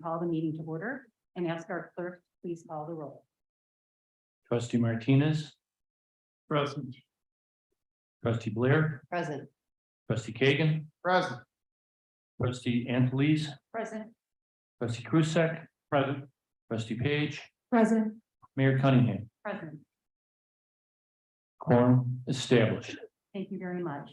call the meeting to order and ask our clerk to please call the roll. Trustee Martinez, Present. trustee Blair, Present. trustee Kagan, Present. trustee Anthony's, Present. trustee Krusek, Present. trustee Page, Present. Mayor Cunningham. Present. Quorum established. Thank you very much.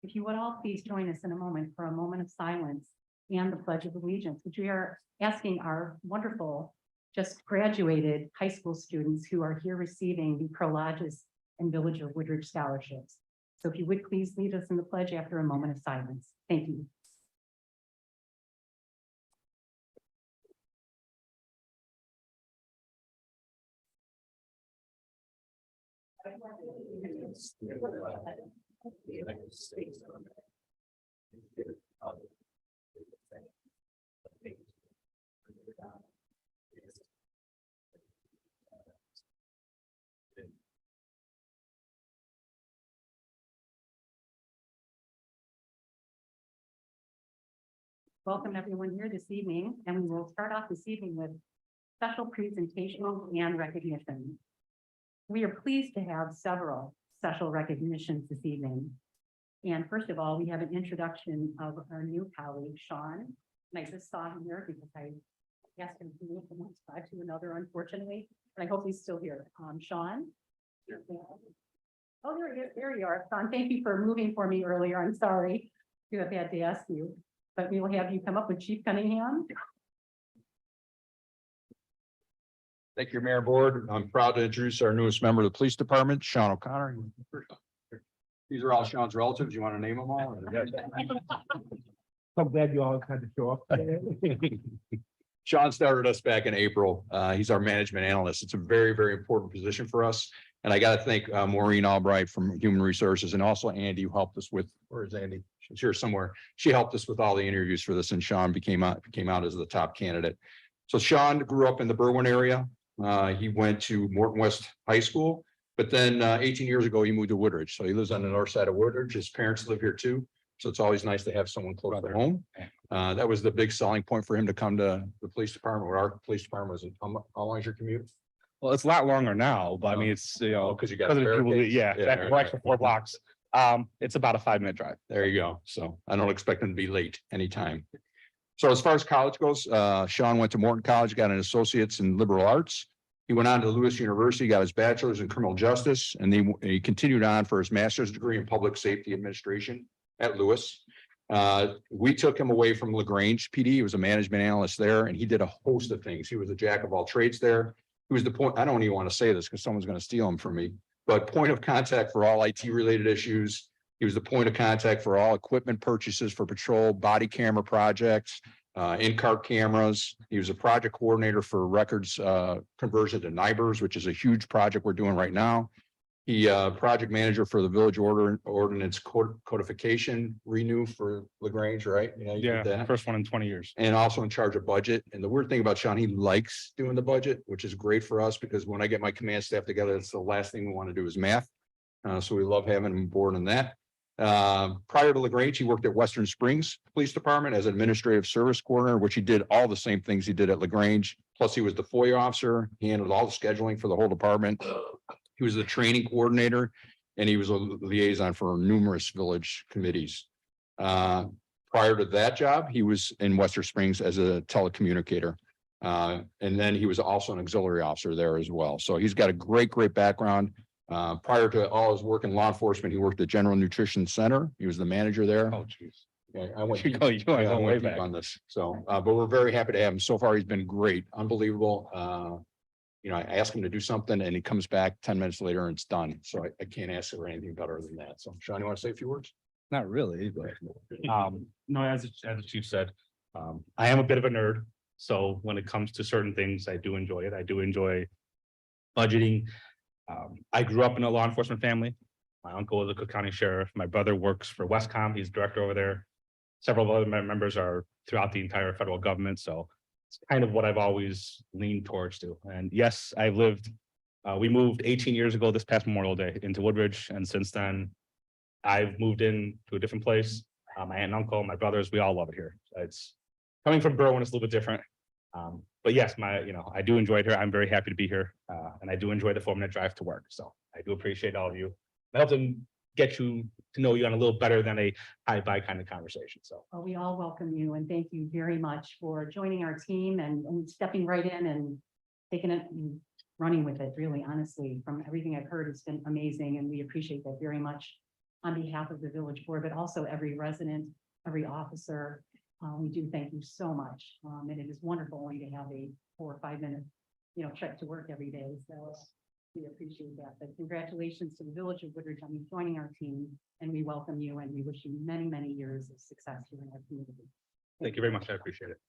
If you would all please join us in a moment for a moment of silence and the Pledge of Allegiance, which we are asking our wonderful, just graduated high school students who are here receiving the Prologis and Village of Woodridge scholarships. So if you would please lead us in the pledge after a moment of silence. Thank you. Welcome everyone here this evening, and we will start off this evening with special presentation and recognition. We are pleased to have several special recognitions this evening. And first of all, we have an introduction of our new colleague, Sean. And I just saw him here because I asked him to move from one spot to another, unfortunately, but I hope he's still here. Sean? Oh, there you are, Sean. Thank you for moving for me earlier. I'm sorry to have had to ask you, but we will have you come up with Chief Cunningham. Thank you, Mayor Board. I'm proud to introduce our newest member of the police department, Sean O'Connor. These are all Sean's relatives. You want to name them all? So glad you all had to show up. Sean started us back in April. He's our management analyst. It's a very, very important position for us. And I got to thank Maureen Albright from Human Resources and also Andy who helped us with, where is Andy? She's here somewhere. She helped us with all the interviews for this and Sean became out as the top candidate. So Sean grew up in the Berwyn area. He went to Morton West High School, but then 18 years ago, he moved to Woodridge. So he lives on the north side of Woodridge. His parents live here too. So it's always nice to have someone close to home. That was the big selling point for him to come to the police department, where our police department was. How long is your commute? Well, it's a lot longer now, but I mean, it's, you know, Because you got. because of the Jubilee, barricades? yeah, Yeah, for extra 4 blocks. It's about a 5-minute drive. There you go. So I don't expect him to be late anytime. So as far as college goes, Sean went to Morton College, got an associate's in liberal arts. He went on to Lewis University, got his bachelor's in criminal justice, and he continued on for his master's degree in public safety administration at Lewis. We took him away from LaGrange PD. He was a management analyst there, and he did a host of things. He was a jack of all trades there. He was the point, I don't even want to say this because someone's going to steal him from me, but point of contact for all IT related issues. He was the point of contact for all equipment purchases for patrol, body camera projects, in-car cameras. He was a project coordinator for records conversion to NIBRS, which is a huge project we're doing right now. He project manager for the village ordinance codification renew for LaGrange, right? Yeah, you did that. First one in 20 years. And also in charge of budget. And the weird thing about Sean, he likes doing the budget, which is great for us because when I get my command staff together, it's the last thing we want to do is math. So we love having him aboard on that. Prior to LaGrange, he worked at Western Springs Police Department as administrative service coordinator, which he did all the same things he did at LaGrange. Plus he was the FOIA officer. He handled all the scheduling for the whole department. He was the training coordinator and he was a liaison for numerous village committees. Prior to that job, he was in Western Springs as a telecommunicator. And then he was also an auxiliary officer there as well. So he's got a great background. Prior to all his work in law enforcement, he worked at General Nutrition Center. He was the manager there. Oh, geez. Yeah, I went You deep- go- you went yeah, I way went deep back. on this. So, but we're very happy to have him. So far, he's been great, unbelievable. You know, I ask him to do something and he comes back 10 minutes later and it's done. So I can't ask for anything better than that. So Sean, you want to say a few words? Not really, but no, as the chief said, I am a bit of a nerd. So when it comes to certain things, I do enjoy it. I do enjoy budgeting. I grew up in a law enforcement family. My uncle is a Cook County sheriff. My brother works for Westcom. He's director over there. Several other members are throughout the entire federal government. So it's kind of what I've always leaned towards to. And yes, I've lived, we moved 18 years ago this past Memorial Day into Woodridge. And since then, I've moved in to a different place. My aunt and uncle, my brothers, we all love it here. It's coming from Berwyn, it's a little bit different. But yes, I do enjoy it here. I'm very happy to be here. And I do enjoy the 4-minute drive to work. So I do appreciate all of you. I hope to get you to know you on a little better than a hi-bye kind of conversation. So Well, we all welcome you and thank you very much for joining our team and stepping right in and taking it and running with it, really, honestly. From everything I've heard, it's been amazing, and we appreciate that very much on behalf of the village board, but also every resident, every officer. We do thank you so much. And it is wonderful only to have a 4 or 5 minute, trek to work every day. So we appreciate that. But congratulations to the village of Woodridge on joining our team, and we welcome you and we wish you many, many years of success here in our community. thank you very much. I appreciate it.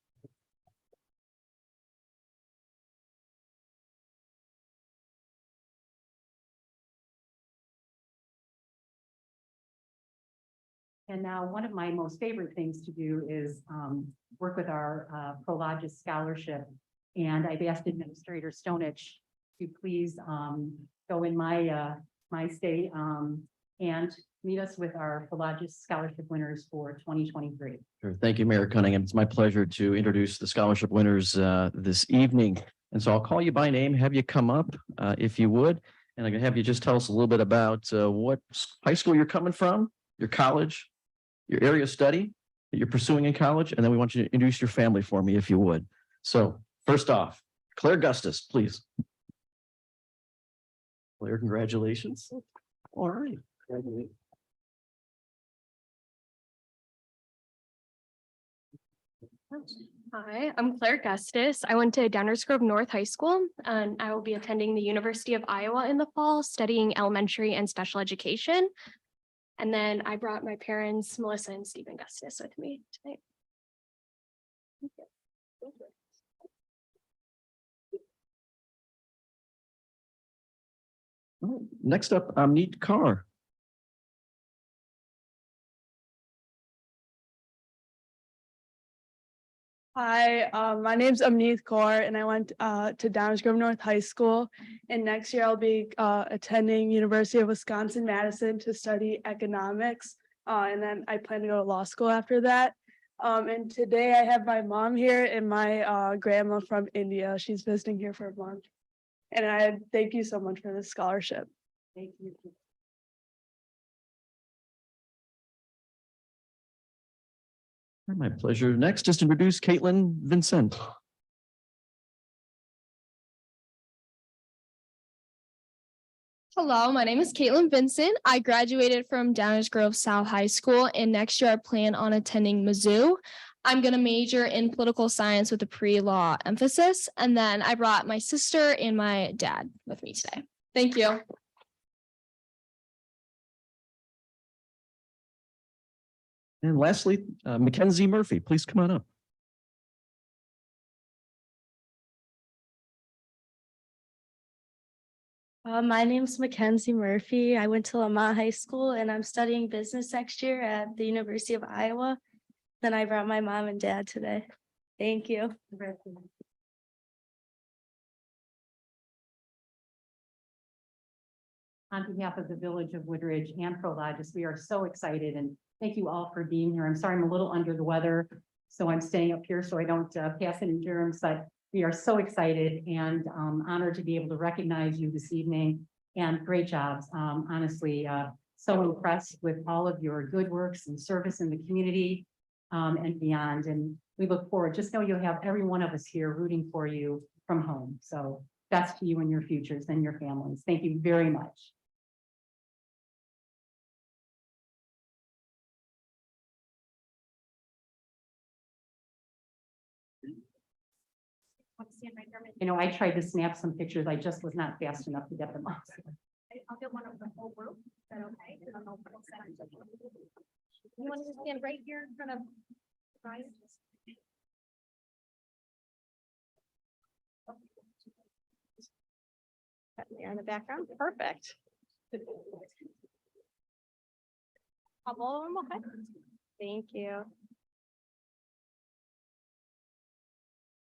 And now one of my most favorite things to do is work with our Prologis Scholarship. And I've asked Administrator Stonich to please go in my state and meet us with our Prologis Scholarship winners for 2023. Sure. Thank you, Mayor Cunningham. It's my pleasure to introduce the scholarship winners this evening. And so I'll call you by name, have you come up if you would. And I'm gonna have you just tell us a little bit about what high school you're coming from, your college, your area of study that you're pursuing in college, and then we want you to introduce your family for me if you would. So first off, Claire Gustus, please. Claire, congratulations. All right. Hi, I'm Claire Gustus. I went to Downers Grove North High School, and I will be attending the University of Iowa in the fall, studying elementary and special education. And then I brought my parents, Melissa and Stephen Gustus, with me tonight. Thank you. Thank you. All right. Next up, Amneet Kaur. Hi, my name's Amneet Kaur and I went to Downers Grove North High School. And next year I'll be attending University of Wisconsin-Madison to study economics. And then I plan to go to law school after that. And today I have my mom here and my grandma from India. She's visiting here for a month. And I thank you so much for this scholarship. Thank you. My pleasure. Next, just introduce Caitlin Vincent. Hello, my name is Caitlin Vincent. I graduated from Downers Grove South High School, and next year I plan on attending Mizzou. I'm going to major in political science with a pre-law emphasis. And then I brought my sister and my dad with me today. Thank you. And lastly, Mackenzie Murphy, please come on up. My name's Mackenzie Murphy. I went to Lamont High School and I'm studying business next year at the University of Iowa. Then I brought my mom and dad today. Thank you. Congratulations. On behalf of the Village of Woodridge and Prologis, we are so excited and thank you all for being here. I'm sorry I'm a little under the weather, so I'm staying up here so I don't pass any germs, but we are so excited and honored to be able to recognize you this evening, and great jobs. Honestly, so impressed with all of your good works and service in the community and beyond. And we look forward, just know you'll have every one of us here rooting for you from home. So best to you and your futures and your families. Thank you very much. I tried to snap some pictures. I just was not fast enough to get them off. I'll get one of the whole group. Is that okay? You want to stand right here in front of Ryan? There in the background. Perfect. Couple of them, okay. Thank you.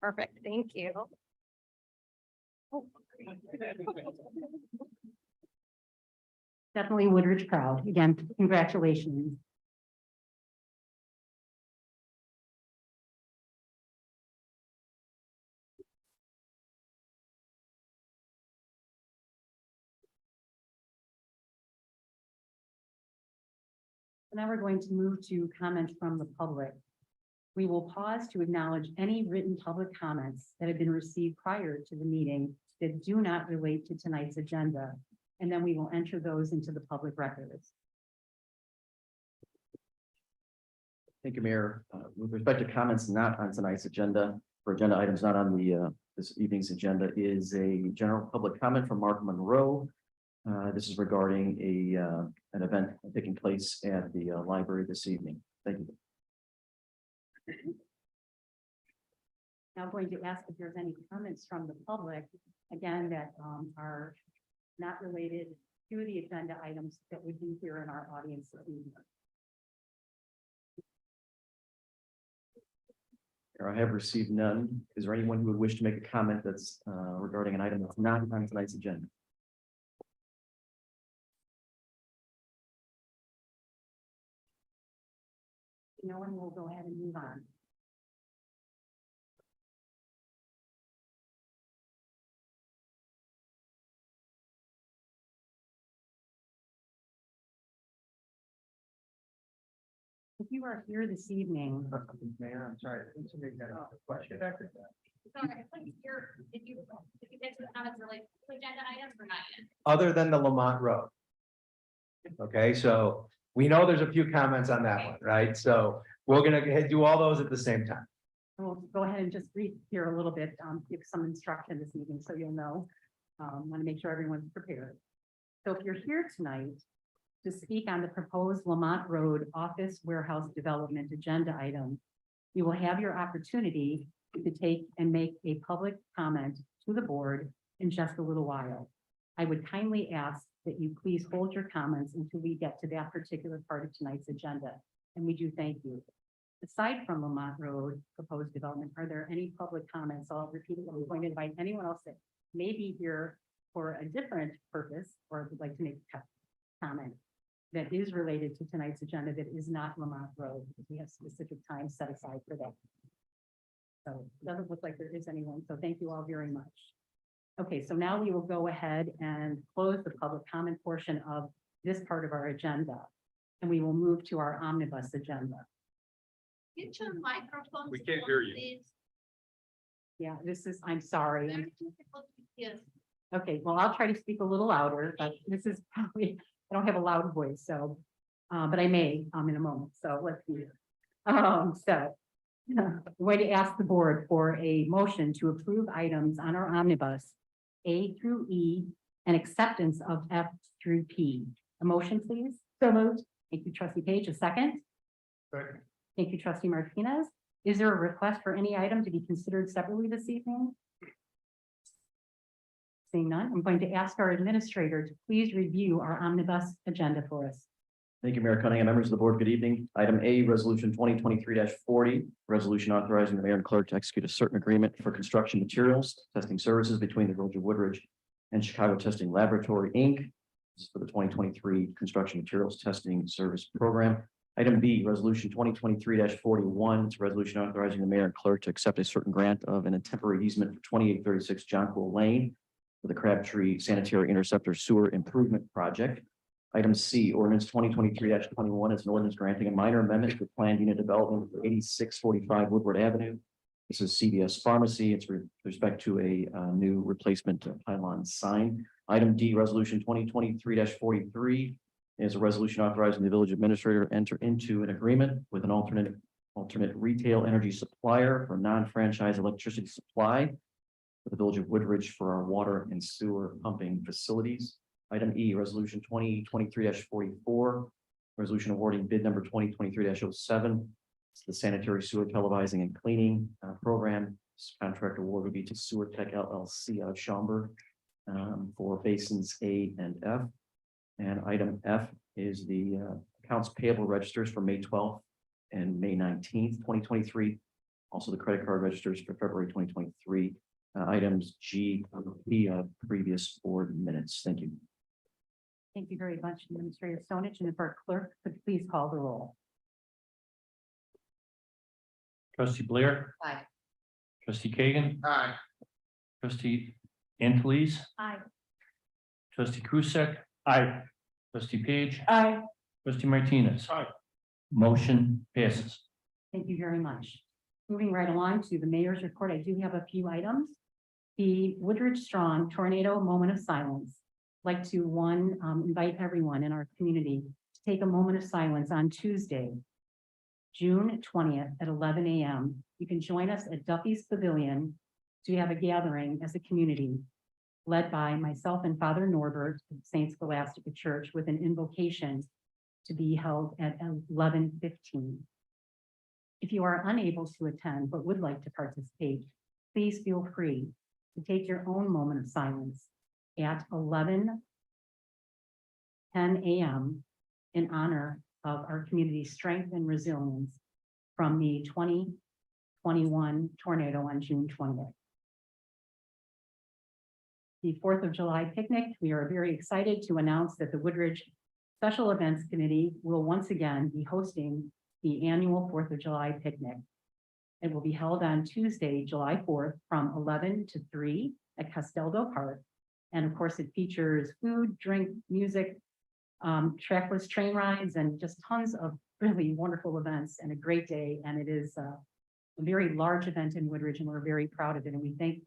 Perfect. Thank you. Definitely Woodridge proud. Again, congratulations. Now we're going to move to comments from the public. We will pause to acknowledge any written public comments that have been received prior to the meeting that do not relate to tonight's agenda, and then we will enter those into the public records. Thank you, Mayor. With respect to comments not on tonight's agenda, for agenda items not on the this evening's agenda, is a general public comment from Mark Monroe. This is regarding an event taking place at the library this evening. Thank you. Now I'm going to ask if there's any comments from the public, again, that are not related to the agenda items that would be here in our audience this evening. I have received none. Is there anyone who would wish to make a comment that's regarding an item that's not on tonight's agenda? No one will go ahead and move on. If you are here this evening, Mayor, I'm sorry. Question. Other than the Lamont Road. Okay, so we know there's a few comments on that one, right? So we're gonna do all those at the same time. we'll go ahead and just read here a little bit, give some instruction this evening, so you'll know. Want to make sure everyone's prepared. So if you're here tonight to speak on the proposed Lamont Road Office Warehouse Development Agenda item, you will have your opportunity to take and make a public comment to the board in just a little while. I would kindly ask that you please hold your comments until we get to that particular part of tonight's agenda, and we do thank you. Aside from Lamont Road proposed development, are there any public comments? I'll repeat it. I'm going to invite anyone else that may be here for a different purpose or would like to make a comment that is related to tonight's agenda that is not Lamont Road, because we have specific time set aside for that. So it doesn't look like there is anyone, so thank you all very much. Okay, so now we will go ahead and close the public comment portion of this part of our agenda, and we will move to our omnibus agenda. Get your microphone. We can't hear you. please. Yeah, this is, I'm sorry. Very difficult to hear. Okay, well, I'll try to speak a little louder, but this is probably, I don't have a loud voice, so, but I may, in a moment, so let's see. So, I'm going to ask the board for a motion to approve items on our omnibus, A through E, and acceptance of F through P. A motion, please. So moved. Thank you, trustee Page. A second. Second. Thank you, trustee Martinez. Is there a request for any item to be considered separately this evening? Seeing none, I'm going to ask our administrator to please review our omnibus agenda for us. Thank you, Mayor Cunningham. Members of the board, good evening. Item A, resolution 2023-40, resolution authorizing the mayor and clerk to execute a certain agreement for construction materials testing services between the Village of Woodridge and Chicago Testing Laboratory, Inc. This is for the 2023 construction materials testing service program. Item B, resolution 2023-41, it's a resolution authorizing the mayor and clerk to accept a certain grant of an temporary easement for 2836 Jonquil Lane for the Crabtree Sanitary Interceptor Sewer Improvement Project. Item C, ordinance 2023-21 is an ordinance granting a minor amendment to planned unit development for 8645 Woodward Avenue. This is CVS Pharmacy. It's with respect to a new replacement pylon sign. Item D, resolution 2023-43 is a resolution authorizing the village administrator to enter into an agreement with an alternate retail energy supplier for non-franchise electricity supply for the Village of Woodridge for our water and sewer pumping facilities. Item E, resolution 2023-44, resolution awarding bid number 2023-07. It's the sanitary sewer televising and cleaning program. This contract award would be to Sewer Tech LLC out of Schaumburg for basins A and F. And item F is the accounts payable registers for May 12th and May 19th, 2023. Also the credit card registers for February 2023. Items G, P, previous board minutes. Thank you. Thank you very much, Administrator Stonich, and if our clerk could please call the roll. Trustee Blair. Aye. Trustee Kagan. Aye. Trustee Anthony's. Aye. Trustee Krusek. Aye. Trustee Page. Aye. Trustee Martinez. Aye. Motion passes. Thank you very much. Moving right along to the mayor's report, I do have a few items. The Woodridge Strong Tornado Moment of Silence. I'd like to invite everyone in our community to take a moment of silence on Tuesday, June 20th at 11 a.m. You can join us at Duffy's Pavilion to have a gathering as a community led by myself and Father Norbert of Saint Scholastica Church with an invocation to be held at 11:15. If you are unable to attend but would like to participate, please feel free to take your own moment of silence at 11:10 a.m. in honor of our community's strength and resilience from the 2021 tornado on June 20th. The 4th of July picnic, we are very excited to announce that the Woodridge Special Events Committee will once again be hosting the annual 4th of July picnic. It will be held on Tuesday, July 4th from 11 to 3 at Casteldo Park. And of course, it features food, drink, music, trackless train rides, and just tons of really wonderful events and a great day. And it is a very large event in Woodridge, and we're very proud of it. And we thank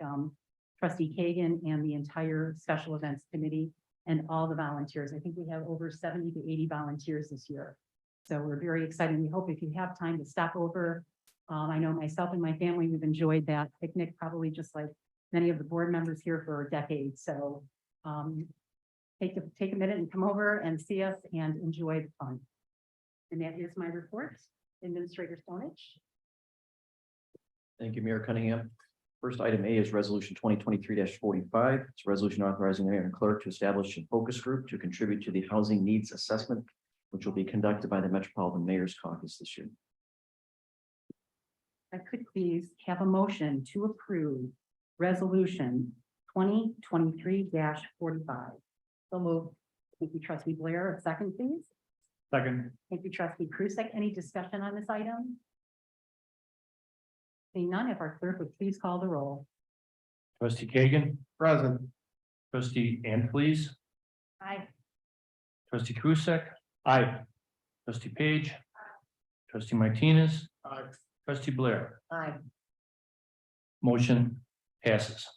Trustee Kagan and the entire Special Events Committee and all the volunteers. I think we have over 70 to 80 volunteers this year. So we're very excited. We hope if you have time to stop over. I know myself and my family, we've enjoyed that picnic, probably just like many of the board members here for decades. So take a minute and come over and see us and enjoy the fun. And that is my report. Administrator Stonich. Thank you, Mayor Cunningham. First item A is resolution 2023-45. It's a resolution authorizing the mayor and clerk to establish a focus group to contribute to the housing needs assessment, which will be conducted by the Metropolitan Mayor's Caucus this year. I could please have a motion to approve resolution 2023-45. So moved. Thank you, Trustee Blair. A second, please. Second. Thank you, Trustee Krusek. Any discussion on this item? Seeing none, if our clerk would please call the roll. Trustee Kagan, Present. trustee Anthony, Aye. trustee Krusek. Aye. Trustee Page. Trustee Martinez, Aye. trustee Blair. Aye. Motion passes.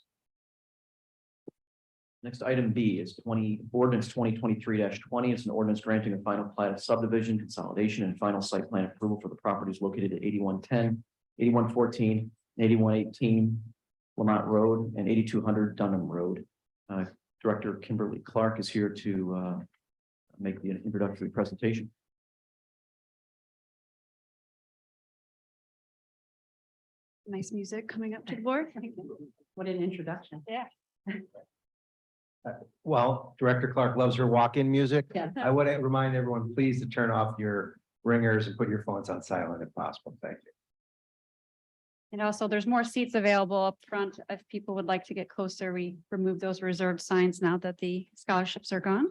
Next item B is ordinance 2023-20. It's an ordinance granting a final plat of subdivision consolidation and final site plan approval for the properties located at 8110, 8114, 8118 Lamont Road and 8200 Dunham Road. Director Kimberly Clark is here to make the introductory presentation. Nice music coming up to the board. What an introduction. Yeah. Well, Director Clark loves her walk-in music. Yeah. I would remind everyone, please to turn off your ringers and put your phones on silent if possible. Thank you. And also, there's more seats available up front. If people would like to get closer, we remove those reserved signs now that the scholarships are gone.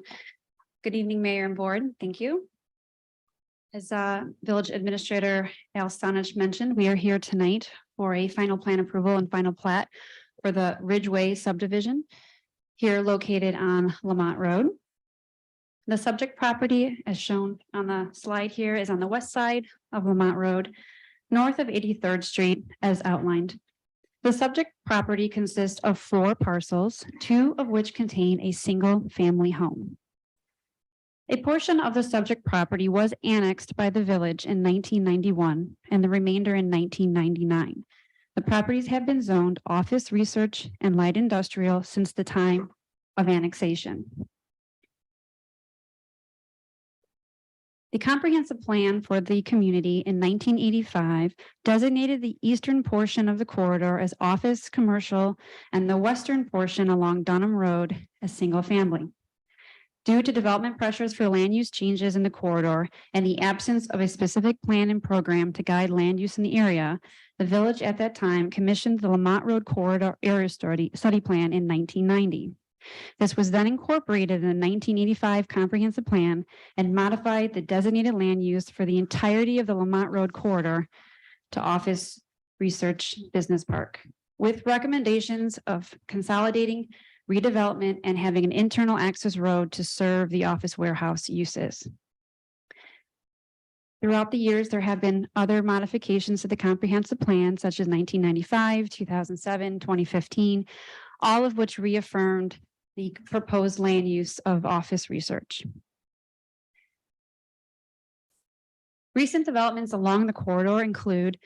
Good evening, Mayor and Board. Thank you. As Village Administrator Al Stanich mentioned, we are here tonight for a final plan approval and final plat for the Ridgeway subdivision here located on Lamont Road. The subject property, as shown on the slide here, is on the west side of Lamont Road, north of 83rd Street, as outlined. The subject property consists of 4 parcels, 2 of which contain a single-family home. A portion of the subject property was annexed by the village in 1991 and the remainder in 1999. The properties have been zoned office, research, and light industrial since the time of annexation. The comprehensive plan for the community in 1985 designated the eastern portion of the corridor as office, commercial, and the western portion along Dunham Road as single family. Due to development pressures for land use changes in the corridor and the absence of a specific plan and program to guide land use in the area, the village at that time commissioned the Lamont Road Corridor Area Study Plan in 1990. This was then incorporated in the 1985 comprehensive plan and modified the designated land use for the entirety of the Lamont Road corridor to office, research, business park, with recommendations of consolidating redevelopment and having an internal access road to serve the office warehouse uses. Throughout the years, there have been other modifications to the comprehensive plan, such as 1995, 2007, 2015, all of which reaffirmed the proposed land use of office research. Recent developments along the corridor include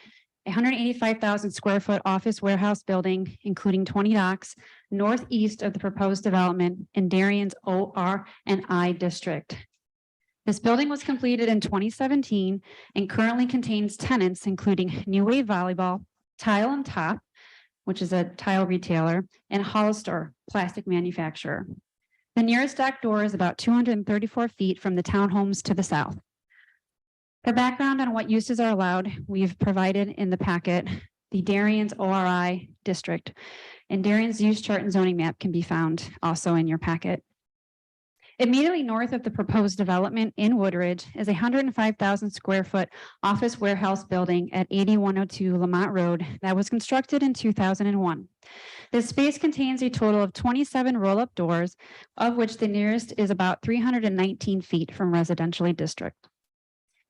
a 185,000 square foot office warehouse building, including 20 docks, northeast of the proposed development in Darien's OR&I district. This building was completed in 2017 and currently contains tenants, including New Wave Volleyball, Tile on Top, which is a tile retailer, and Hollister, plastic manufacturer. The nearest dock door is about 234 feet from the townhomes to the south. For background on what uses are allowed, we've provided in the packet the Darien's ORI district, and Darien's use chart and zoning map can be found also in your packet. Immediately north of the proposed development in Woodridge is a 105,000 square foot office warehouse building at 8102 Lamont Road that was constructed in 2001. This space contains a total of 27 roll-up doors, of which the nearest is about 319 feet from residential district.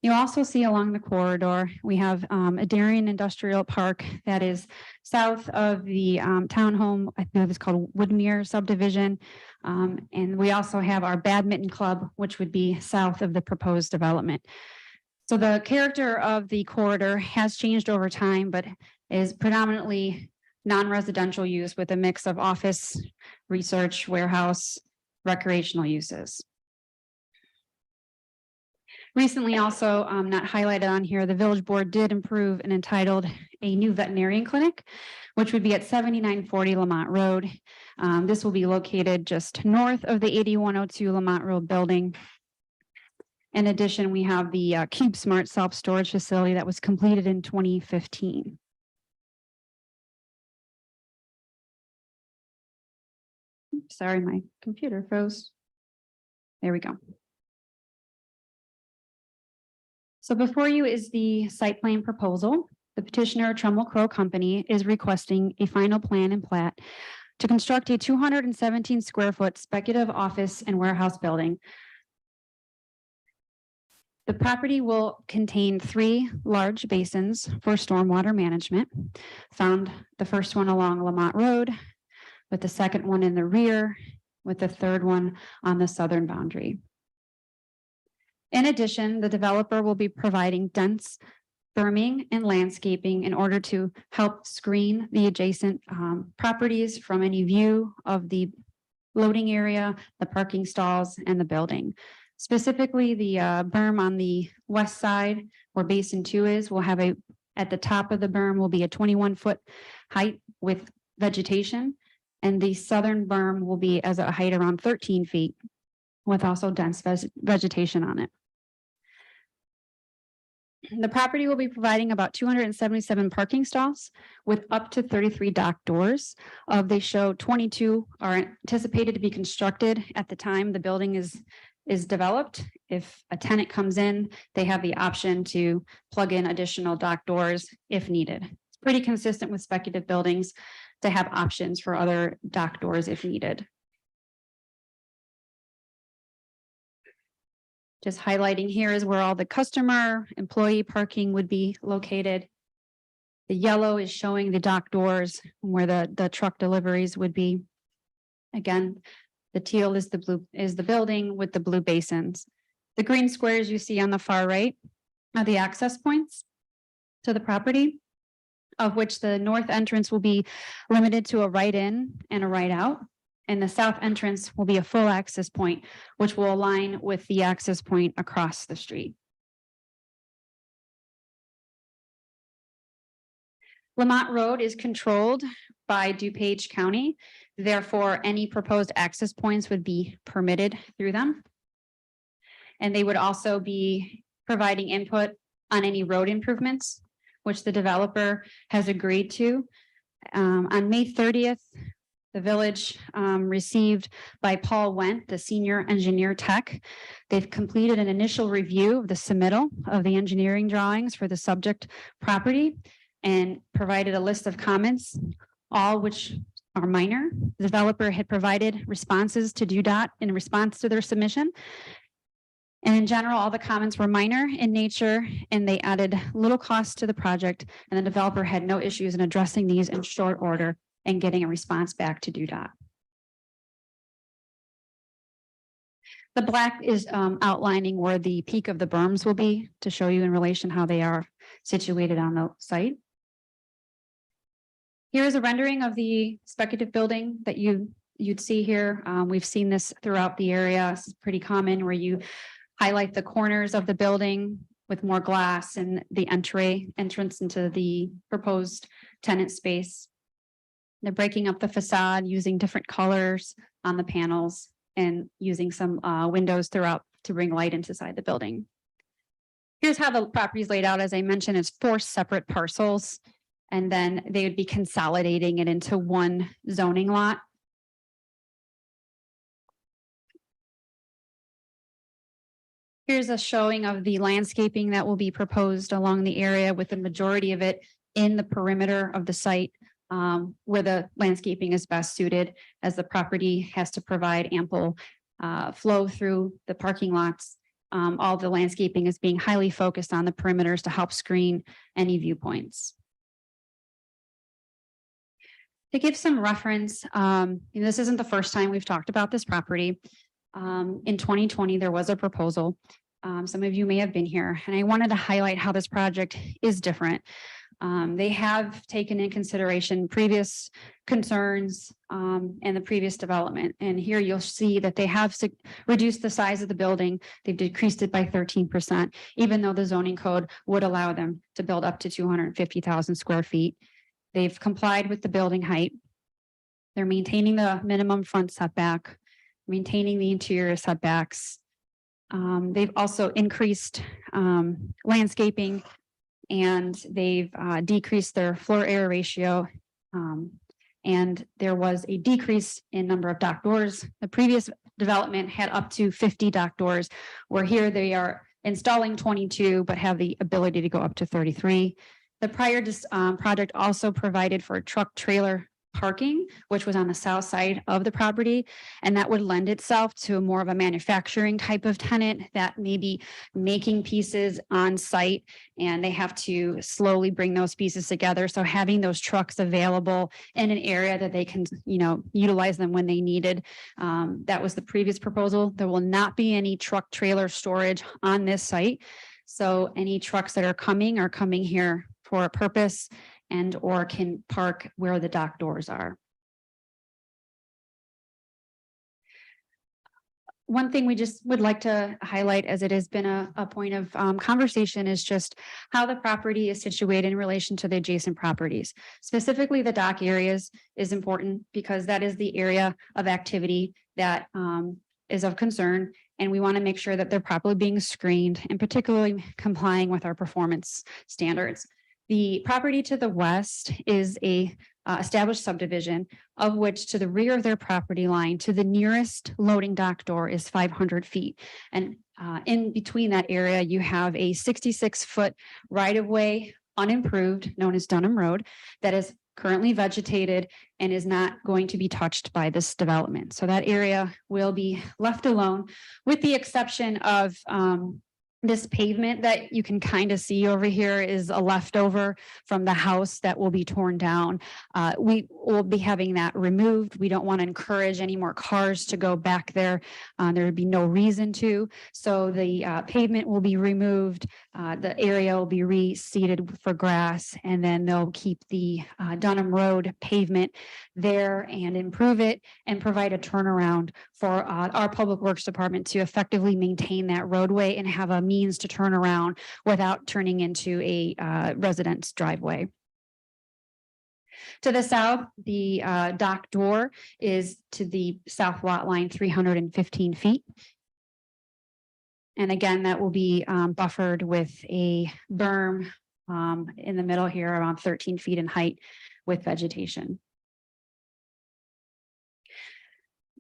You also see along the corridor, we have a Darien Industrial Park that is south of the townhome, I believe it's called Woodmere subdivision. And we also have our badminton club, which would be south of the proposed development. So the character of the corridor has changed over time, but is predominantly non-residential use with a mix of office, research, warehouse, recreational uses. Recently, also not highlighted on here, the village board did approve and entitled a new veterinarian clinic, which would be at 7940 Lamont Road. This will be located just north of the 8102 Lamont Road building. In addition, we have the Cube Smart self-storage facility that was completed in 2015. Sorry, my computer froze. There we go. So before you is the site plan proposal. The petitioner, Trumbull Crow Company, is requesting a final plan and plat to construct a 217 square foot speculative office and warehouse building. The property will contain 3 large basins for stormwater management. Found the first one along Lamont Road, with the second one in the rear, with the third one on the southern boundary. In addition, the developer will be providing dense berming and landscaping in order to help screen the adjacent properties from any view of the loading area, the parking stalls, and the building. Specifically, the berm on the west side where Basin 2 is will have at the top of the berm will be a 21-foot height with vegetation, and the southern berm will be as a height around 13 feet with also dense vegetation on it. The property will be providing about 277 parking stalls with up to 33 dock doors. They show 22 are anticipated to be constructed at the time the building is developed. If a tenant comes in, they have the option to plug in additional dock doors if needed. It's pretty consistent with speculative buildings to have options for other dock doors if needed. Just highlighting here is where all the customer employee parking would be located. The yellow is showing the dock doors where the truck deliveries would be. Again, the teal is the building with the blue basins. The green squares you see on the far right are the access points to the property, of which the north entrance will be limited to a right in and a right out. And the south entrance will be a full access point, which will align with the access point across the street. Lamont Road is controlled by DuPage County. Therefore, any proposed access points would be permitted through them. And they would also be providing input on any road improvements, which the developer has agreed to. On May 30th, the village received by Paul Wendt, the senior engineer tech. They've completed an initial review of the submittal of the engineering drawings for the subject property and provided a list of comments, all which are minor. The developer had provided responses to DUDOT in response to their submission. And in general, all the comments were minor in nature and they added little cost to the project. And the developer had no issues in addressing these in short order and getting a response back to DOT. The black is outlining where the peak of the berms will be to show you in relation how they are situated on the site. Here is a rendering of the speculative building that you'd see here. We've seen this throughout the area. It's pretty common where you highlight the corners of the building with more glass and the entrance into the proposed tenant space. They're breaking up the facade using different colors on the panels and using some windows throughout to bring light inside the building. Here's how the property is laid out. As I mentioned, it's 4 separate parcels, and then they would be consolidating it into one zoning lot. Here's a showing of the landscaping that will be proposed along the area, with the majority of it in the perimeter of the site, where the landscaping is best suited, as the property has to provide ample flow through the parking lots. All the landscaping is being highly focused on the perimeters to help screen any viewpoints. To give some reference, this isn't the first time we've talked about this property. In 2020, there was a proposal. Some of you may have been here, and I wanted to highlight how this project is different. They have taken in consideration previous concerns and the previous development. And here you'll see that they have reduced the size of the building. They've decreased it by 13%, even though the zoning code would allow them to build up to 250,000 square feet. They've complied with the building height. They're maintaining the minimum front setback, maintaining the interior setbacks. They've also increased landscaping, and they've decreased their floor area ratio. And there was a decrease in number of dock doors. The previous development had up to 50 dock doors, where here they are installing 22, but have the ability to go up to 33. The prior project also provided for truck trailer parking, which was on the south side of the property. And that would lend itself to more of a manufacturing type of tenant that may be making pieces on site, and they have to slowly bring those pieces together. So having those trucks available in an area that they can, utilize them when they needed. That was the previous proposal. There will not be any truck trailer storage on this site. So any trucks that are coming here for a purpose, and or can park where the dock doors are. One thing we just would like to highlight, as it has been a point of conversation, is just how the property is situated in relation to the adjacent properties. Specifically, the dock areas is important because that is the area of activity that is of concern. And we want to make sure that they're properly being screened and particularly complying with our performance standards. The property to the west is a established subdivision, of which to the rear of their property line to the nearest loading dock door is 500 feet. And in between that area, you have a 66-foot right-of-way, unimproved, known as Dunham Road, that is currently vegetated and is not going to be touched by this development. So that area will be left alone, with the exception of this pavement that you can kind of see over here is a leftover from the house that will be torn down. We will be having that removed. We don't want to encourage any more cars to go back there. There would be no reason to. So the pavement will be removed. The area will be reseeded for grass, and then they'll keep the Dunham Road pavement there and improve it and provide a turnaround for our Public Works Department to effectively maintain that roadway and have a means to turn around without turning into a residence driveway. To the south, the dock door is to the south lot line 315 feet. And again, that will be buffered with a berm in the middle here, around 13 feet in height, with vegetation.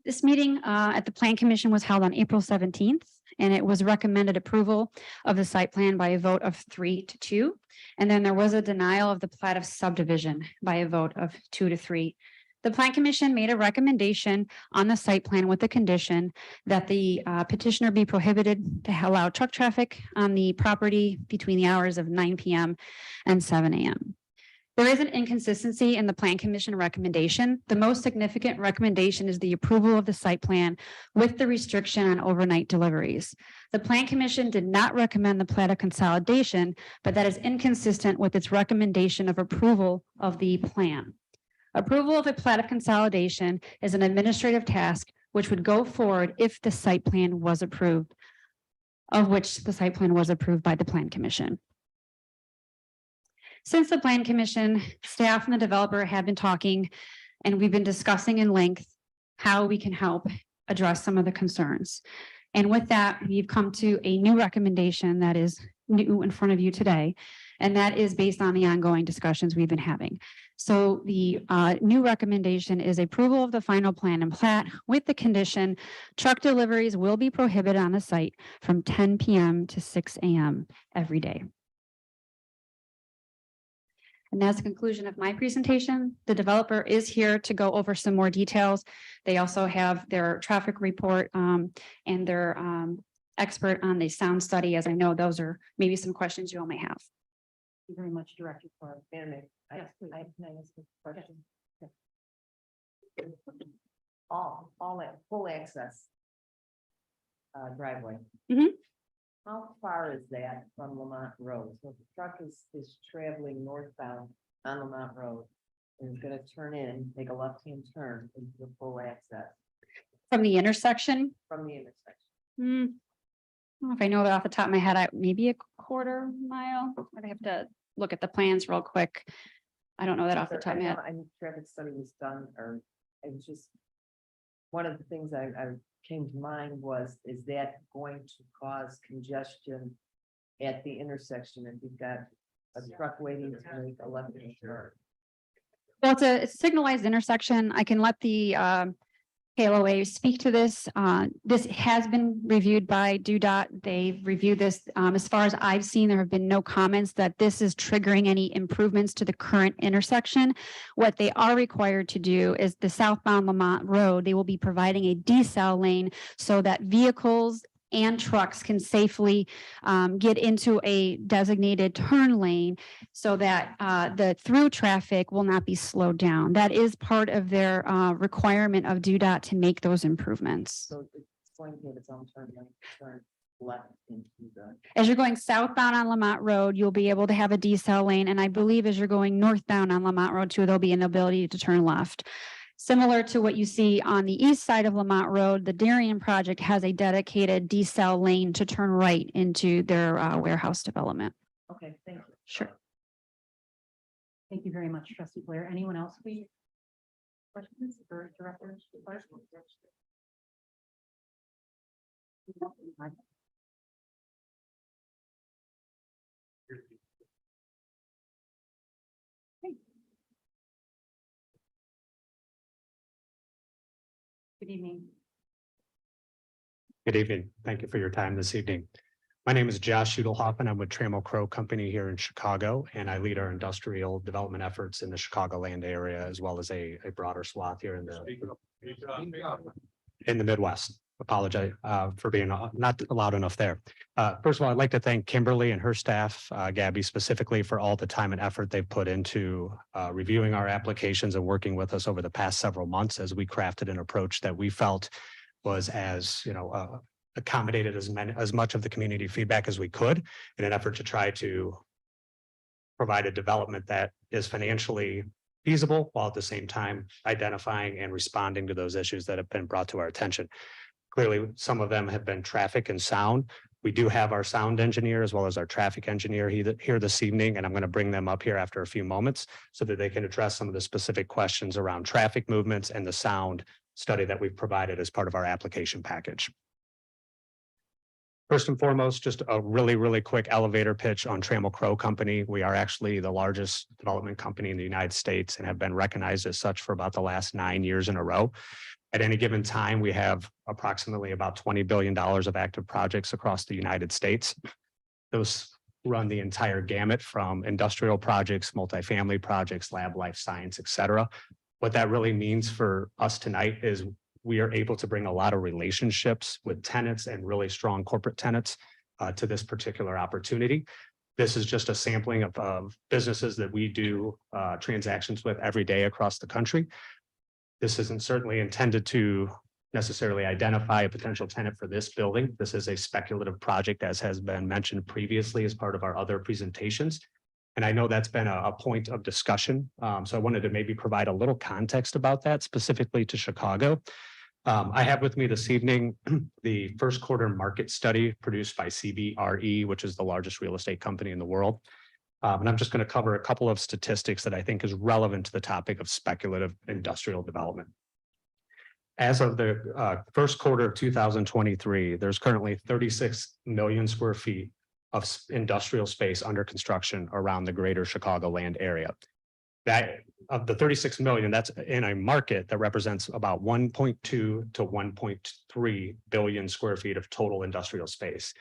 This meeting at the Plan Commission was held on April 17th, and it was recommended approval of the site plan by a vote of 3-2. And then there was a denial of the plat of subdivision by a vote of 2-3. The The Plan Commission made a recommendation on the site plan with the condition that the petitioner be prohibited to allow truck traffic on the property between the hours of 9 p.m. and 7 a.m. There is an inconsistency in the Plan Commission recommendation. The most significant recommendation is the approval of the site plan with the restriction on overnight deliveries. The Plan Commission did not recommend the plat of consolidation, but that is inconsistent with its recommendation of approval of the plan. Approval of a plat of consolidation is an administrative task which would go forward if the site plan was approved, of which the site plan was approved by the Plan Commission. Since the Plan Commission, staff and the developer have been talking, and we've been discussing in length how we can help address some of the concerns. And with that, we've come to a new recommendation that is new in front of you today, and that is based on the ongoing discussions we've been having. So the new recommendation is approval of the final plan and plat with the condition truck deliveries will be prohibited on the site from 10 p.m. to 6 a.m. every day. And that's the conclusion of my presentation. The developer is here to go over some more details. They also have their traffic report and their expert on the sound study, as I know those are maybe some questions you all may have. Thank you very much, Director Clark. Yes, please. Can I ask a question? All that full access. Driveway. Mhm. How far is that from Lamont Road? So if the truck is traveling northbound on Lamont Road and is gonna turn in, make a left-hand turn into the full access From the intersection, from the intersection. I don't know if I know that off the top of my head, maybe a quarter mile. I'd have to look at the plans real quick. I don't know that off the top of my head. I know traffic study was done, or it was just. One of the things I came to mind was, is that going to cause congestion at the intersection if you've got a truck waiting to make a left turn? Well, it's a signalized intersection. I can let the KLOA speak to this. This has been reviewed by DUDOT. They've reviewed this. As far as I've seen, there have been no comments that this is triggering any improvements to the current intersection. What they are required to do is the southbound Lamont Road, they will be providing a decel lane so that vehicles and trucks can safely get into a designated turn lane so that the through traffic will not be slowed down. That is part of their requirement of DUDOT to make those improvements. So it's going to have its own turn lane, turn left into the. As you're going southbound on Lamont Road, you'll be able to have a decel lane. And I believe as you're going northbound on Lamont Road too, there'll be an ability to turn left. Similar to what you see on the east side of Lamont Road, the Darien project has a dedicated decel lane to turn right into their warehouse development. Okay, thank you. Sure. Thank you very much, Trustee Blair. Anyone else, please? Questions for Director Clark? Good evening. Good evening. Thank you for your time this evening. My name is Josh Schudelhoff, and I'm with Trammell Crow Company here in Chicago, and I lead our industrial development efforts in the Chicagoland area, as well as a broader swath here in the Midwest. Apologize for being not loud enough there. First of all, I'd like to thank Kimberly and her staff, Gabby specifically, for all the time and effort they've put into reviewing our applications and working with us over the past several months as we crafted an approach that we felt was as, accommodated as much of the community feedback as we could in an effort to try to provide a development that is financially feasible while at the same time identifying and responding to those issues that have been brought to our attention. Clearly, some of them have been traffic and sound. We do have our sound engineer as well as our traffic engineer here this evening, and I'm going to bring them up here after a few moments so that they can address some of the specific questions around traffic movements and the sound study that we've provided as part of our application package. First and foremost, just a really quick elevator pitch on Trammell Crow Company. We are actually the largest development company in the United States and have been recognized as such for about the last 9 years in a row. At any given time, we have approximately about $20 billion of active projects across the United States. Those run the entire gamut from industrial projects, multifamily projects, lab, life science, et cetera. What that really means for us tonight is we are able to bring a lot of relationships with tenants and really strong corporate tenants to this particular opportunity. This is just a sampling of businesses that we do transactions with every day across the country. This isn't certainly intended to necessarily identify a potential tenant for this building. This is a speculative project, as has been mentioned previously as part of our other presentations. And I know that's been a point of discussion. So I wanted to maybe provide a little context about that specifically to Chicago. I have with me this evening the first quarter market study produced by CBRE, which is the largest real estate company in the world. And I'm just going to cover a couple of statistics that I think is relevant to the topic of speculative industrial development. As of the first quarter of 2023, there's currently 36 million square feet of industrial space under construction around the greater Chicagoland area. That of the 36 million, that's in a market that represents about 1.2 to 1.3 billion square feet of total industrial space.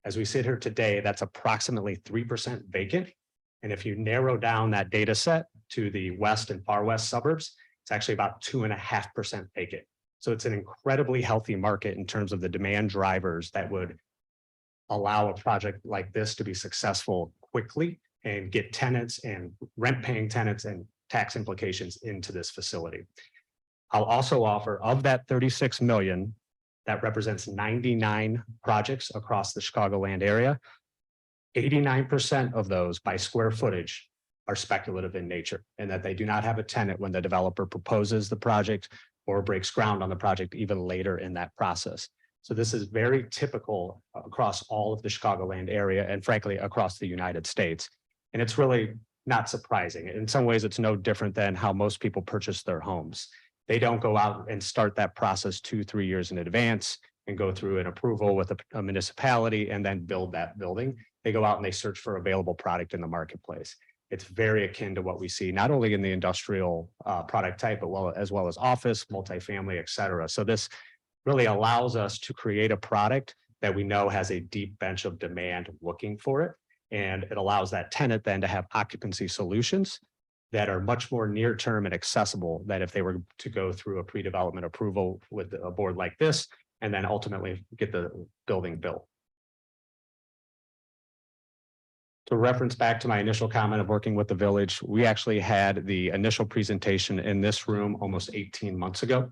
As we sit here today, that's approximately 3% vacant. And if you narrow down that data set to the west and far west suburbs, it's actually about 2.5% vacant. So it's an incredibly healthy market in terms of the demand drivers that would allow a project like this to be successful quickly and get tenants and rent paying tenants and tax implications into this facility. I'll also offer, of that 36 million, that represents 99 projects across the Chicagoland area. 89% of those by square footage are speculative in nature, and that they do not have a tenant when the developer proposes the project or breaks ground on the project even later in that process. So this is very typical across all of the Chicagoland area and frankly, across the United States. And it's really not surprising. In some ways, it's no different than how most people purchase their homes. They don't go out and start that process 2-3 years in advance and go through an approval with a municipality and then build that building. They go out and they search for available product in the marketplace. It's very akin to what we see, not only in the industrial product type, but as well as office, multifamily, et cetera. So this really allows us to create a product that we know has a deep bench of demand looking for it. And it allows that tenant then to have occupancy solutions that are much more near term and accessible than if they were to go through a pre-development approval with a board like this, and then ultimately get the building built. To reference back to my initial comment of working with the village, we actually had the initial presentation in this room almost 18 months ago.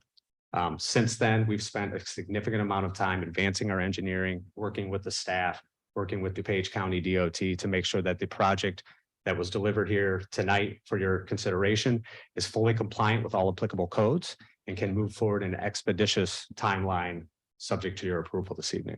Since then, we've spent a significant amount of time advancing our engineering, working with the staff, working with DuPage County DOT to make sure that the project that was delivered here tonight for your consideration is fully compliant with all applicable codes and can move forward in an expeditious timeline subject to your approval this evening.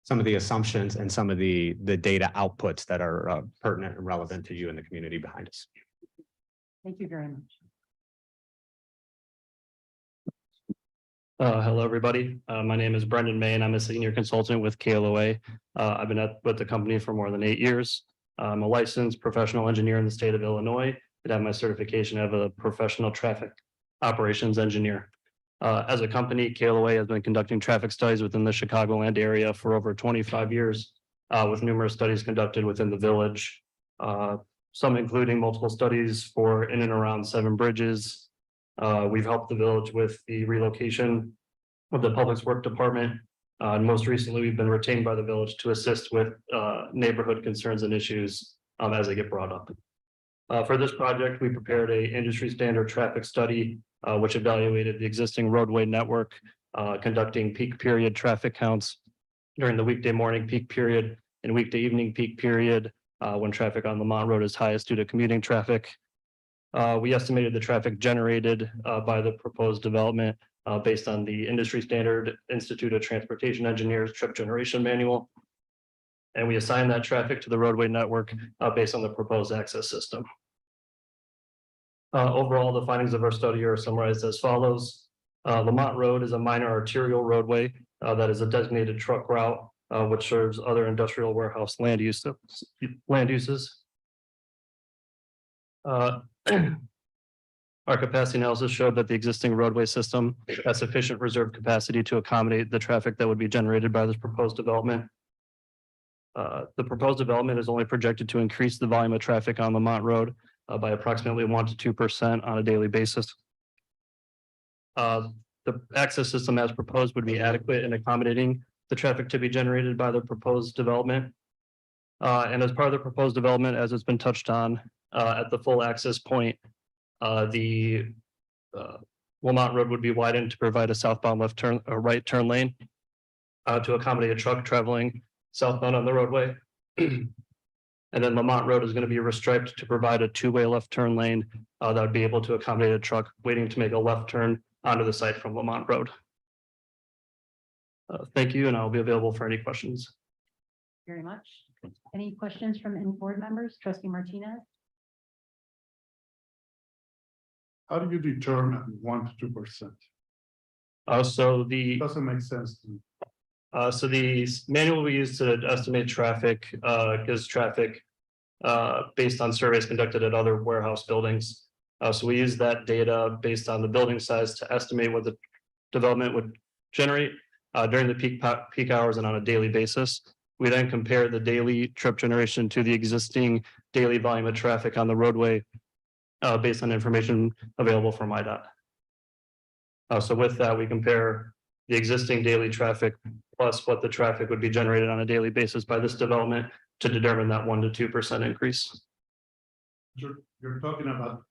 Some of the assumptions and some of the data outputs that are pertinent and relevant to you and the community behind us. Thank you very much. Hello, everybody. My name is Brendan May, and I'm a senior consultant with KLOA. I've been with the company for more than 8 years. I'm a licensed professional engineer in the state of Illinois. I have my certification of a professional traffic operations engineer. As a company, KLOA has been conducting traffic studies within the Chicagoland area for over 25 years, with numerous studies conducted within the village, some including multiple studies for in and around 7 bridges. We've helped the village with the relocation of the Public Works Department. And most recently, we've been retained by the village to assist with neighborhood concerns and issues as they get brought up. For this project, we prepared a industry standard traffic study, which evaluated the existing roadway network, conducting peak period traffic counts during the weekday morning peak period and weekday evening peak period, when traffic on Lamont Road is highest due to commuting traffic. We estimated the traffic generated by the proposed development based on the industry standard Institute of Transportation Engineers Trip Generation Manual. And we assigned that traffic to the roadway network based on the proposed access system. Overall, the findings of our study are summarized as follows. Lamont Road is a minor arterial roadway that is a designated truck route, which serves other industrial warehouse land uses. Our capacity analysis showed that the existing roadway system has sufficient reserve capacity to accommodate the traffic that would be generated by this proposed development. The proposed development is only projected to increase the volume of traffic on Lamont Road by approximately 1 to 2% on a daily basis. The access system as proposed would be adequate in accommodating the traffic to be generated by the proposed development. And as part of the proposed development, as it's been touched on, at the full access point, the Lamont Road would be widened to provide a southbound left turn or right turn lane to accommodate a truck traveling southbound on the roadway. And then Lamont Road is going to be restriped to provide a two-way left turn lane that would be able to accommodate a truck waiting to make a left turn onto the site from Lamont Road. Thank you, and I'll be available for any questions. Very much. Any questions from any board members? Trustee Martinez? How do you determine 1 to 2%? So the Doesn't make sense to me. So the manual we use to estimate traffic gives traffic based on surveys conducted at other warehouse buildings. So we use that data based on the building size to estimate what the development would generate during the peak hours and on a daily basis. We then compare the daily trip generation to the existing daily volume of traffic on the roadway based on information available from IDOT. So with that, we compare the existing daily traffic plus what the traffic would be generated on a daily basis by this development to determine that 1 to 2% increase. You're talking about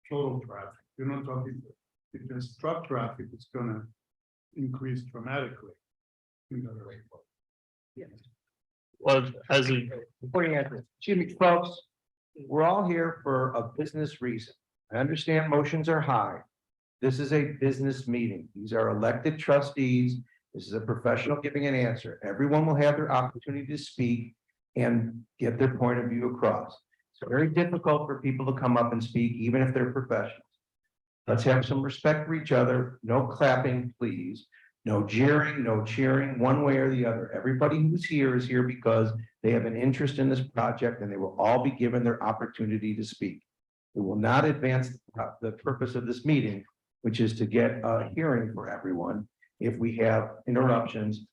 total traffic. You're not talking, because truck traffic is gonna increase dramatically. In the rate. Well, as a Pointing at this, excuse me, folks, we're all here for a business reason. I understand motions are high. This is a business meeting. These are elected trustees. This is a professional giving an answer. Everyone will have their opportunity to speak and get their point of view across. It's very difficult for people to come up and speak, even if they're professionals. Let's have some respect for each other. No clapping, please. No jeering, no cheering, one way or the other. Everybody who's here is here because they have an interest in this project and they will all be given their opportunity to speak. It will not advance the purpose of this meeting, which is to get a hearing for everyone if we have interruptions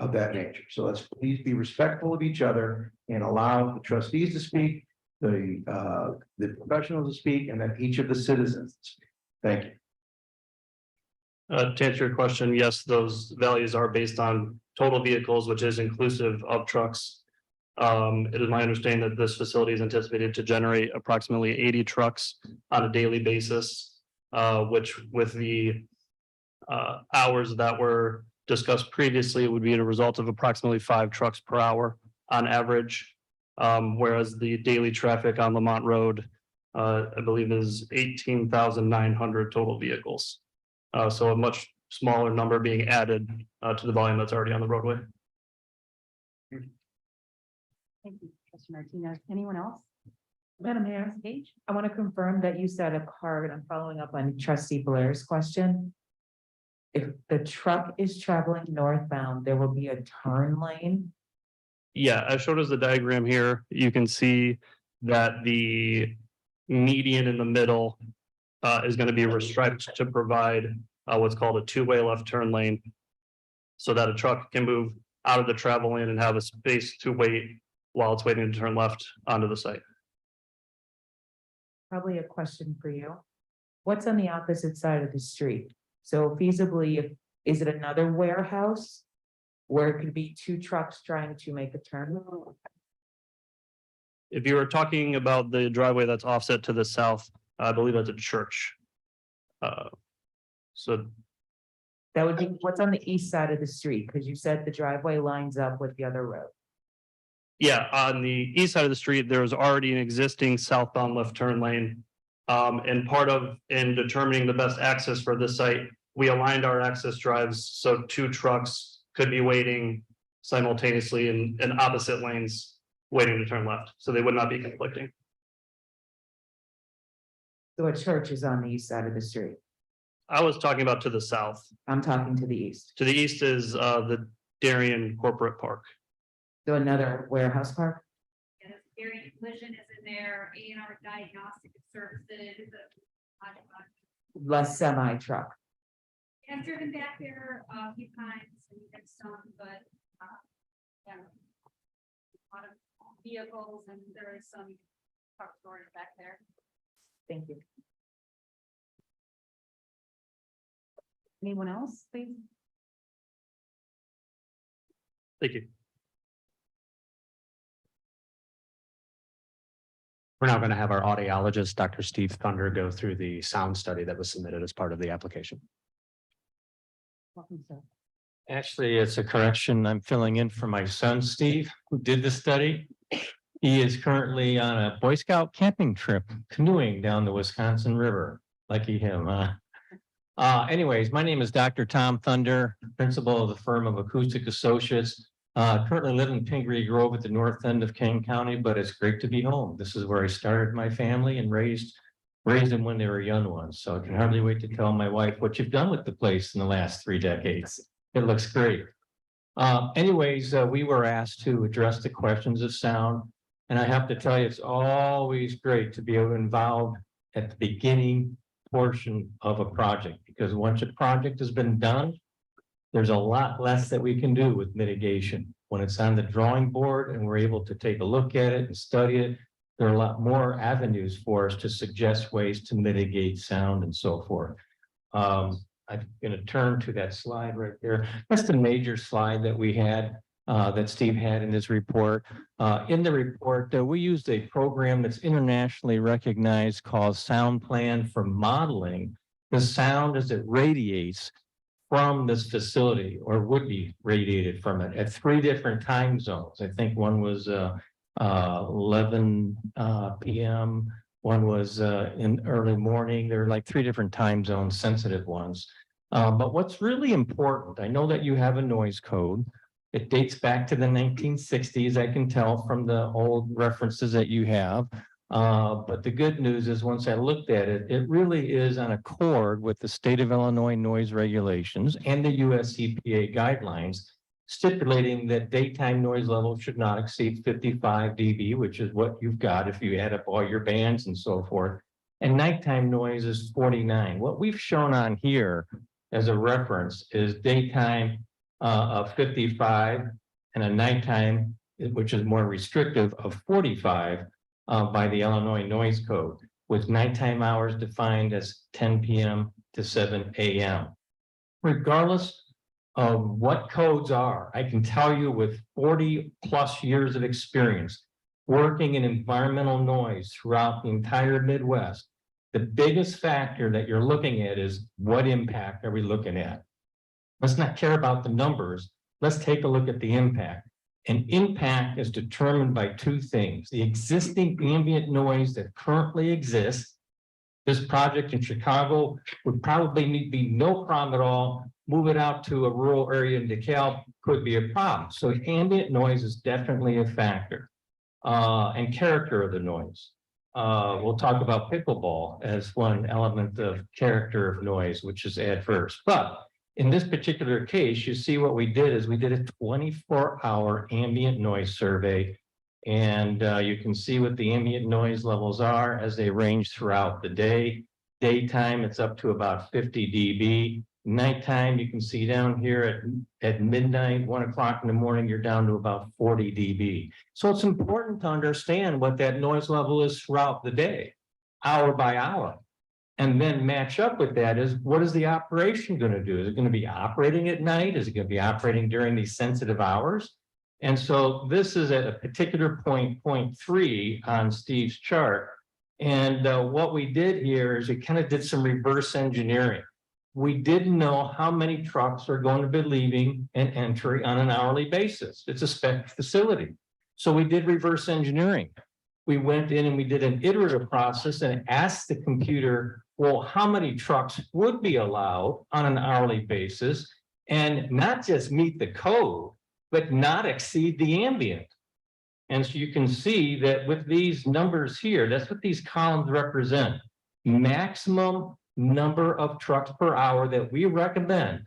of that nature. So let's please be respectful of each other and allow the trustees to speak, the professionals to speak, and then each of the citizens to speak. Thank you. To answer your question, yes, those values are based on total vehicles, which is inclusive of trucks. It is my understanding that this facility is anticipated to generate approximately 80 trucks on a daily basis, which with the hours that were discussed previously would be a result of approximately 5 trucks per hour on average. Whereas the daily traffic on Lamont Road, I believe is 18,900 total vehicles. So a much smaller number being added to the volume that's already on the roadway. Thank you, Trustee Martinez. Anyone else? Madam Mayor, Page? I want to confirm that you said a car, and I'm following up on trustee Blair's question. If the truck is traveling northbound, there will be a turn lane. Yeah, as shown as the diagram here, you can see that the median in the middle is going to be restriped to provide what's called a two-way left turn lane, so that a truck can move out of the travel lane and have a space to wait while it's waiting to turn left onto the site. Probably a question for you. What's on the opposite side of the street? So feasibly, is it another warehouse where it could be 2 trucks trying to make a turn? If you were talking about the driveway that's offset to the south, I believe that's a church. So That would be what's on the east side of the street, because you said the driveway lines up with the other road. yeah, on the east side of the street, there was already an existing southbound left turn lane. And part of, in determining the best access for this site, we aligned our access drives so two trucks could be waiting simultaneously in opposite lanes, waiting to turn left, so they would not be conflicting. So a church is on the east side of the street. I was talking about to the south. I'm talking to the east. To the east is the Darien Corporate Park. So another warehouse park? Yes, Gary Collision is in there, A&R Diagnostic Services. Less semi truck. I've driven back there a few times and get some, but yeah. A lot of vehicles and there is some truck storage back there. Thank you. Anyone else, please? Thank you. We're now going to have our audiologist, Dr. Steve Thunder, go through the sound study that was submitted as part of the application. Welcome, sir. Actually, it's a correction. I'm filling in for my son, Steve, who did the study. He is currently on a Boy Scout camping trip, canoeing down the Wisconsin River. Lucky him, huh? Anyways, my name is Dr. Tom Thunder, principal of the firm of Acoustic Associates. Currently live in Pingree Grove at the north end of Kane County, but it's great to be home. This is where I started my family and raised them when they were young ones. So I can hardly wait to tell my wife what you've done with the place in the last 3 decades. It looks great. Anyways, we were asked to address the questions of sound. And I have to tell you, it's always great to be able to involve at the beginning portion of a project, because once a project has been done, there's a lot less that we can do with mitigation. When it's on the drawing board and we're able to take a look at it and study it, there are a lot more avenues for us to suggest ways to mitigate sound and so forth. I'm going to turn to that slide right there. That's the major slide that we had, that Steve had in his report. In the report, we used a program that's internationally recognized called Sound Plan for modeling the sound as it radiates from this facility, or would be radiated from it, at 3 different time zones. I think one was 11 p.m. One was in early morning. There are like 3 different time zones, sensitive ones. But what's really important, I know that you have a noise code. It dates back to the 1960s, I can tell from the old references that you have. But the good news is, once I looked at it, it really is on accord with the state of Illinois noise regulations and the US EPA guidelines, stipulating that daytime noise level should not exceed 55 dB, which is what you've got if you add up all your bands and so forth. And nighttime noise is 49. What we've shown on here as a reference is daytime of 55 and a nighttime, which is more restrictive, of 45 by the Illinois Noise Code, with nighttime hours defined as 10 p.m. to 7 a.m. Regardless of what codes are, I can tell you with 40 plus years of experience working in environmental noise throughout the entire Midwest, the biggest factor that you're looking at is, what impact are we looking at? Let's not care about the numbers. Let's take a look at the impact. And impact is determined by 2 things: the existing ambient noise that currently exists. This project in Chicago would probably be no problem at all. Move it out to a rural area in DeKalb could be a problem. So ambient noise is definitely a factor. And character of the noise. We'll talk about pickleball as one element of character of noise, which is adverse. But in this particular case, you see what we did is we did a 24-hour ambient noise survey. And you can see what the ambient noise levels are as they range throughout the day. Daytime, it's up to about 50 dB. Nighttime, you can see down here at midnight, 1 o'clock in the morning, you're down to about 40 dB. So it's important to understand what that noise level is throughout the day, hour by hour. And then match up with that is, what is the operation going to do? Is it going to be operating at night? Is it going to be operating during these sensitive hours? And so this is at a particular point 3 on Steve's chart. And what we did here is we kind of did some reverse engineering. We didn't know how many trucks are going to be leaving and entering on an hourly basis. It's a spec facility. So we did reverse engineering. We went in and we did an iterative process and asked the computer, well, how many trucks would be allowed on an hourly basis and not just meet the code, but not exceed the ambient. And so you can see that with these numbers here, that's what these columns represent. Maximum number of trucks per hour that we recommend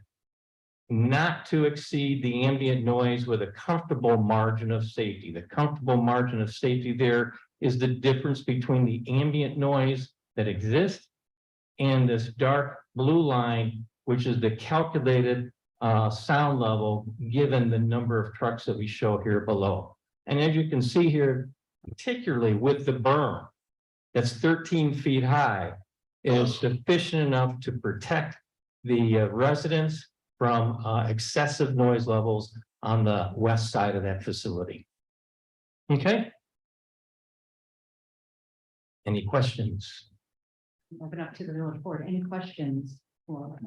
not to exceed the ambient noise with a comfortable margin of safety. The comfortable margin of safety there is the difference between the ambient noise that exists and this dark blue line, which is the calculated sound level given the number of trucks that we show here below. And as you can see here, particularly with the berm that's 13 feet high, is sufficient enough to protect the residents from excessive noise levels on the west side of that facility. Okay. Any questions? Open up to the village board. Any questions for?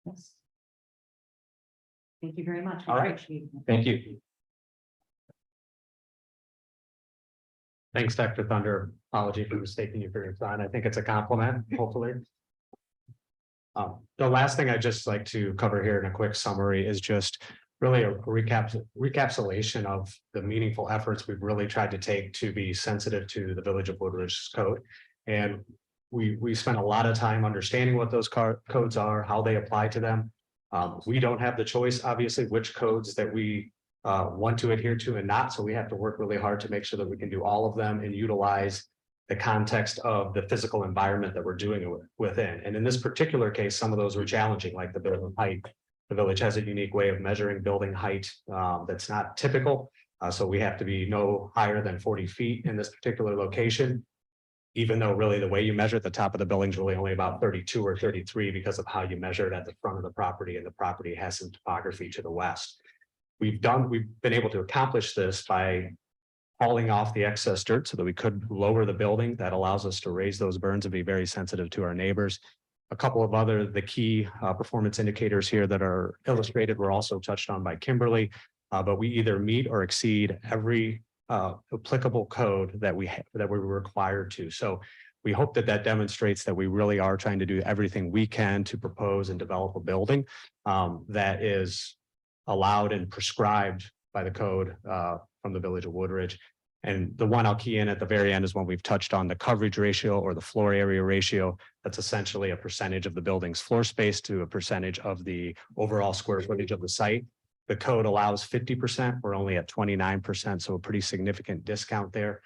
Yes. Thank you very much. All right. Appreciate it. Thank you. Thanks, Dr. Thunder. Apology for mistaking you for your son. I think it's a compliment, hopefully. The last thing I'd just like to cover here in a quick summary is just really a recapitulation of the meaningful efforts we've really tried to take to be sensitive to the Village of Woodridge's code. And we spent a lot of time understanding what those codes are, how they apply to them. We don't have the choice, obviously, which codes that we want to adhere to and not. So we have to work really hard to make sure that we can do all of them and utilize the context of the physical environment that we're doing it within. And in this particular case, some of those were challenging, like the building height. The village has a unique way of measuring building height that's not typical. So we have to be no higher than 40 feet in this particular location. Even though really the way you measure at the top of the building is really only about 32 or 33 because of how you measure it at the front of the property, and the property has some topography to the west. We've been able to accomplish this by hauling off the excess dirt so that we could lower the building. That allows us to raise those burns and be very sensitive to our neighbors. A couple of the key performance indicators here that are illustrated were also touched on by Kimberly, but we either meet or exceed every applicable code that we were required to. So we hope that demonstrates that we really are trying to do everything we can to propose and develop a building that is allowed and prescribed by the code from the Village of Woodridge. And the one I'll key in at the very end is when we've touched on the coverage ratio or the floor area ratio. That's essentially a percentage of the building's floor space to a percentage of the overall square footage of the site. The code allows 50%. We're only at 29%, so a pretty significant discount there.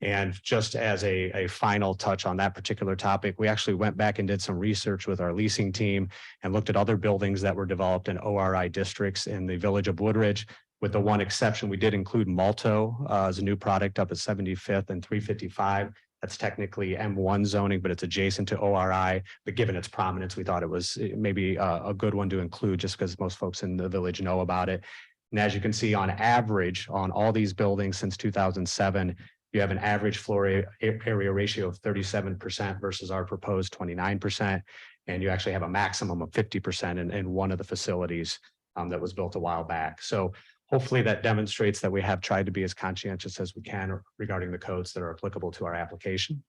And just as a final touch on that particular topic, we actually went back and did some research with our leasing team and looked at other buildings that were developed in ORI districts in the Village of Woodridge. With the one exception, we did include Malto as a new product up at 75th and 355. That's technically M1 zoning, but it's adjacent to ORI. But given its prominence, we thought it was maybe a good one to include just because most folks in the village know about it. And as you can see, on average, on all these buildings since 2007, you have an average floor area ratio of 37% versus our proposed 29%. And you actually have a maximum of 50% in one of the facilities that was built a while back. So hopefully that demonstrates that we have tried to be as conscientious as we can regarding the codes that are applicable to our application.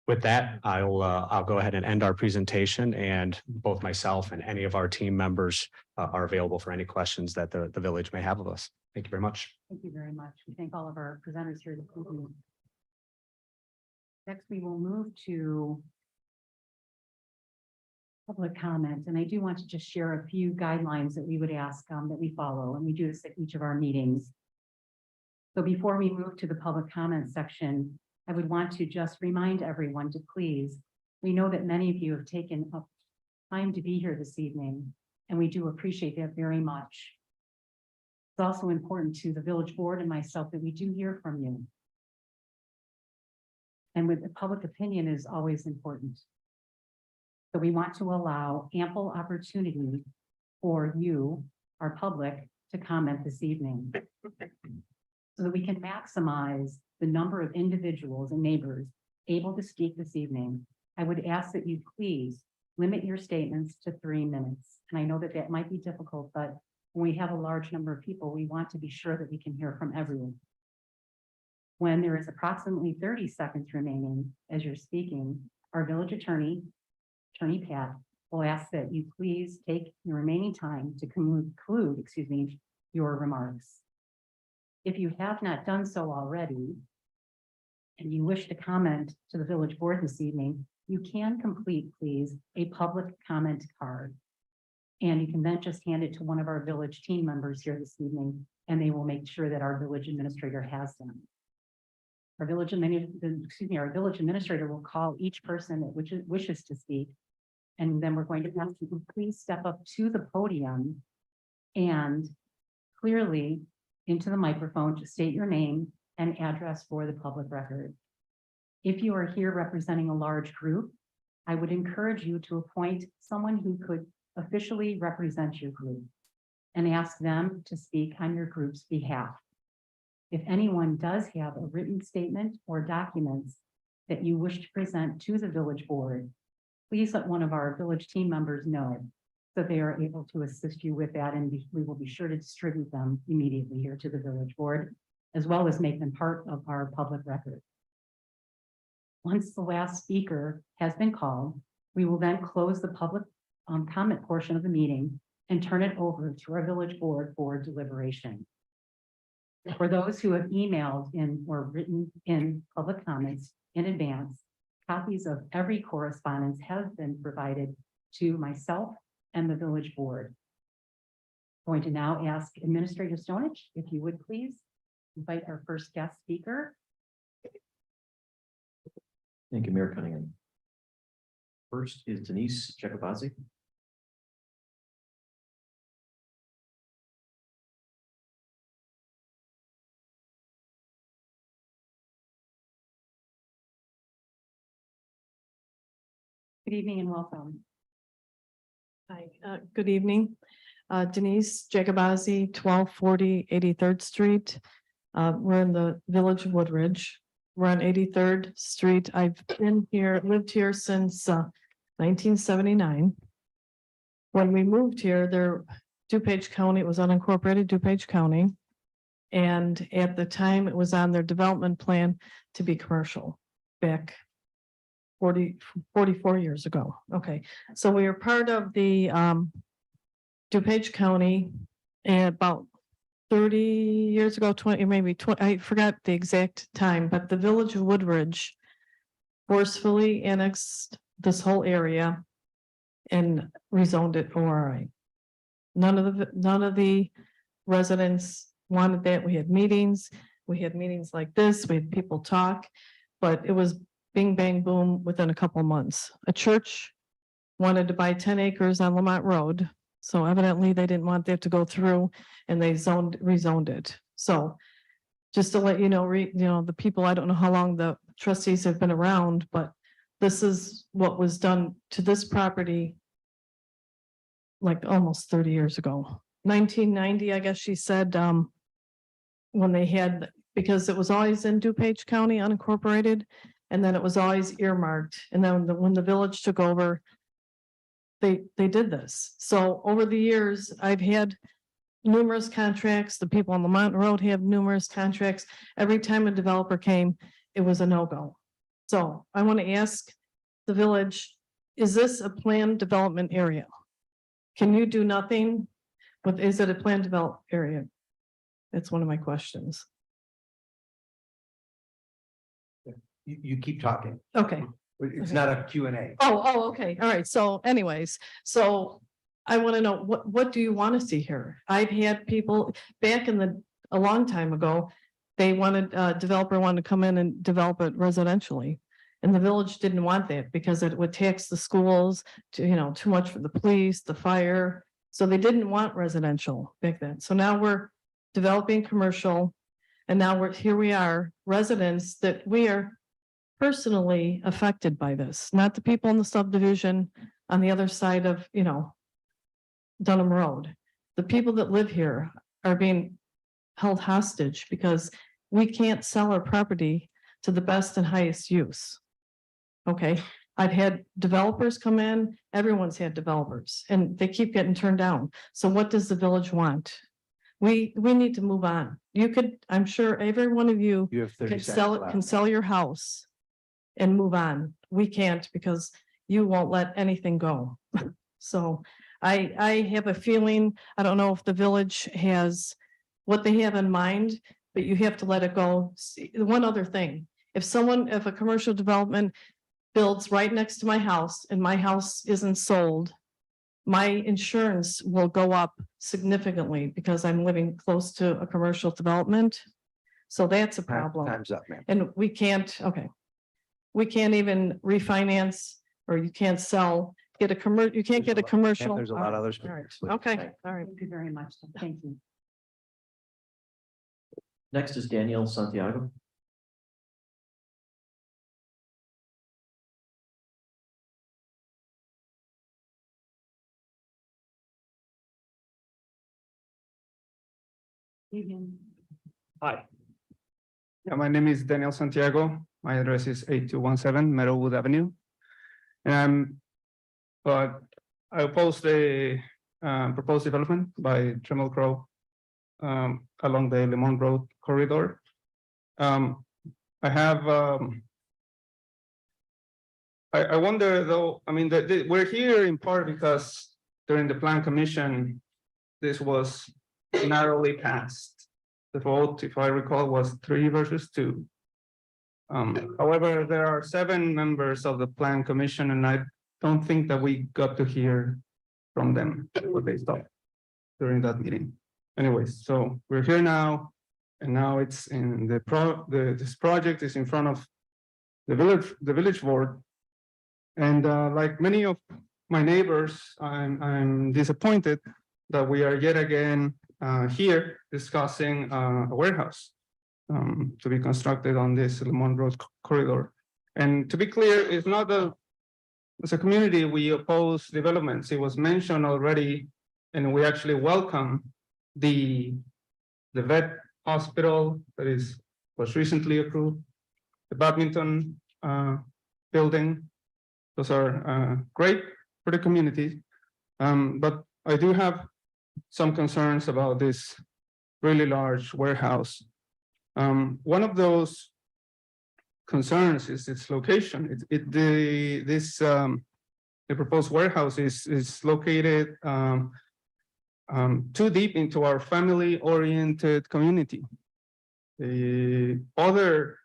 With that, I'll go ahead and end our presentation, and both myself and any of our team members are available for any questions that the village may have of us. Thank you very much. Thank you very much. We thank all of our presenters here this evening. Next, we will move to public comment, and I do want to just share a few guidelines that we would ask that we follow, and we do this at each of our meetings. So before we move to the public comment section, I would want to just remind everyone to please, we know that many of you have taken up time to be here this evening, and we do appreciate that very much. It's also important to the village board and myself that we do hear from you. And with the public opinion is always important. So we want to allow ample opportunity for you our public to comment this evening. So that we can maximize the number of individuals and neighbors able to speak this evening, I would ask that you please limit your statements to 3 minutes. And I know that that might be difficult, but when we have a large number of people, we want to be sure that we can hear from everyone. When there is approximately 30 seconds remaining as you're speaking, our village attorney, Attorney Pat, will ask that you please take the remaining time to conclude, your remarks. If you have not done so already, and you wish to comment to the village board this evening, you can complete, please, a public comment card. And you can then just hand it to one of our village team members here this evening, and they will make sure that our village administrator has them. Our village administrator will call each person that wishes to speak. And then we're going to ask you to please step up to the podium and clearly into the microphone to state your name and address for the public record. If you are here representing a large group, I would encourage you to appoint someone who could officially represent your group and ask them to speak on your group's behalf. If anyone does have a written statement or documents that you wish to present to the village board, please let one of our village team members know so they are able to assist you with that, and we will be sure to distribute them immediately here to the village board, as well as make them part of our public record. Once the last speaker has been called, we will then close the public comment portion of the meeting and turn it over to our village board for deliberation. For those who have emailed in or written in public comments in advance, copies of every correspondence have been provided to myself and the village board. Going to now ask Administrator Stonich, if you would please invite our first guest speaker. Thank you, Mayor Cunningham. First is Denise Jacobazi. Good evening and welcome. Hi, good evening. Denise Jacobazi, 1240 83rd Street. We're in the Village of Woodridge. We're on 83rd Street. I've lived here since 1979. When we moved here, DuPage County, it was unincorporated DuPage County. And at the time, it was on their development plan to be commercial back 44 years ago. Okay, so we were part of the DuPage County about 30 years ago, 20, maybe 20, I forgot the exact time, but the Village of Woodridge forcefully annexed this whole area and rezoned it ORI. None of the residents wanted that. We had meetings like this, we had people talk, but it was bing, bang, boom within a couple months. A church wanted to buy 10 acres on Lamont Road. So evidently they didn't want that to go through and they rezoned it. So just to let you know, the people, I don't know how long the trustees have been around, but this is what was done to this property like almost 30 years ago. 1990, I guess she said, when they had, because it was always in DuPage County unincorporated, and then it was always earmarked. And then when the village took over, they did this. So over the years, I've had numerous contracts. The people on Lamont Road have numerous contracts. Every time a developer came, it was a no-go. So I want to ask the village, is this a planned development area? Can you do nothing? But is it a planned development area? That's one of my questions. You keep talking. Okay. It's not a Q&A. Oh, okay. All right. So anyways, so I want to know, what do you want to see here? I've had people back a long time ago, a developer wanted to come in and develop it residentially. And the village didn't want that because it would tax the schools to, too much for the police, the fire. So they didn't want residential back then. So now we're developing commercial. And now here we are, residents that we are personally affected by this, not the people in the subdivision on the other side of, Dunham Road. the people that live here are being held hostage because we can't sell our property to the best and highest use. Okay, I've had developers come in, everyone's had developers, and they keep getting turned down. So what does the village want? We need to move on. You could, I'm sure every one of you You have 30 can seconds sell left. your house and move on. We can't because you won't let anything go. So I have a feeling, I don't know if the village has what they have in mind, but you have to let it go. One other thing, if a commercial development builds right next to my house and my house isn't sold, my insurance will go up significantly because I'm living close to a commercial development. So that's a problem. Time's up, ma'am. And we can't, okay. We can't even refinance or you can't sell, you can't get a commercial. There's a lot of others. All right, okay, all right. Thank you very much. Thank you. Next is Danielle Santiago. Evening. Hi. Yeah, my name is Daniel Santiago. My address is 8217 Meadowwood Avenue. But I oppose the proposed development by Trammell Crow along the Lemon Road corridor. I have, I wonder though, I mean, we're here in part because during the plan commission, this was narrowly passed. The vote, if I recall, was 3 versus 2. However, there are 7 members of the plan commission, and I don't think that we got to hear from them what they thought during that meeting. Anyways, so we're here now, and now it's in this project is in front of the village board. And like many of my neighbors, I'm disappointed that we are yet again here discussing a warehouse to be constructed on this Lemon Road corridor. And to be clear, it's not that as a community, we oppose developments. It was mentioned already, and we actually welcome the vet hospital that was recently approved, the badminton building. Those are great for the community. But I do have some concerns about this really large warehouse. One of those concerns is its location. The proposed warehouse is located too deep into our family-oriented community. The other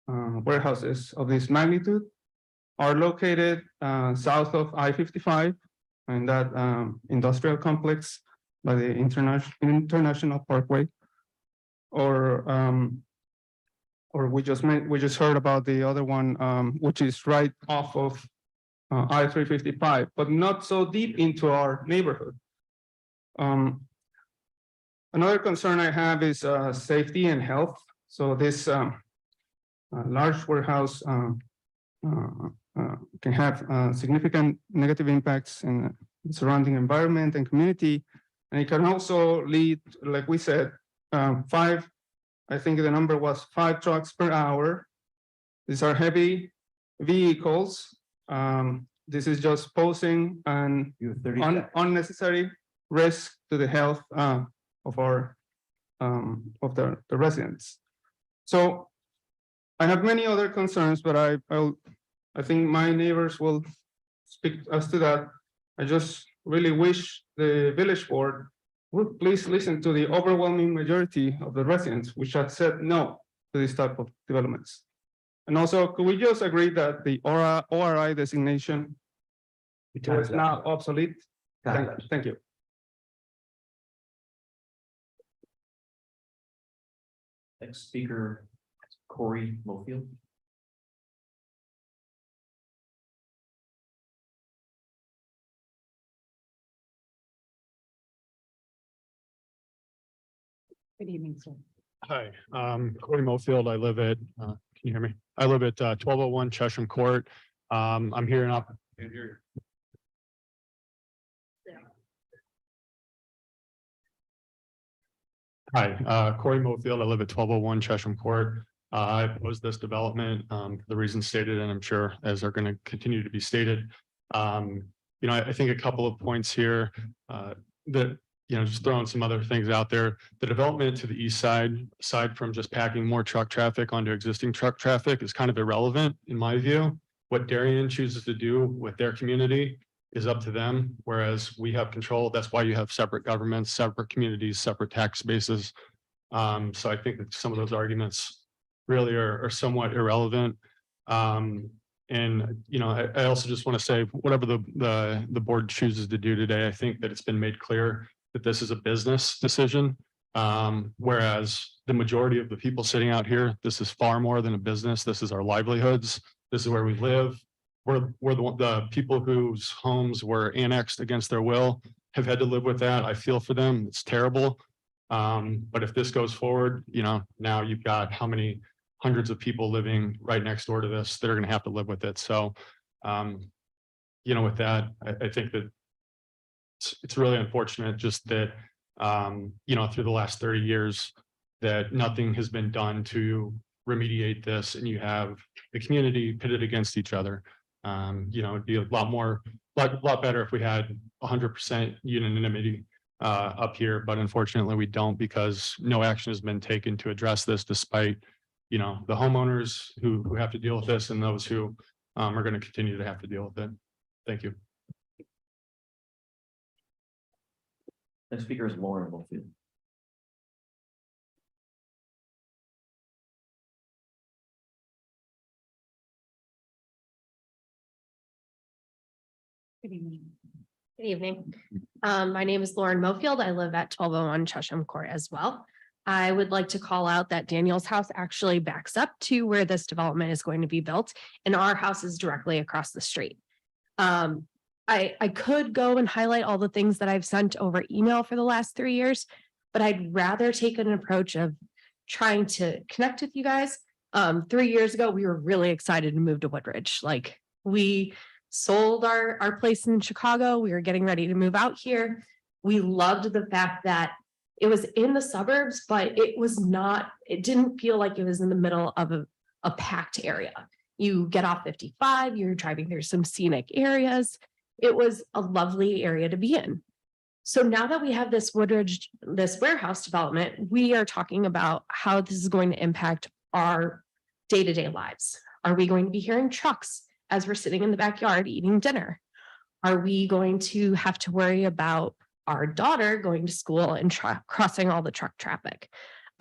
warehouses of this magnitude are located south of I-55 and that industrial complex by the International Parkway. Or we just heard about the other one, which is right off of I-355, but not so deep into our neighborhood. Another concern I have is safety and health. So this large warehouse can have significant negative impacts in the surrounding environment and community. And it can also lead, like we said, 5, I think the number was 5 trucks per hour. These are heavy vehicles. This is just posing an unnecessary risk to the health of the residents. So I have many other concerns, but I think my neighbors will speak as to that. I just really wish the village board would please listen to the overwhelming majority of the residents, which have said no to this type of developments. And also, could we just agree that the ORI designation is now obsolete? Thank you. Next speaker, Corey Mofield. Good evening, sir. Hi, Corey Mofield. I live at, can you hear me? I live at 1201 Chesham Court. I'm here in Hi, Corey Mofield. I live at 1201 Chesham Court. I oppose this development for the reasons stated, and I'm sure as are going to continue to be stated. I think a couple of points here that, just throwing some other things out there. The development to the east side, aside from just packing more truck traffic onto existing truck traffic, is kind of irrelevant in my view. What Darien chooses to do with their community is up to them, whereas we have control. That's why you have separate governments, separate communities, separate tax bases. So I think that some of those arguments really are somewhat irrelevant. I also just want to say, whatever the board chooses to do today, I think that it's been made clear that this is a business decision. Whereas the majority of the people sitting out here, this is far more than a business. This is our livelihoods. This is where we live. We're the people whose homes were annexed against their will have had to live with that. I feel for them. It's terrible. But if this goes forward, now you've got how many hundreds of people living right next door to this that are going to have to live with it. So, with that, I think that it's really unfortunate just that, through the last 30 years that nothing has been done to remediate this, and you have the community pitted against each other. It'd be a lot better if we had 100% unanimity up here, but unfortunately we don't, because no action has been taken to address this, despite the homeowners who have to deal with this, and those who are going to continue to have to deal with it. Thank you. Next speaker is Lauren Mofield. Good evening. Good evening. My name is Lauren Mofield. I live at 1201 Chesham Court as well. I would like to call out that Daniel's house actually backs up to where this development is going to be built, and our house is directly across the street. I could go and highlight all the things that I've sent over email for the last 3 years, but I'd rather take an approach of trying to connect with you guys. 3 years ago, we were really excited to move to Woodridge. Like, we sold our place in Chicago. We were getting ready to move out here. We loved the fact that it was in the suburbs, but it didn't feel like it was in the middle of a packed area. You get off 55, you're driving through some scenic areas. It was a lovely area to be in. So now that we have this Woodridge, this warehouse development, we are talking about how this is going to impact our day-to-day lives. Are we going to be hearing trucks as we're sitting in the backyard eating dinner? Are we going to have to worry about our daughter going to school and crossing all the truck traffic?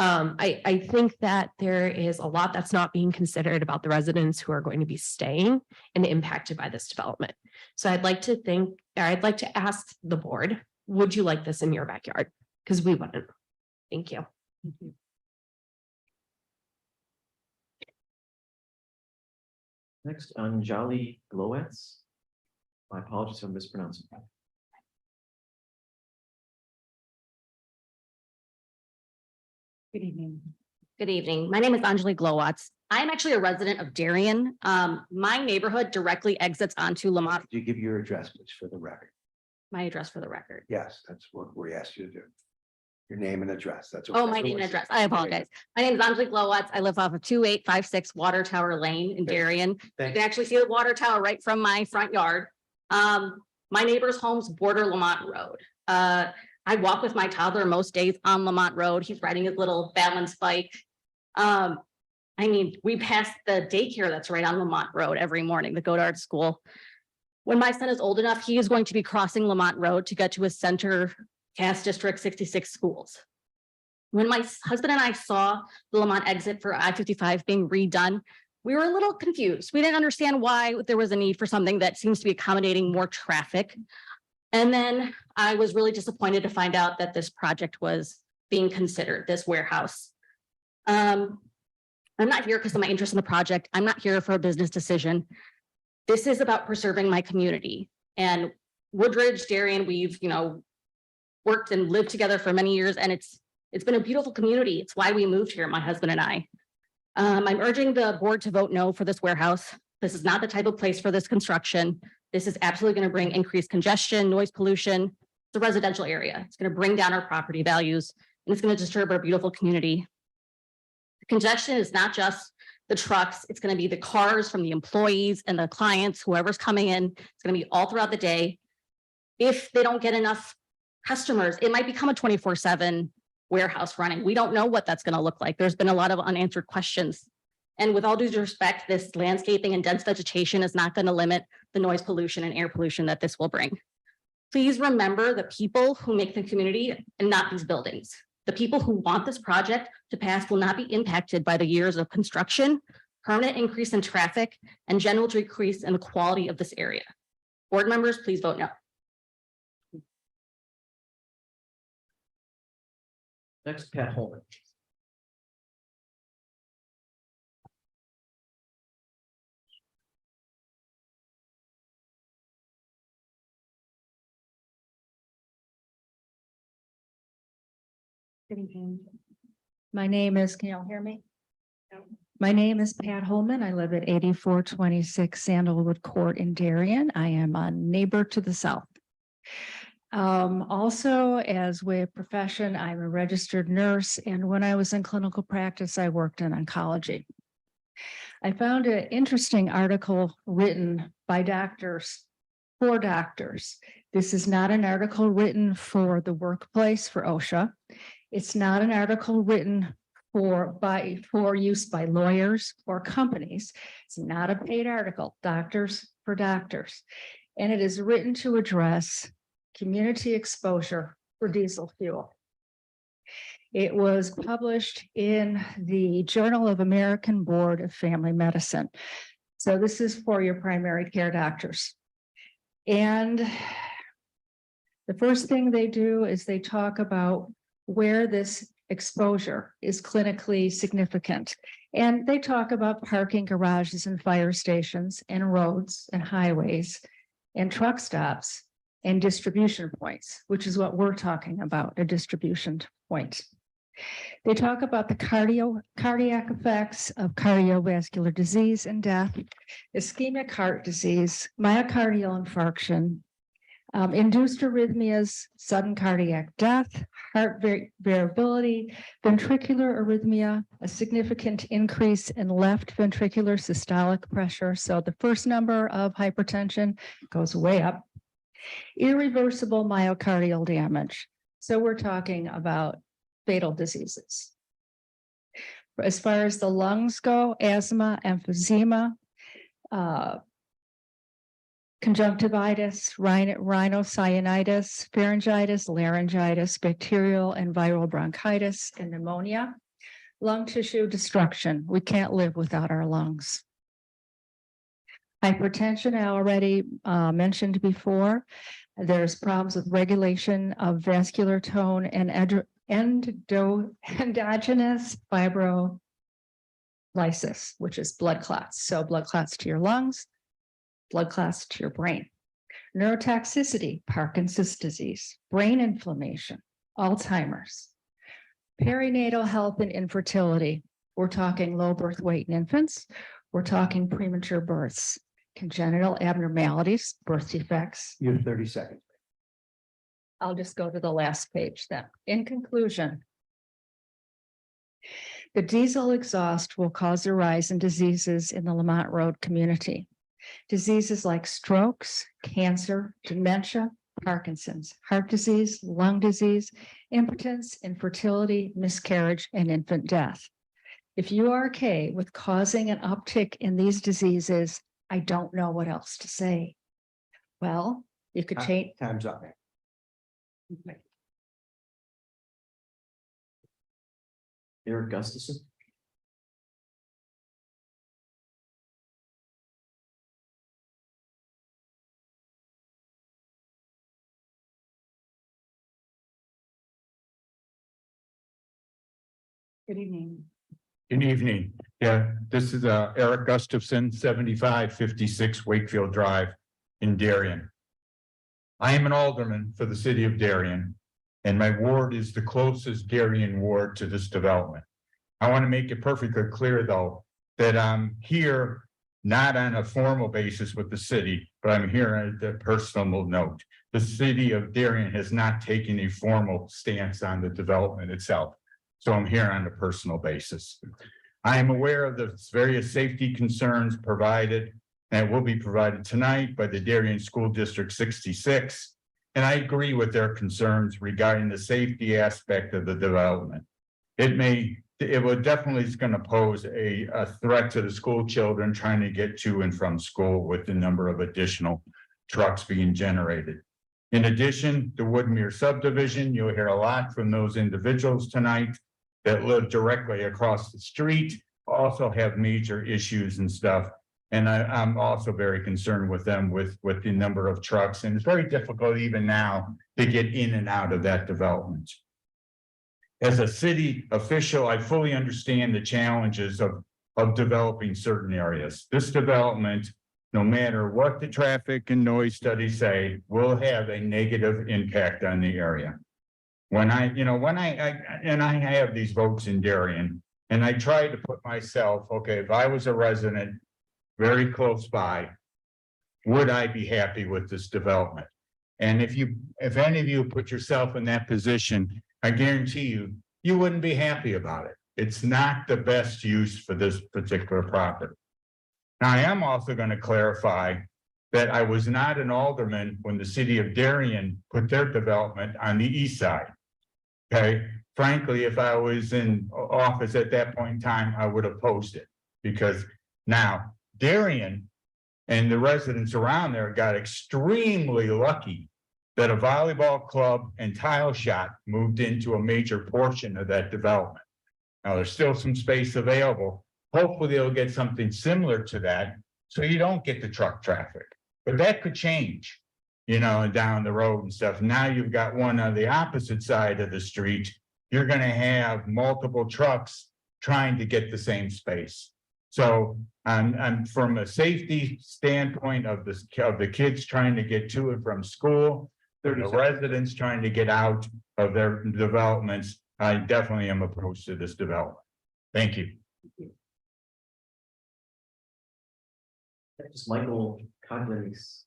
I think that there is a lot that's not being considered about the residents who are going to be staying and impacted by this development. So I'd like to ask the board, would you like this in your backyard? Because we wouldn't. Thank you. Thank you. Next, Anjali Glowacz. My apologies for mispronouncing. Good evening. Good evening. My name is Anjali Glowacz. I am actually a resident of Darien. My neighborhood directly exits onto Lamont. Do you give your address, please, for the record? My address for the record. Yes, that's what we asked you to do. Your name and address. That's. Oh, my name and address. I apologize. My name is Anjali Glowacz. I live off of 2856 Water Tower Lane in Darien. You Thank can actually see the water tower right from my front yard. My neighbor's homes border Lamont Road. I walk with my toddler most days on Lamont Road. He's riding his little balance bike. We pass the daycare that's right on Lamont Road every morning, the Godard School. When my son is old enough, he is going to be crossing Lamont Road to get to his center Cass District 66 schools. When my husband and I saw the Lamont exit for I-55 being redone, we were a little confused. We didn't understand why there was a need for something that seems to be accommodating more traffic. And then I was really disappointed to find out that this project was being considered, this warehouse. I'm not here because of my interest in the project. I'm not here for a business decision. This is about preserving my community. And Woodridge, Darien, we've worked and lived together for many years, and it's been a beautiful community. It's why we moved here, my husband and I. I'm urging the board to vote no for this warehouse. This is not the type of place for this construction. This is absolutely going to bring increased congestion, noise pollution. It's a residential area. It's going to bring down our property values. and it's going to disturb our beautiful community. The congestion is not just the trucks, it's going to be the cars from the employees and the clients, whoever's coming in. It's going to be all throughout the day. If they don't get enough customers, it might become a 24/7 warehouse running. We don't know what that's going to look like. There's been a lot of unanswered questions. And with all due respect, this landscaping and dense vegetation is not going to limit the noise pollution and air pollution that this will bring. Please remember the people who make the community and not these buildings. The people who want this project to pass will not be impacted by the years of construction, permanent increase in traffic, and general decrease in the quality of this area. Board members, please vote no. Next, Pat Holman. Good evening. My name is, can y'all hear me? My name is Pat Holman. I live at 8426 Sandalwood Court in Darien. I am a neighbor to the south. Also, as way of profession, I'm a registered nurse, and when I was in clinical practice, I worked in oncology. I found an interesting article written by doctors, for doctors. This is not an article written for the workplace for OSHA. It's not an article written for use by lawyers or companies. It's not a paid article, doctors for doctors. And it is written to address community exposure for diesel fuel. It was published in the Journal of American Board of Family Medicine. So this is for your primary care doctors. And the first thing they do is they talk about where this exposure is clinically significant. And they talk about parking garages and fire stations and roads and highways and truck stops and distribution points, which is what we're talking about, a distribution point. They talk about the cardiac effects of cardiovascular disease and death, ischemic heart disease, myocardial infarction, induced arrhythmias, sudden cardiac death, heart variability, ventricular arrhythmia, a significant increase in left ventricular systolic pressure. So the first number of hypertension goes way up. Irreversible myocardial damage. So we're talking about fatal diseases. As far as the lungs go, asthma, emphysema, conjunctivitis, rhinosinusitis, pharyngitis, laryngitis, bacterial and viral bronchitis, and pneumonia. Lung tissue destruction. We can't live without our lungs. Hypertension, I already mentioned before. There's problems with regulation of vascular tone and endogenous fibrolysis, which is blood clots. So blood clots to your lungs, blood clots to your brain. Neurotoxicity, Parkinson's disease, brain inflammation, Alzheimer's. Perinatal health and infertility. We're talking low birth weight in infants. We're talking premature births, congenital abnormalities, birth defects. You have 30 seconds. I'll just go to the last page then. In conclusion, the diesel exhaust will cause a rise in diseases in the Lamont Road community. Diseases like strokes, cancer, dementia, Parkinson's, heart disease, lung disease, impotence, infertility, miscarriage, and infant death. If you are okay with causing an uptick in these diseases, I don't know what else to say. Well, you could change. Time's up. Eric Gustafson. Good evening. Good evening. Yeah, this is Eric Gustafson, 7556 Wakefield Drive in Darien. I am an alderman for the city of Darien, and my ward is the closest Darien ward to this development. I want to make it perfectly clear, though, that I'm here not on a formal basis with the city, but I'm here on a personal note. the city of Darien has not taken a formal stance on the development itself. So I'm here on a personal basis. I am aware of the various safety concerns provided and will be provided tonight by the Darien School District 66. And I agree with their concerns regarding the safety aspect of the development. It would definitely is going to pose a threat to the school children trying to get to and from school with the number of additional trucks being generated. In addition, the Woodmere subdivision, you'll hear a lot from those individuals tonight that live directly across the street, also have major issues and stuff. And I'm also very concerned with them with the number of trucks, and it's very difficult even now to get in and out of that development. As a city official, I fully understand the challenges of developing certain areas. This development, no matter what the traffic and noise studies say, will have a negative impact on the area. When I have these votes in Darien, and I try to put myself, okay, if I was a resident very close by, would I be happy with this development? And if any of you put yourself in that position, I guarantee you, you wouldn't be happy about it. It's not the best use for this particular property. Now, I am also going to clarify that I was not an alderman when the city of Darien put their development on the east side. Okay, frankly, if I was in office at that point in time, I would have opposed it, because now Darien and the residents around there got extremely lucky that a volleyball club and tile shop moved into a major portion of that development. Now, there's still some space available. Hopefully they'll get something similar to that, so you don't get the truck traffic, but that could change, down the road and stuff. Now you've got one on the opposite side of the street. You're going to have multiple trucks trying to get the same space. So I'm from a safety standpoint of the kids trying to get to and from school, the residents trying to get out of their developments, I definitely am opposed to this development. Thank you. Just Michael Coglins.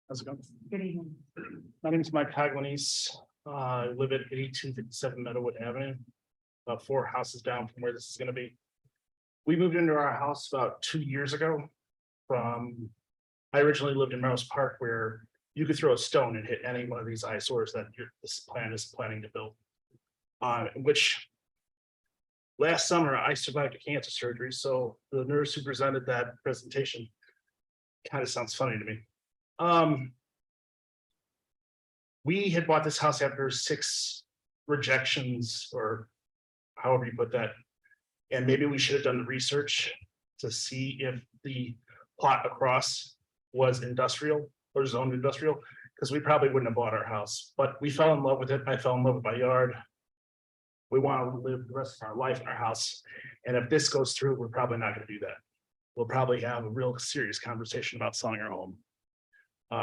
How's it going? Good evening. My name is Mike Coglanese. I live at 8257 Meadowwood Avenue, about 4 houses down from where this is going to be. We moved into our house about 2 years ago. I originally lived in Rose Park, where you could throw a stone and hit any one of these eyesores that this plan is planning to build. Which last summer I survived a cancer surgery, so the nurse who presented that presentation kind of sounds funny to me. We had bought this house after 6 rejections, or however you put that. And maybe we should have done the research to see if the plot across was industrial or zoned industrial, because we probably wouldn't have bought our house, but we fell in love with it. I fell in love with my yard. We want to live the rest of our life in our house. And if this goes through, we're probably not going to do that. We'll probably have a real serious conversation about selling our home.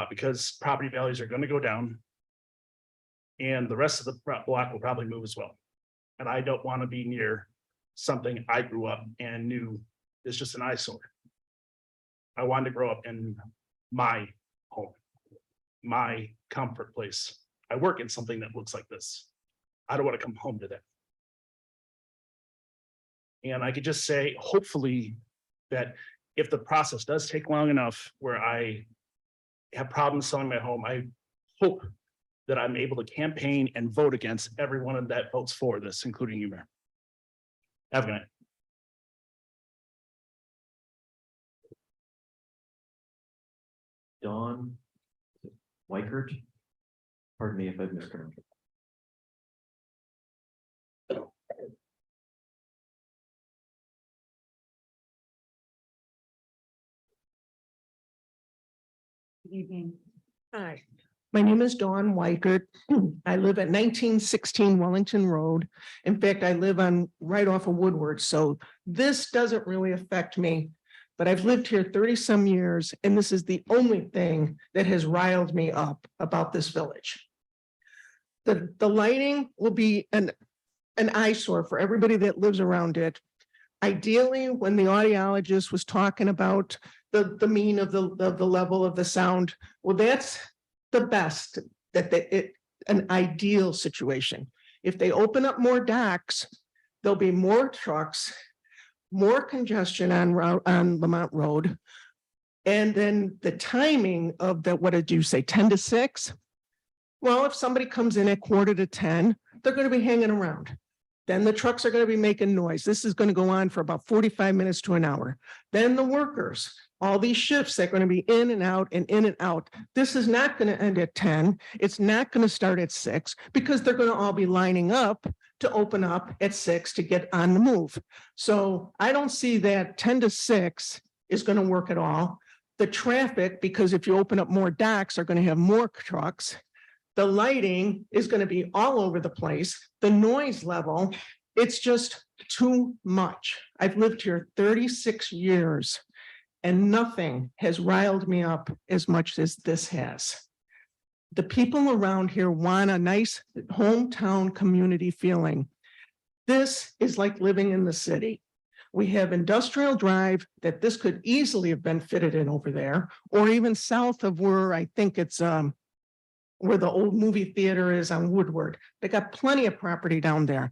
Because property values are going to go down. And the rest of the block will probably move as well. And I don't want to be near something I grew up and knew is just an eyesore. I wanted to grow up in my home, my comfort place. I work in something that looks like this. I don't want to come home to that. And I could just say, hopefully, that if the process does take long enough where I have problems selling my home, I hope that I'm able to campaign and vote against everyone that votes for this, including you, Mayor. Have a good night. Dawn Weichert. Pardon me if I've mispronounced it. Good evening. Hi, my name is Dawn Weichert. I live at 1916 Wellington Road. In fact, I live right off of Woodward, so this doesn't really affect me. But I've lived here 30 some years, and this is the only thing that has riled me up about this village. The lighting will be an eyesore for everybody that lives around it. ideally, when the audiologist was talking about the mean of the level of the sound, well, that's the best, an ideal situation. If they open up more docks, there'll be more trucks, more congestion on Lamont Road. And then the timing of what did you say, 10 to 6? Well, if somebody comes in at 9:45, they're going to be hanging around. Then the trucks are going to be making noise. This is going to go on for about 45 minutes to an hour. Then the workers, all these shifts, they're going to be in and out and in and out. This is not going to end at 10. It's not going to start at 6 because they're going to all be lining up to open up at 6 to get on the move. So I don't see that 10 to 6 is going to work at all. The traffic, because if you open up more docks, are going to have more trucks. The lighting is going to be all over the place. The noise level, it's just too much. I've lived here 36 years and nothing has riled me up as much as this has. The people around here want a nice hometown community feeling. This is like living in the city. We have Industrial Drive that this could easily have been fitted in over there, or even south of where I think it's where the old movie theater is on Woodward. They got plenty of property down there.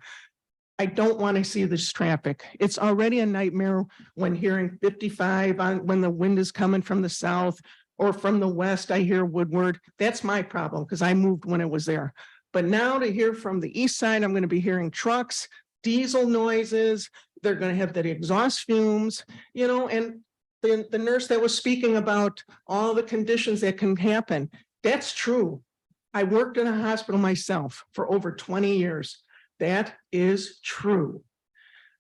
I don't want to see this traffic. It's already a nightmare when hearing 55 when the wind is coming from the south or from the west, I hear Woodward. That's my problem because I moved when it was there. But now to hear from the east side, I'm going to be hearing trucks, diesel noises. They're going to have the exhaust fumes, and the nurse that was speaking about all the conditions that can happen. That's true. I worked in a hospital myself for over 20 years. That is true.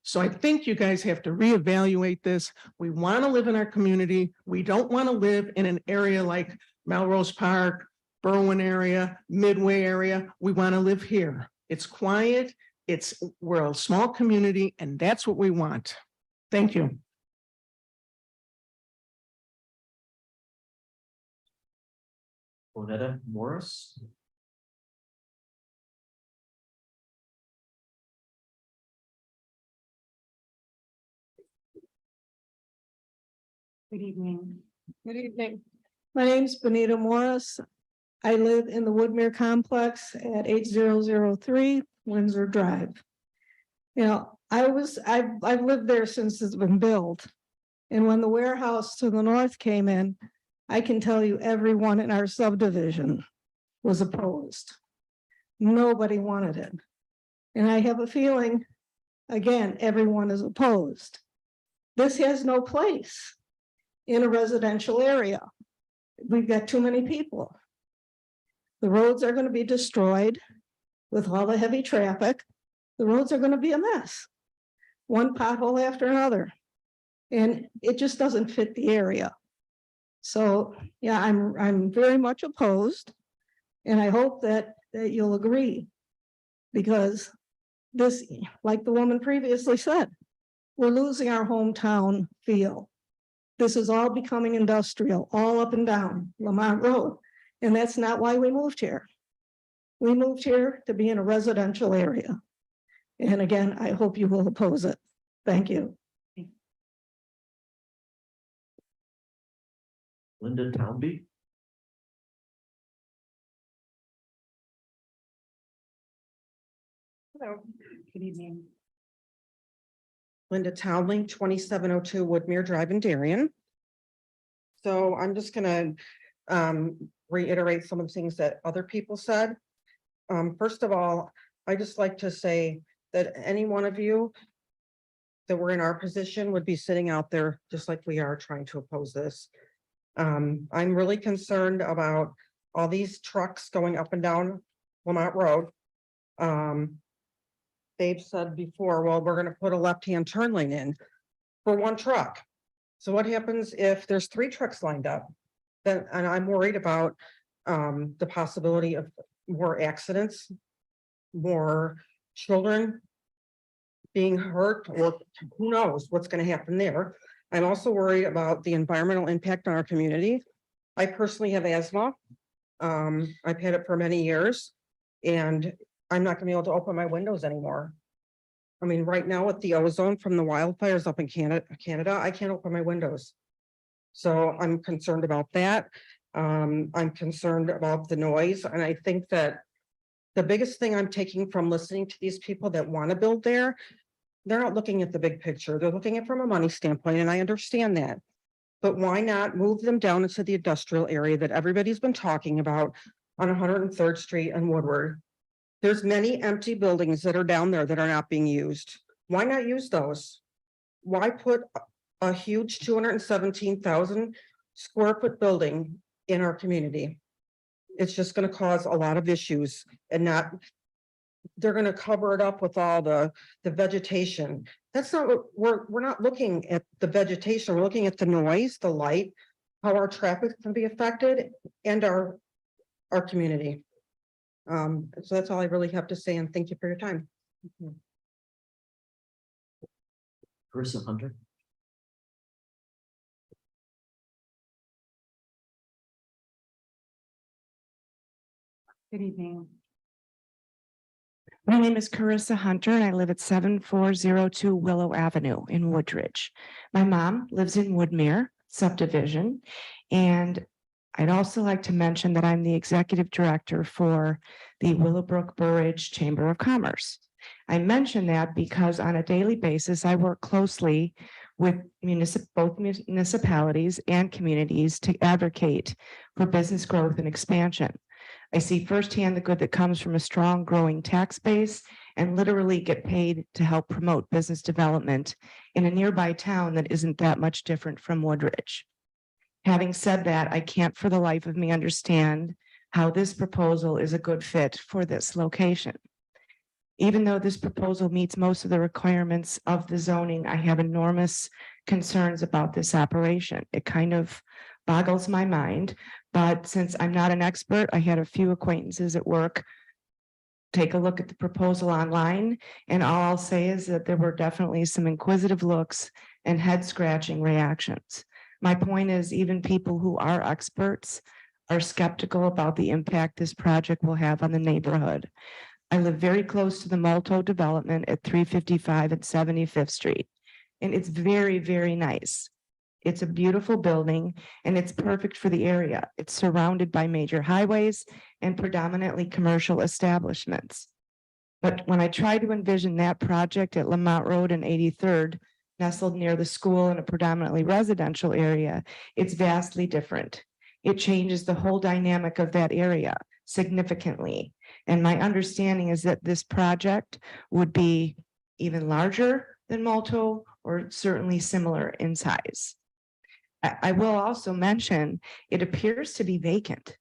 So I think you guys have to reevaluate this. We want to live in our community. We don't want to live in an area like Melrose Park, Berwyn area, Midway area. We want to live here. It's quiet. We're a small community and that's what we want. Thank you. Bonetta Morris. Good evening. Good evening. My name's Benita Morris. I live in the Woodmere Complex at 8003 Windsor Drive. I've lived there since it's been built. And when the warehouse to the north came in, I can tell you everyone in our subdivision was opposed. Nobody wanted it. And I have a feeling, again, everyone is opposed. This has no place in a residential area. We've got too many people. The roads are going to be destroyed with all the heavy traffic. The roads are going to be a mess. One pothole after another. And it just doesn't fit the area. So, yeah, I'm very much opposed. And I hope that you'll agree. Because this, like the woman previously said, we're losing our hometown feel. This is all becoming industrial, all up and down Lamont Road. And that's not why we moved here. We moved here to be in a residential area. And again, I hope you will oppose it. Thank you. Linda Townby. Hello. Good evening. Linda Townley, 2702 Woodmere Drive in Darien. So I'm just gonna reiterate some of the things that other people said. First of all, I just like to say that any one of you that were in our position would be sitting out there just like we are trying to oppose this. I'm really concerned about all these trucks going up and down Lamont Road. They've said before, well, we're going to put a left-hand turn lane in for one truck. So what happens if there's 3 trucks lined up? Then, and I'm worried about the possibility of more accidents, more children being hurt, or who knows what's going to happen there. I'm also worried about the environmental impact on our community. I personally have asthma. I've had it for many years, and I'm not gonna be able to open my windows anymore. I mean, right now with the ozone from the wildfires up in Canada, I can't open my windows. So I'm concerned about that. I'm concerned about the noise, and I think that the biggest thing I'm taking from listening to these people that want to build there, they're not looking at the big picture. They're looking at it from a money standpoint, and I understand that. But why not move them down into the industrial area that everybody's been talking about on 103rd Street and Woodward? There's many empty buildings that are down there that are not being used. Why not use those? Why put a huge 217,000 square foot building in our community? It's just gonna cause a lot of issues and not, they're gonna cover it up with all the vegetation. That's not what, we're not looking at the vegetation, we're looking at the noise, the light, how our traffic can be affected and our community. So that's all I really have to say, and thank you for your time. Carissa Hunter. Good evening. My name is Carissa Hunter and I live at 7402 Willow Avenue in Woodridge. My mom lives in Woodmere subdivision. And I'd also like to mention that I'm the executive director for the Willowbrook Burridge Chamber of Commerce. I mention that because on a daily basis, I work closely with both municipalities and communities to advocate for business growth and expansion. I see firsthand the good that comes from a strong growing tax base and literally get paid to help promote business development in a nearby town that isn't that much different from Woodridge. Having said that, I can't for the life of me understand how this proposal is a good fit for this location. Even though this proposal meets most of the requirements of the zoning, I have enormous concerns about this operation. It kind of boggles my mind, but since I'm not an expert, I had a few acquaintances at work take a look at the proposal online, and all I'll say is that there were definitely some inquisitive looks and head scratching reactions. My point is, even people who are experts are skeptical about the impact this project will have on the neighborhood. I live very close to the Malto development at 355 and 75th Street, and it's very, very nice. It's a beautiful building and it's perfect for the area. It's surrounded by major highways and predominantly commercial establishments. But when I try to envision that project at Lamont Road and 83rd, nestled near the school in a predominantly residential area, it's vastly different. It changes the whole dynamic of that area significantly. And my understanding is that this project would be even larger than Malto or certainly similar in size. I will also mention, it appears to be vacant.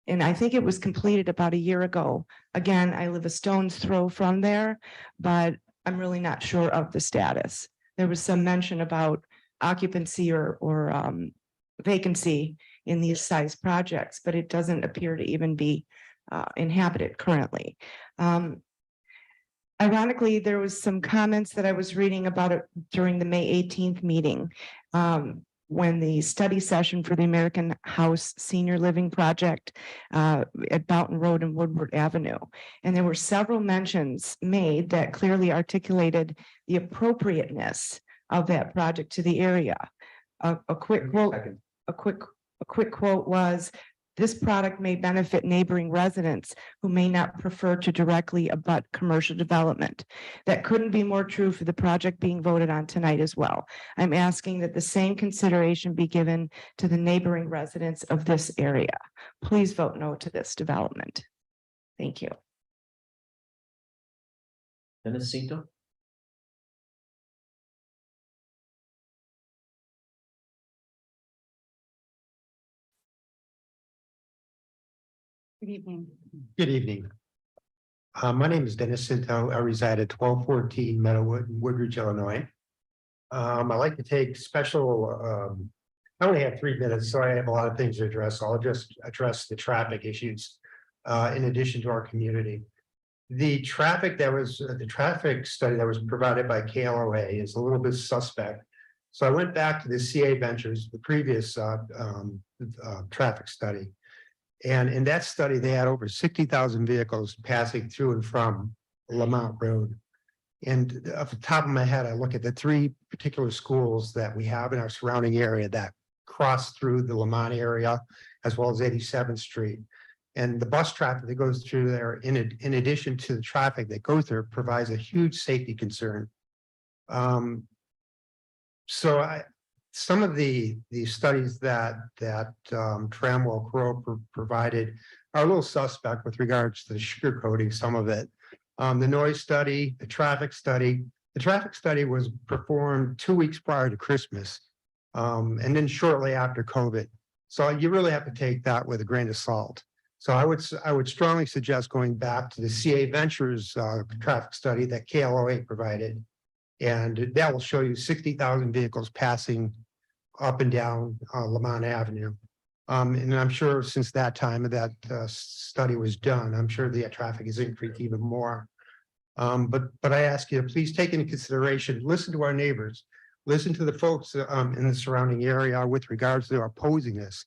And I think it was completed about a year ago. Again, I live a stone's throw from there, but I'm really not sure of the status. There was some mention about occupancy or vacancy in these size projects, but it doesn't appear to even be inhabited currently. Ironically, there was some comments that I was reading about it during the May 18th meeting. When the study session for the American House Senior Living Project at Boughton Road and Woodward Avenue. And there were several mentions made that clearly articulated the appropriateness of that project to the area. A quick quote was, "This product may benefit neighboring residents who may not prefer to directly abut commercial development." That couldn't be more true for the project being voted on tonight as well. I'm asking that the same consideration be given to the neighboring residents of this area. Please vote no to this development. Thank you. Dennis Cinto. Good evening. Good evening. My name is Dennis Cinto. I reside at 1214 Meadowwood, in Woodridge, Illinois. I'd like to take special, I only have 3 minutes, so I have a lot of things to address. I'll just address the traffic issues in addition to our community. The traffic study that was provided by KLOA is a little bit suspect. So I went back to the CA Ventures, the previous traffic study. And in that study, they had over 60,000 vehicles passing through and from Lamont Road. And off the top of my head, I look at the three particular schools that we have in our surrounding area that cross through the Lamont area, as well as 87th Street. And the bus traffic that goes through there, in addition to the traffic that goes there, provides a huge safety concern. Some of the studies that Tramwell Crowe provided are a little suspect with regards to the sugarcoating some of it. The noise study, the traffic study. The traffic study was performed 2 weeks prior to Christmas, and then shortly after COVID. So you really have to take that with a grain of salt. So I would strongly suggest going back to the CA Ventures traffic study that KLOA provided. And that will show you 60,000 vehicles passing up and down Lamont Avenue. And I'm sure since that time that study was done, I'm sure the traffic has increased even more. But I ask you to please take into consideration, listen to our neighbors, listen to the folks in the surrounding area with regards to opposing this.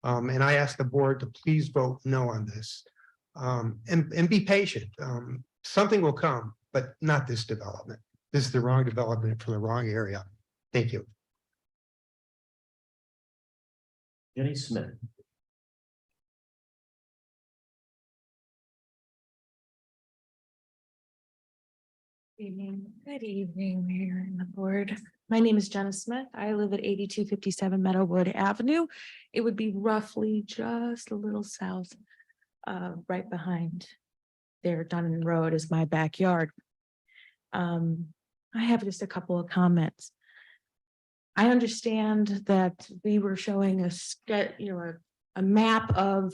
And I ask the board to please vote no on this, and be patient. Something will come, but not this development. This is the wrong development for the wrong area. Thank you. Jenny Smith. Good evening, Mayor and the board. My name is Jenna Smith. I live at 8257 Meadowwood Avenue. It would be roughly just a little south, right behind there. Dunnan Road is my backyard. I have just a couple of comments. I understand that we were showing a map of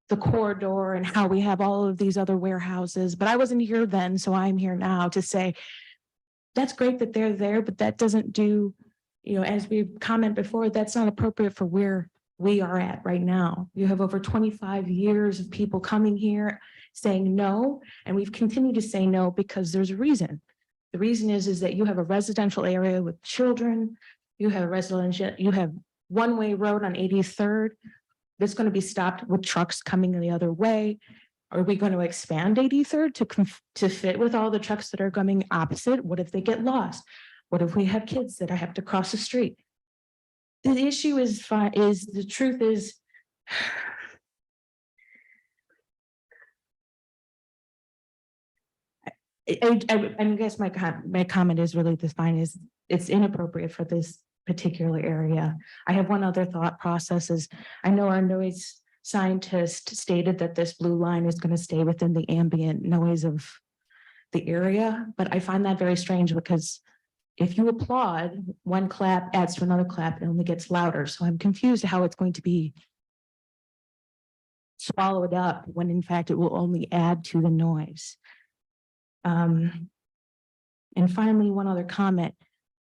the corridor and how we have all of these other warehouses, but I wasn't here then, so I'm here now to say that's great that they're there, but that doesn't do, as we commented before, that's not appropriate for where we are at right now. You have over 25 years of people coming here saying no, and we've continued to say no because there's a reason. The reason is that you have a residential area with children, you have one-way road on 83rd. That's going to be stopped with trucks coming the other way. Are we going to expand 83rd to fit with all the trucks that are coming opposite? What if they get lost? What if we have kids that I have to cross the street? The issue is the truth is I guess my comment is really this fine is it's inappropriate for this particular area. I have one other thought process is I know our noise scientist stated that this blue line is going to stay within the ambient noise of the area, but I find that very strange because if you applaud, one clap adds to another clap, it only gets louder. So I'm confused how it's going to be swallowed up when in fact it will only add to the noise. And finally, one other comment.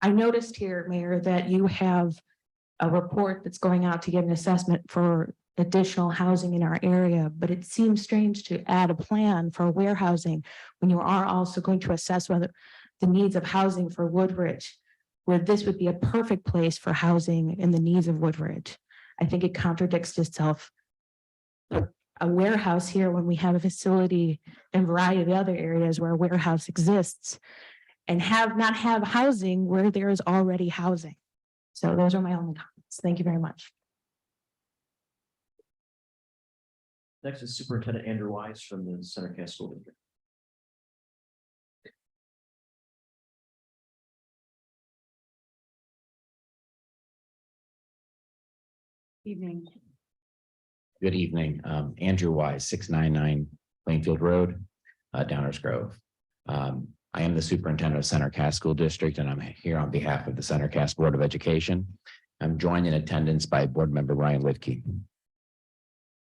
I noticed here, Mayor, that you have a report that's going out to get an assessment for additional housing in our area, but it seems strange to add a plan for warehousing when you are also going to assess whether the needs of housing for Woodridge, where this would be a perfect place for housing and the needs of Woodridge. I think it contradicts itself. A warehouse here when we have a facility in a variety of other areas where a warehouse exists and not have housing where there is already housing. So those are my only comments. Thank you very much. Next is Superintendent Andrew Wise from the Centercast School District. Evening. Good evening. Andrew Wise, 699 Plainfield Road, Downers Grove. I am the superintendent of Centercast School District, and I'm here on behalf of the Centercast Board of Education. I'm joined in attendance by Board Member Ryan Lidke.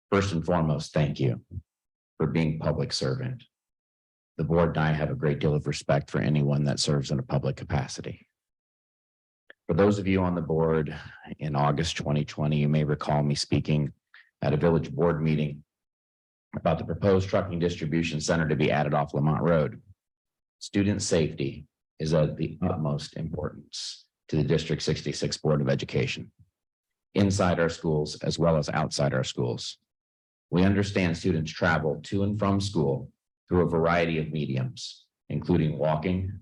First and foremost, thank you for being public servant. The board and I have a great deal of respect for anyone that serves in a public capacity. For those of you on the board, in August 2020, you may recall me speaking at a village board meeting about the proposed trucking distribution center to be added off Lamont Road. Student safety is of the utmost importance to the District 66 Board of Education, inside our schools as well as outside our schools. We understand students travel to and from school through a variety of mediums, including walking,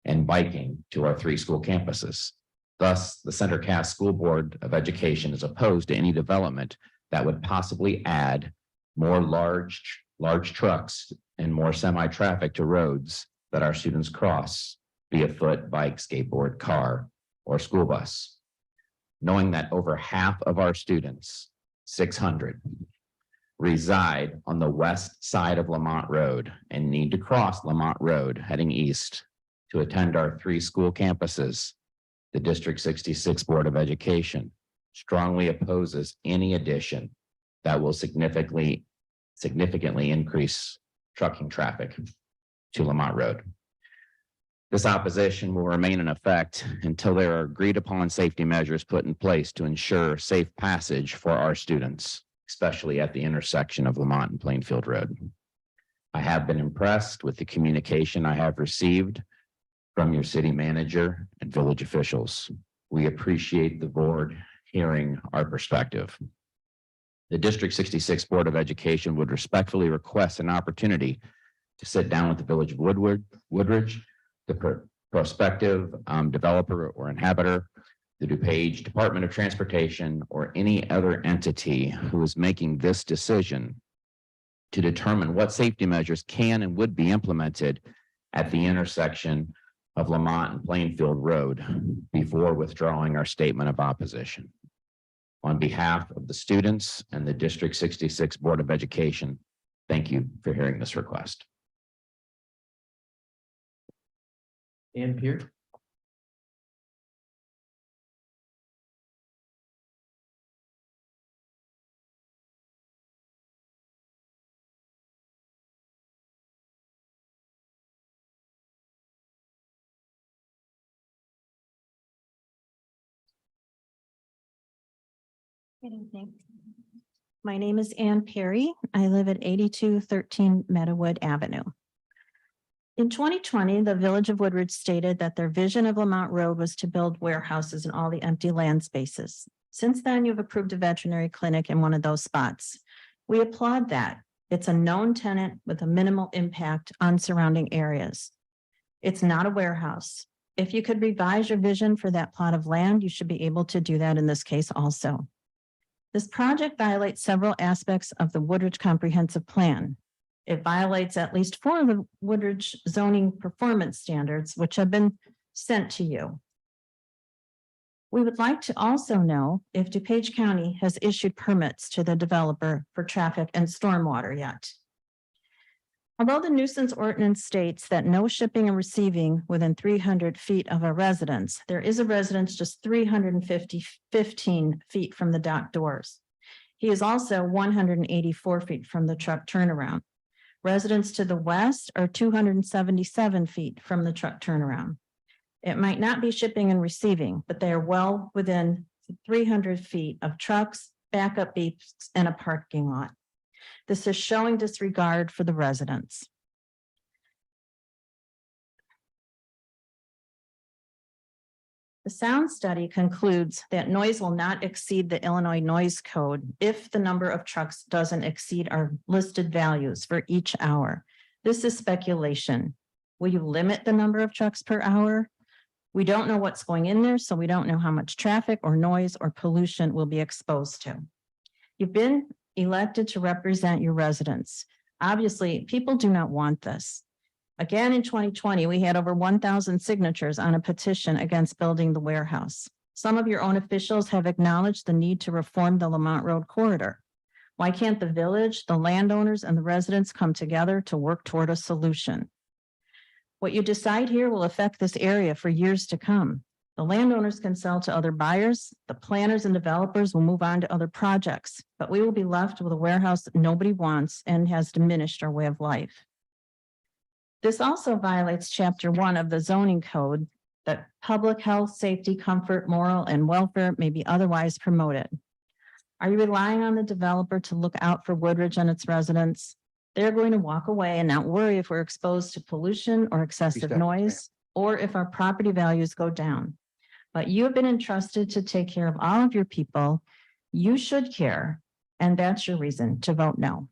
and biking to our 3 school campuses. Thus, the Center Cass School Board of Education is opposed to any development that would possibly add more large trucks and more semi-traffic to roads that our students cross, be it foot, bike, skateboard, car, or school bus. Knowing that over half of our students, 600, reside on the west side of Lamont Road and need to cross Lamont Road heading east to attend our 3 school campuses, the District 66 Board of Education strongly opposes any addition that will significantly increase trucking traffic to Lamont Road. This opposition will remain in effect until there are agreed upon safety measures put in place to ensure safe passage for our students, especially at the intersection of Lamont and Plainfield Road. I have been impressed with the communication I have received from your city manager and village officials. We appreciate the board hearing our perspective. The District 66 Board of Education would respectfully request an opportunity to sit down with the Village of Woodridge, the prospective developer or inhabitor, the DuPage Department of Transportation, or any other entity who is making this decision to determine what safety measures can and would be implemented at the intersection of Lamont and Plainfield Road before withdrawing our statement of opposition. On behalf of the students and the District 66 Board of Education, thank you for hearing this request. Ann Pierce. Good evening. My name is Ann Perry. I live at 8213 Meadowood Avenue. In 2020, the Village of Woodridge stated that their vision of Lamont Road was to build warehouses in all the empty land spaces. Since then, you've approved a veterinary clinic in one of those spots. We applaud that. It's a known tenant with a minimal impact on surrounding areas. It's not a warehouse. If you could revise your vision for that plot of land, you should be able to do that in this case also. This project violates several aspects of the Woodridge Comprehensive Plan. It violates at least 4 of the Woodridge zoning performance standards, which have been sent to you. We would like to also know if DuPage County has issued permits to the developer for traffic and stormwater yet. Although the nuisance ordinance states that no shipping and receiving within 300 feet of a residence, there is a residence just 15 feet from the dock doors. He is also 184 feet from the truck turnaround. Residents to the west are 277 feet from the truck turnaround. It might not be shipping and receiving, but they are well within 300 feet of trucks, backup beeps, and a parking lot. This is showing disregard for the residents. The sound study concludes that noise will not exceed the Illinois Noise Code if the number of trucks doesn't exceed our listed values for each hour. This is speculation. Will you limit the number of trucks per hour? We don't know what's going in there, so we don't know how much traffic or noise or pollution will be exposed to. You've been elected to represent your residents. Obviously, people do not want this. Again, in 2020, we had over 1,000 signatures on a petition against building the warehouse. Some of your own officials have acknowledged the need to reform the Lamont Road corridor. Why can't the village, the landowners, and the residents come together to work toward a solution? What you decide here will affect this area for years to come. The landowners can sell to other buyers, the planners and developers will move on to other projects, but we will be left with a warehouse that nobody wants and has diminished our way of life. This also violates Chapter 1 of the zoning code that public health, safety, comfort, moral, and welfare may be otherwise promoted. Are you relying on the developer to look out for Woodridge and its residents? They're going to walk away and not worry if we're exposed to pollution or excessive noise, or if our property values go down. But you have been entrusted to take care of all of your people. You should care, and that's your reason to vote no.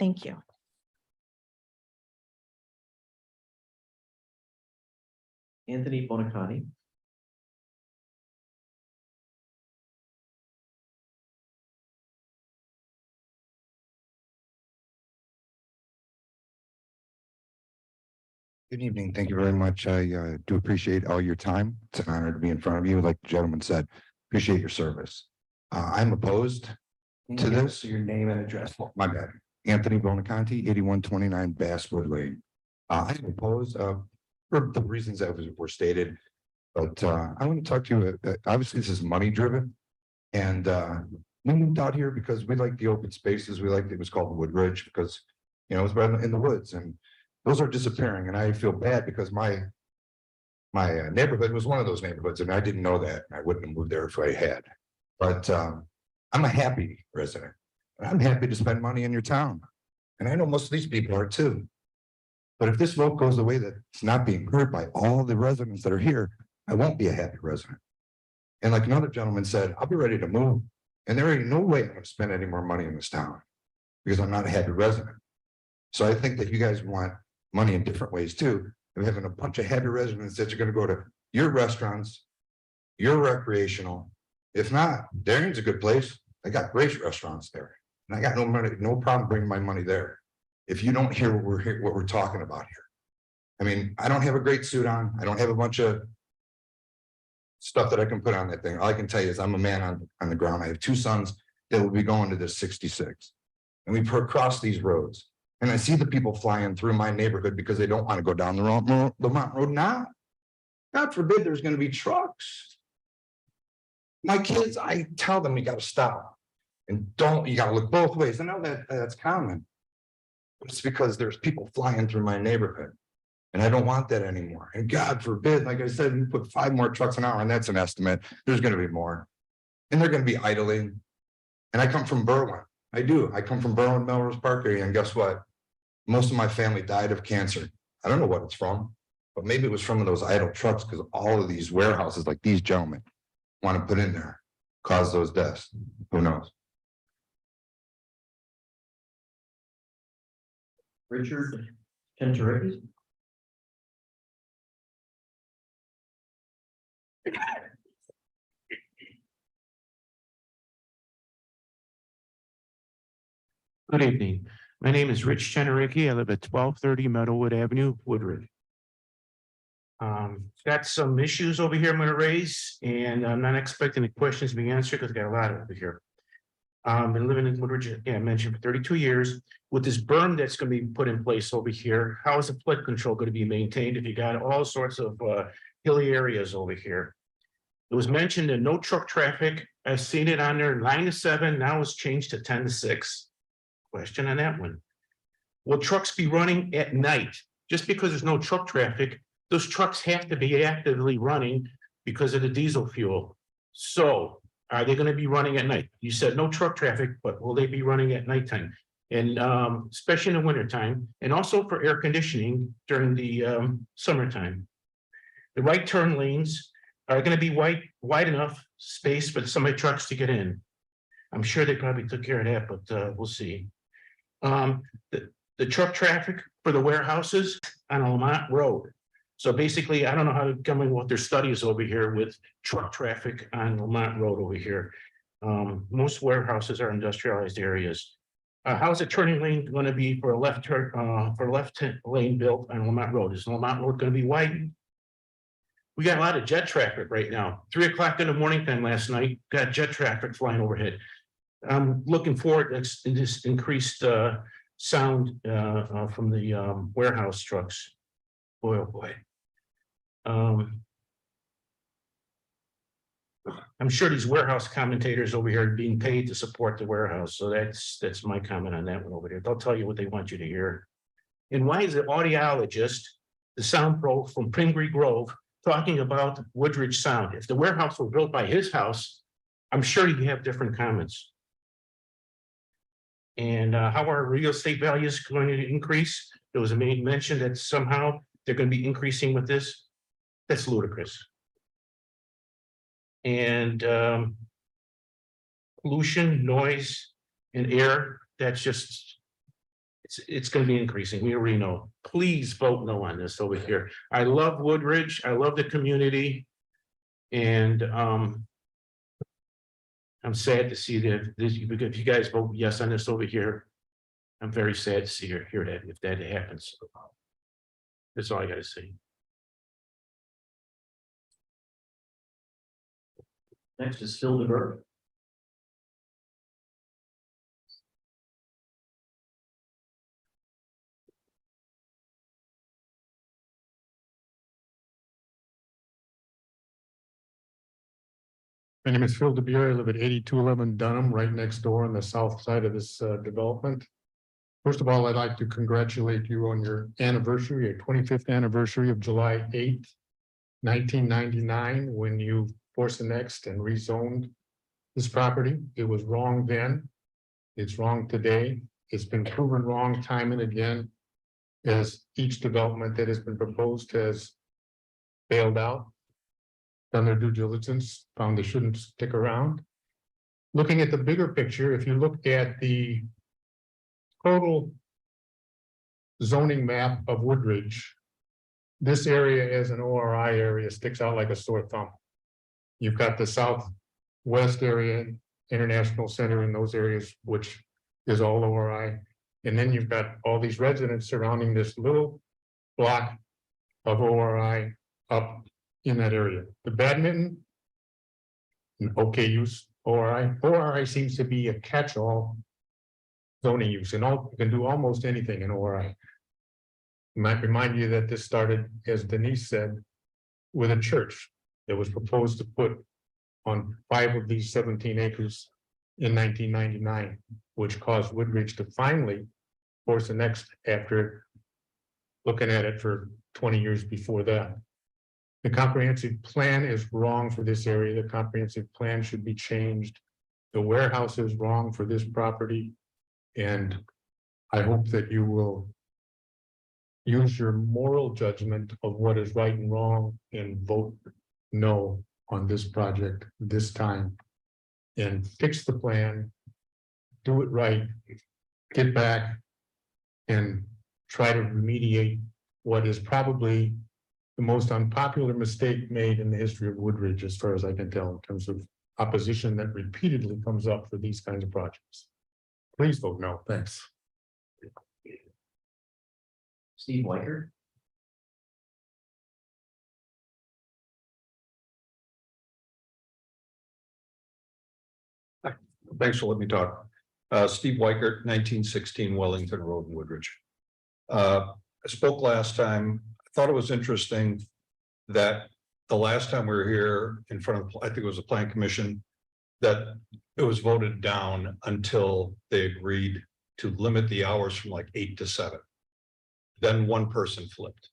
Thank you. Anthony Bonacani. Good evening. Thank you very much. I do appreciate all your time. It's an honor to be in front of you. Like the gentleman said, appreciate your service. I'm opposed to this. Your name and address. My bad. Anthony Bonaconti, 8129 Basswood Lane. I'm opposed for the reasons that were stated. But I want to talk to you. Obviously, this is money driven. And we moved out here because we like the open spaces. We liked it was called Woodridge because it was right in the woods, and those are disappearing. And I feel bad because my neighborhood was one of those neighborhoods, and I didn't know that. I wouldn't have moved there if I had. But I'm a happy resident. And I'm happy to spend money in your town. And I know most of these people are too. But if this vote goes the way that it's not being heard by all the residents that are here, I won't be a happy resident. And like another gentleman said, I'll be ready to move. And there ain't no way I'm going to spend any more money in this town because I'm not a happy resident. So I think that you guys want money in different ways too. We're having a bunch of happy residents that are going to go to your restaurants, your recreational. If not, Darion's a good place. I got great restaurants there. And I got no money, no problem bringing my money there. If you don't hear what we're talking about here. I mean, I don't have a great suit on. I don't have a bunch of stuff that I can put on that thing. All I can tell you is I'm a man on the ground. I have two sons that will be going to this 66. And we cross these roads. And I see the people flying through my neighborhood because they don't want to go down the Lamont Road now. God forbid there's going to be trucks. My kids, I tell them you got to stop. And you got to look both ways. I know that's common. But it's because there's people flying through my neighborhood. And I don't want that anymore. And God forbid, like I said, we put 5 more trucks an hour, and that's an estimate. There's going to be more. And they're going to be idling. And I come from Berwyn. I do. I come from Berwyn, Melrose Park area. And guess what? Most of my family died of cancer. I don't know what it's from, but maybe it was from those idle trucks because all of these warehouses like these gentlemen want to put in there, cause those deaths. Who knows? Richard Tentarikis. Good evening. My name is Rich Chenericki. I live at 1230 Meadowwood Avenue, Woodridge. Got some issues over here I'm going to raise, and I'm not expecting the questions to be answered because I got a lot over here. Been living in Woodridge, I mentioned, for 32 years. With this berm that's going to be put in place over here, how is the flood control going to be maintained if you got all sorts of hilly areas over here? It was mentioned that no truck traffic. I've seen it on there 9 to 7. Now it's changed to 10 to 6. Question on that one. Will trucks be running at night? Just because there's no truck traffic, those trucks have to be actively running because of the diesel fuel. So are they going to be running at night? You said no truck traffic, but will they be running at nighttime? And especially in the wintertime, and also for air conditioning during the summertime. The right turn lanes are going to be wide enough space for some of the trucks to get in. I'm sure they probably took care of that, but we'll see. The truck traffic for the warehouses on Lamont Road. So basically, I don't know how to come in with their studies over here with truck traffic on Lamont Road over here. Most warehouses are industrialized areas. How's the turning lane going to be for a left turn, for left lane built on Lamont Road? Is Lamont Road going to be widened? We got a lot of jet traffic right now. 3 o'clock in the morning time last night, got jet traffic flying overhead. I'm looking forward to this increased sound from the warehouse trucks. Boy, oh boy. I'm sure these warehouse commentators over here are being paid to support the warehouse. So that's my comment on that one over there. They'll tell you what they want you to hear. And why is the audiologist, the sound pro from Pingree Grove, talking about Woodridge sound? If the warehouse was built by his house, I'm sure you have different comments. And how are real estate values going to increase? There was a mention that somehow they're going to be increasing with this. That's ludicrous. And pollution, noise, and air, that's just It's gonna be increasing. We already know. Please vote no on this over here. I love Woodridge. I love the community. And I'm sad to see that this, if you guys vote yes on this over here, I'm very sad to hear that if that happens. That's all I gotta say. Next is Phil DeBerg. My name is Phil DeBeer. I live at 8211 Dunham, right next door on the south side of this development. First of all, I'd like to congratulate you on your anniversary, your 25th anniversary of July 8th, 1999, when you forced annexed and rezoned this property. It was wrong then. It's wrong today. It's been proven wrong time and again, as each development that has been proposed has bailed out, done their due diligence, found they shouldn't stick around. Looking at the bigger picture, if you look at the total zoning map of Woodridge, this area as an ORI area sticks out like a sore thumb. You've got the southwest area, International Center in those areas, which is all ORI. And then you've got all these residents surrounding this little block of ORI up in that area. The badminton, okay use, ORI. ORI seems to be a catch-all zoning use, and you can do almost anything in ORI. Might remind you that this started, as Denise said, with a church that was proposed to put on 5 of these 17 acres in 1999, which caused Woodridge to finally force the next after looking at it for 20 years before that. The comprehensive plan is wrong for this area. The comprehensive plan should be changed. The warehouse is wrong for this property. And I hope that you will use your moral judgment of what is right and wrong and vote no on this project this time. And fix the plan, do it right, get back and try to remediate what is probably the most unpopular mistake made in the history of Woodridge, as far as I can tell, in terms of opposition that repeatedly comes up for these kinds of projects. Please vote no. Thanks. Steve Weicker. Thanks for letting me talk. Steve Weicker, 1916 Wellington Road in Woodridge. I spoke last time. I thought it was interesting that the last time we were here in front of, I think it was a plan commission, that it was voted down until they agreed to limit the hours from like 8 to 7. Then one person flipped.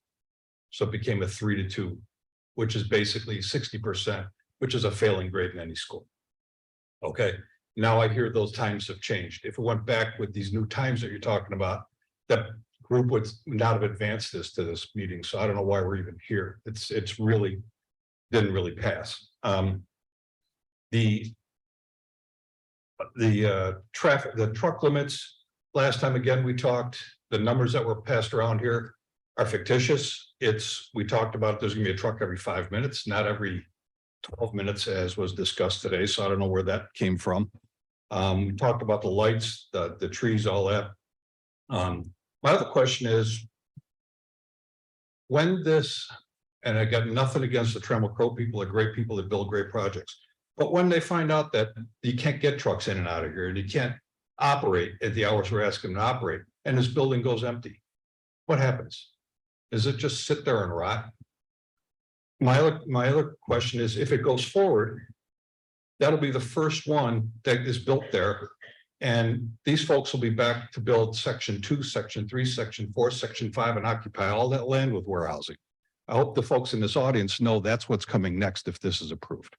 So it became a 3 to 2, which is basically 60%, which is a failing grade in any school. Okay, now I hear those times have changed. If it went back with these new times that you're talking about, that group would not have advanced this to this meeting. So I don't know why we're even here. It's really didn't really pass. The traffic, the truck limits, last time again, we talked, the numbers that were passed around here are fictitious. We talked about there's gonna be a truck every 5 minutes, not every 12 minutes as was discussed today. So I don't know where that came from. We talked about the lights, the trees, all that. My other question is, when this, and I got nothing against the Trammell Crow people, they're great people that build great projects. But when they find out that you can't get trucks in and out of here and you can't operate at the hours we're asking them to operate, and this building goes empty, what happens? Does it just sit there and rot? My other question is, if it goes forward, that'll be the first one that is built there. And these folks will be back to build section 2, section 3, section 4, section 5, and occupy all that land with warehousing. I hope the folks in this audience know that's what's coming next if this is approved.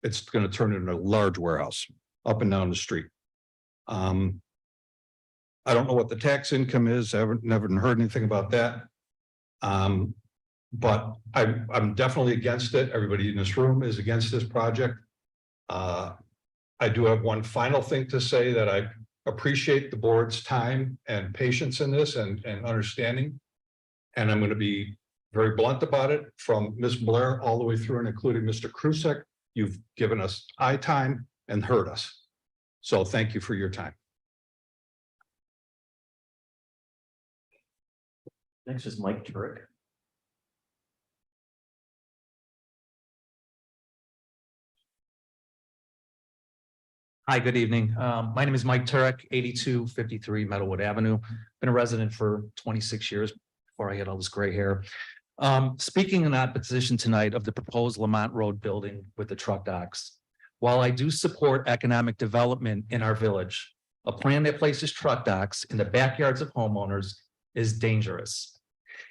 It's going to turn into a large warehouse up and down the street. I don't know what the tax income is. I never heard anything about that. But I'm definitely against it. Everybody in this room is against this project. I do have one final thing to say that appreciate the board's time and patience in this and understanding. And I'm going to be very blunt about it, from Ms. Blair all the way through and including Mr. Krusek. You've given us eye time and heard us. So thank you for your time. Next is Mike Turek. Hi, good evening. My name is Mike Turek, 8253 Meadowwood Avenue. Been a resident for 26 years before I had all this gray hair. Speaking in opposition tonight of the proposed Lamont Road building with the truck docks. While I do support economic development in our village, a plan that places truck docks in the backyards of homeowners is dangerous.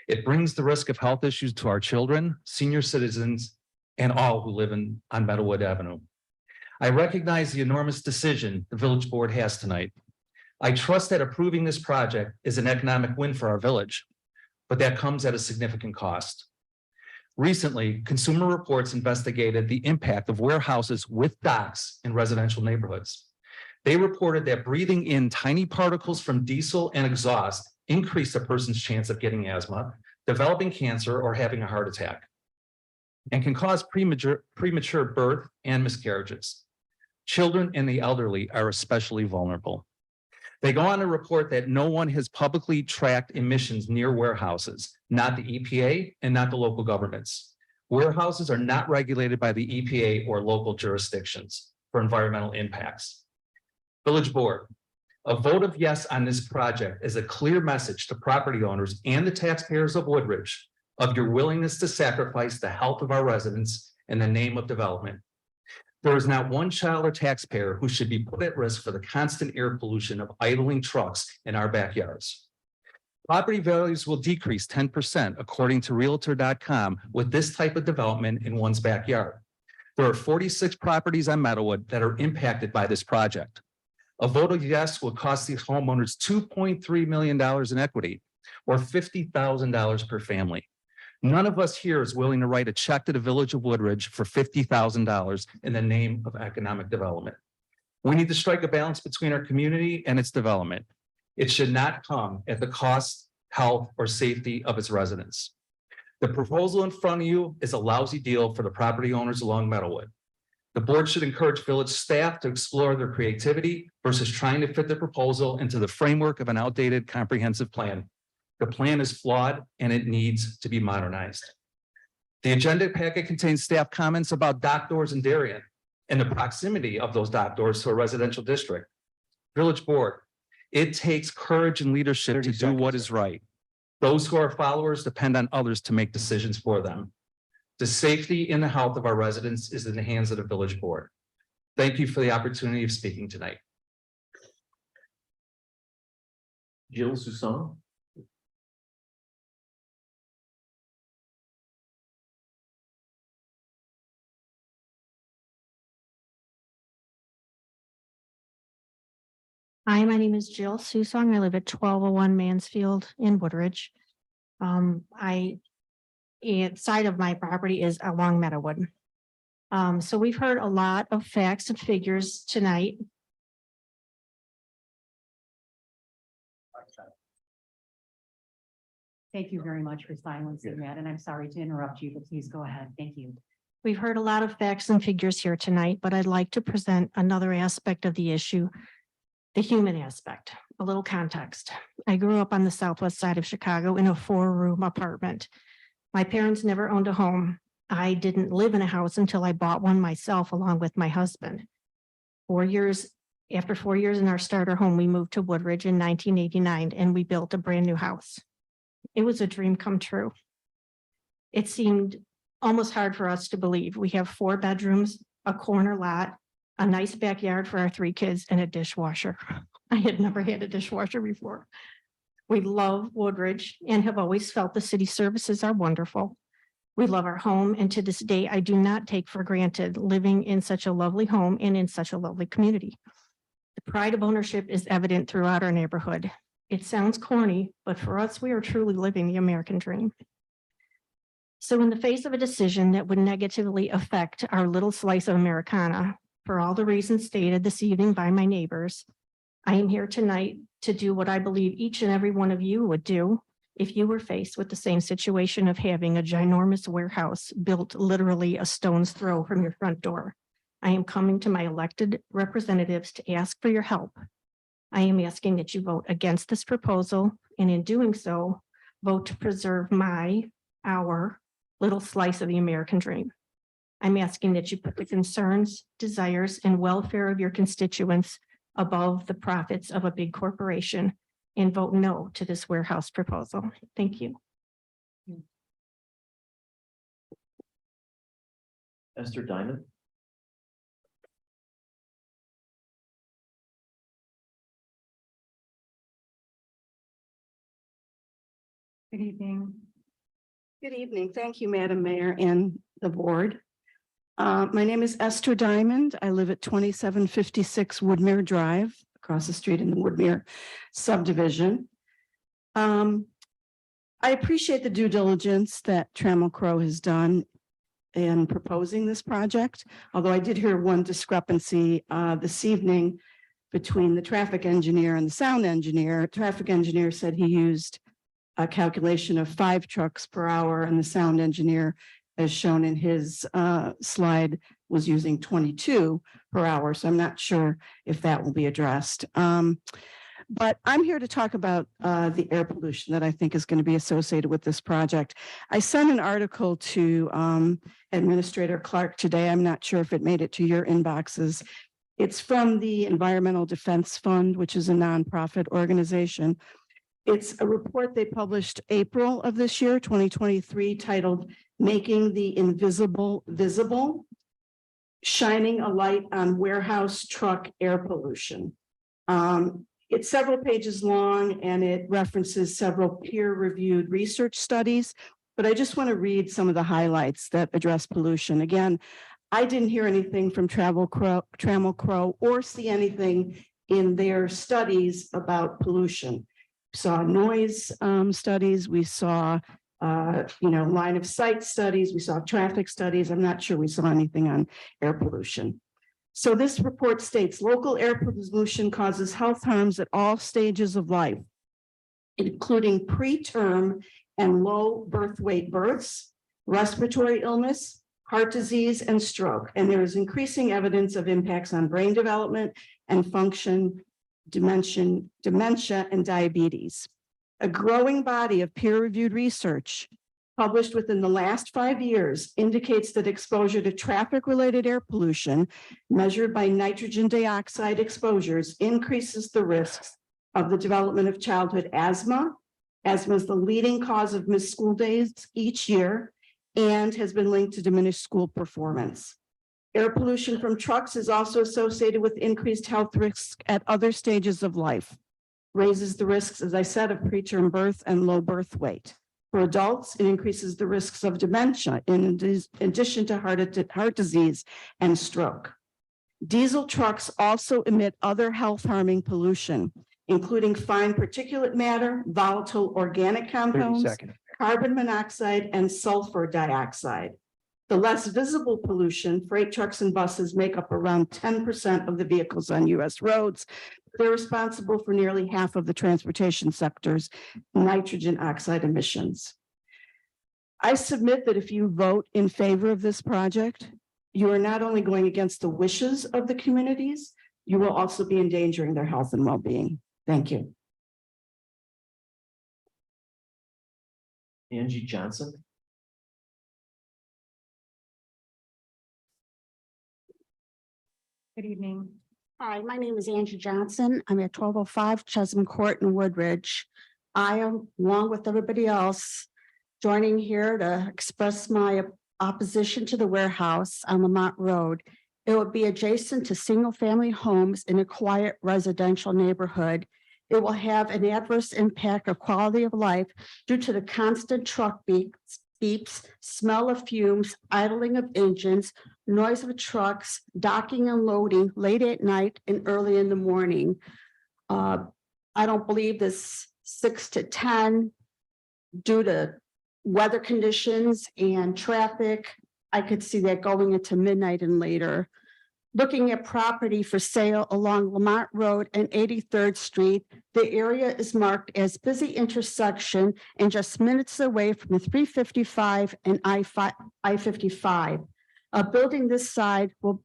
It brings the risk of health issues to our children, senior citizens, and all who live on Meadowwood Avenue. I recognize the enormous decision the village board has tonight. I trust that approving this project is an economic win for our village, but that comes at a significant cost. Recently, Consumer Reports investigated the impact of warehouses with docks in residential neighborhoods. They reported that breathing in tiny particles from diesel and exhaust increased a person's chance of getting asthma, developing cancer, or having a heart attack, and can cause premature birth and miscarriages. Children and the elderly are especially vulnerable. They go on to report that no one has publicly tracked emissions near warehouses, not the EPA and not the local governments. Warehouses are not regulated by the EPA or local jurisdictions for environmental impacts. Village Board, a vote of yes on this project is a clear message to property owners and the taxpayers of Woodridge of your willingness to sacrifice the health of our residents in the name of development. There is not one child or taxpayer who should be put at risk for the constant air pollution of idling trucks in our backyards. Property values will decrease 10% according to Realtor.com with this type of development in one's backyard. There are 46 properties on Meadowwood that are impacted by this project. A vote of yes will cost these homeowners $2.3 million in equity, or $50,000 per family. None of us here is willing to write a check to the village of Woodridge for $50,000 in the name of economic development. We need to strike a balance between our community and its development. It should not come at the cost, health, or safety of its residents. The proposal in front of you is a lousy deal for the property owners along Meadowwood. The board should encourage village staff to explore their creativity versus trying to fit the proposal into the framework of an outdated comprehensive plan. The plan is flawed and it needs to be modernized. The agenda packet contains staff comments about dock doors in Darien and the proximity of those dock doors to a residential district. Village Board, it takes courage and leadership to do what is right. Those who are followers depend on others to make decisions for them. The safety and the health of our residents is in the hands of the Village Board. Thank you for the opportunity of speaking tonight. Jill Susan. Hi, my name is Jill Susong. I live at 1201 Mansfield in Woodridge. Side of my property is along Meadowwood. So we've heard a lot of facts and figures tonight. Thank you very much for silencing that, and I'm sorry to interrupt you, but please go ahead. Thank you. We've heard a lot of facts and figures here tonight, but I'd like to present another aspect of the issue, the human aspect, a little context. I grew up on the southwest side of Chicago in a 4-room apartment. My parents never owned a home. I didn't live in a house until I bought one myself along with my husband. After 4 years in our starter home, we moved to Woodridge in 1989 and we built a brand new house. It was a dream come true. It seemed almost hard for us to believe. We have 4 bedrooms, a corner lot, a nice backyard for our 3 kids, and a dishwasher. I had never had a dishwasher before. We love Woodridge and have always felt the city services are wonderful. We love our home, and to this day, I do not take for granted living in such a lovely home and in such a lovely community. The pride of ownership is evident throughout our neighborhood. It sounds corny, but for us, we are truly living the American dream. So in the face of a decision that would negatively affect our little slice of Americana, for all the reasons stated this evening by my neighbors, I am here tonight to do what I believe each and every one of you would do if you were faced with the same situation of having a ginormous warehouse built literally a stone's throw from your front door. I am coming to my elected representatives to ask for your help. I am asking that you vote against this proposal, and in doing so, vote to preserve our little slice of the American dream. I'm asking that you put the concerns, desires, and welfare of your constituents above the profits of a big corporation and vote no to this warehouse proposal. Thank you. Esther Diamond. Good evening. Good evening. Thank you, Madam Mayor and the board. My name is Esther Diamond. I live at 2756 Woodmere Drive, across the street in the Woodmere subdivision. I appreciate the due diligence that Trammell Crow has done in proposing this project, although I did hear one discrepancy this evening between the traffic engineer and the sound engineer. Traffic engineer said he used a calculation of 5 trucks per hour, and the sound engineer, as shown in his slide, was using 22 per hour. So I'm not sure if that will be addressed. But I'm here to talk about the air pollution that I think is going to be associated with this project. I sent an article to Administrator Clark today. I'm not sure if it made it to your inboxes. It's from the Environmental Defense Fund, which is a nonprofit organization. It's a report they published April of this year, 2023, titled "Making the Invisible Visible: Shining a Light on Warehouse Truck Air Pollution." It's several pages long and it references several peer-reviewed research studies, but I just want to read some of the highlights that address pollution. Again, I didn't hear anything from Trammell Crow or see anything in their studies about pollution. We saw noise studies, we saw line of sight studies, we saw traffic studies. I'm not sure we saw anything on air pollution. So this report states local air pollution causes health harms at all stages of life, including preterm and low birth weight births, respiratory illness, heart disease, and stroke. And there is increasing evidence of impacts on brain development and function, dementia, and diabetes. A growing body of peer-reviewed research published within the last 5 years indicates that exposure to traffic-related air pollution measured by nitrogen dioxide exposures increases the risks of the development of childhood asthma. Asthma is the leading cause of missed school days each year and has been linked to diminished school performance. Air pollution from trucks is also associated with increased health risks at other stages of life, raises the risks, as I said, of preterm birth and low birth weight. For adults, it increases the risks of dementia in addition to heart disease and stroke. Diesel trucks also emit other health-harming pollution, including fine particulate matter, volatile organic compounds, carbon monoxide, and sulfur dioxide. The less visible pollution, freight trucks and buses make up around 10% of the vehicles on US roads. They're responsible for nearly half of the transportation sector's nitrogen oxide emissions. I submit that if you vote in favor of this project, you are not only going against the wishes of the communities, you will also be endangering their health and well-being. Thank you. Angie Johnson. Good evening. Hi, my name is Angie Johnson. I'm at 1205 Chesum Court in Woodridge. I am, along with everybody else, joining here to express my opposition to the warehouse on Lamont Road. It would be adjacent to single-family homes in a quiet residential neighborhood. It will have an adverse impact of quality of life due to the constant truck beeps, smell of fumes, idling of engines, noise of trucks, docking and loading late at night and early in the morning. I don't believe this 6 to 10 due to weather conditions and traffic. I could see that going into midnight and later. Looking at property for sale along Lamont Road and 83rd Street, the area is marked as busy intersection and just minutes away from the 355 and I-55. A building this size will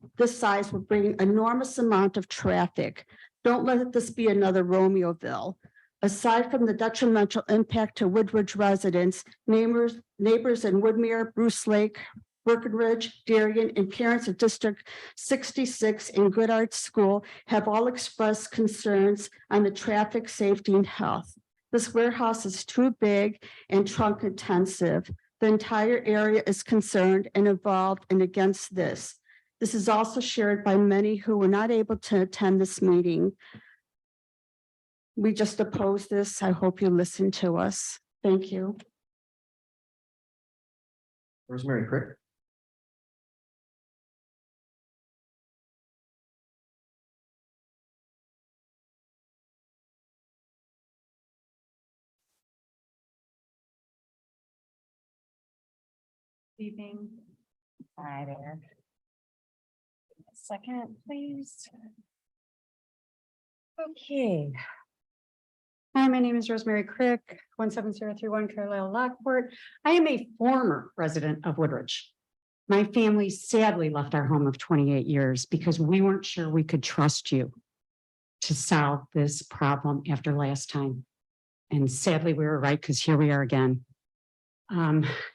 bring enormous amount of traffic. Don't let this be another Romeoville. Aside from the detrimental impact to Woodridge residents, neighbors in Woodmere, Bruce Lake, Breckenridge, Darien, and parents of District 66 and Goodart School have all expressed concerns on the traffic, safety, and health. This warehouse is too big and trunk intensive. The entire area is concerned and involved and against this. This is also shared by many who were not able to attend this meeting. We just oppose this. I hope you listen to us. Thank you. Rosemary Crick. Evening. Hi there. Second, please. Okay. Hi, my name is Rosemary Crick, 17031 Carlisle Lockport. I am a former resident of Woodridge. My family sadly left our home of 28 years because we weren't sure we could trust you to solve this problem after last time. And sadly, we were right because here we are again.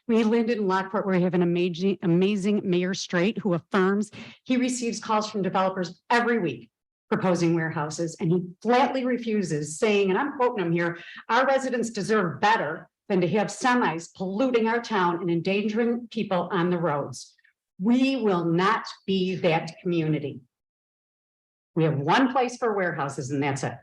We landed in Lockport where we have an amazing Mayor Straight who affirms he receives calls from developers every week proposing warehouses, and he flatly refuses, saying, and I'm quoting him here, our residents deserve better than to have semis polluting our town and endangering people on the roads. We will not be that community. We have one place for warehouses and that's it.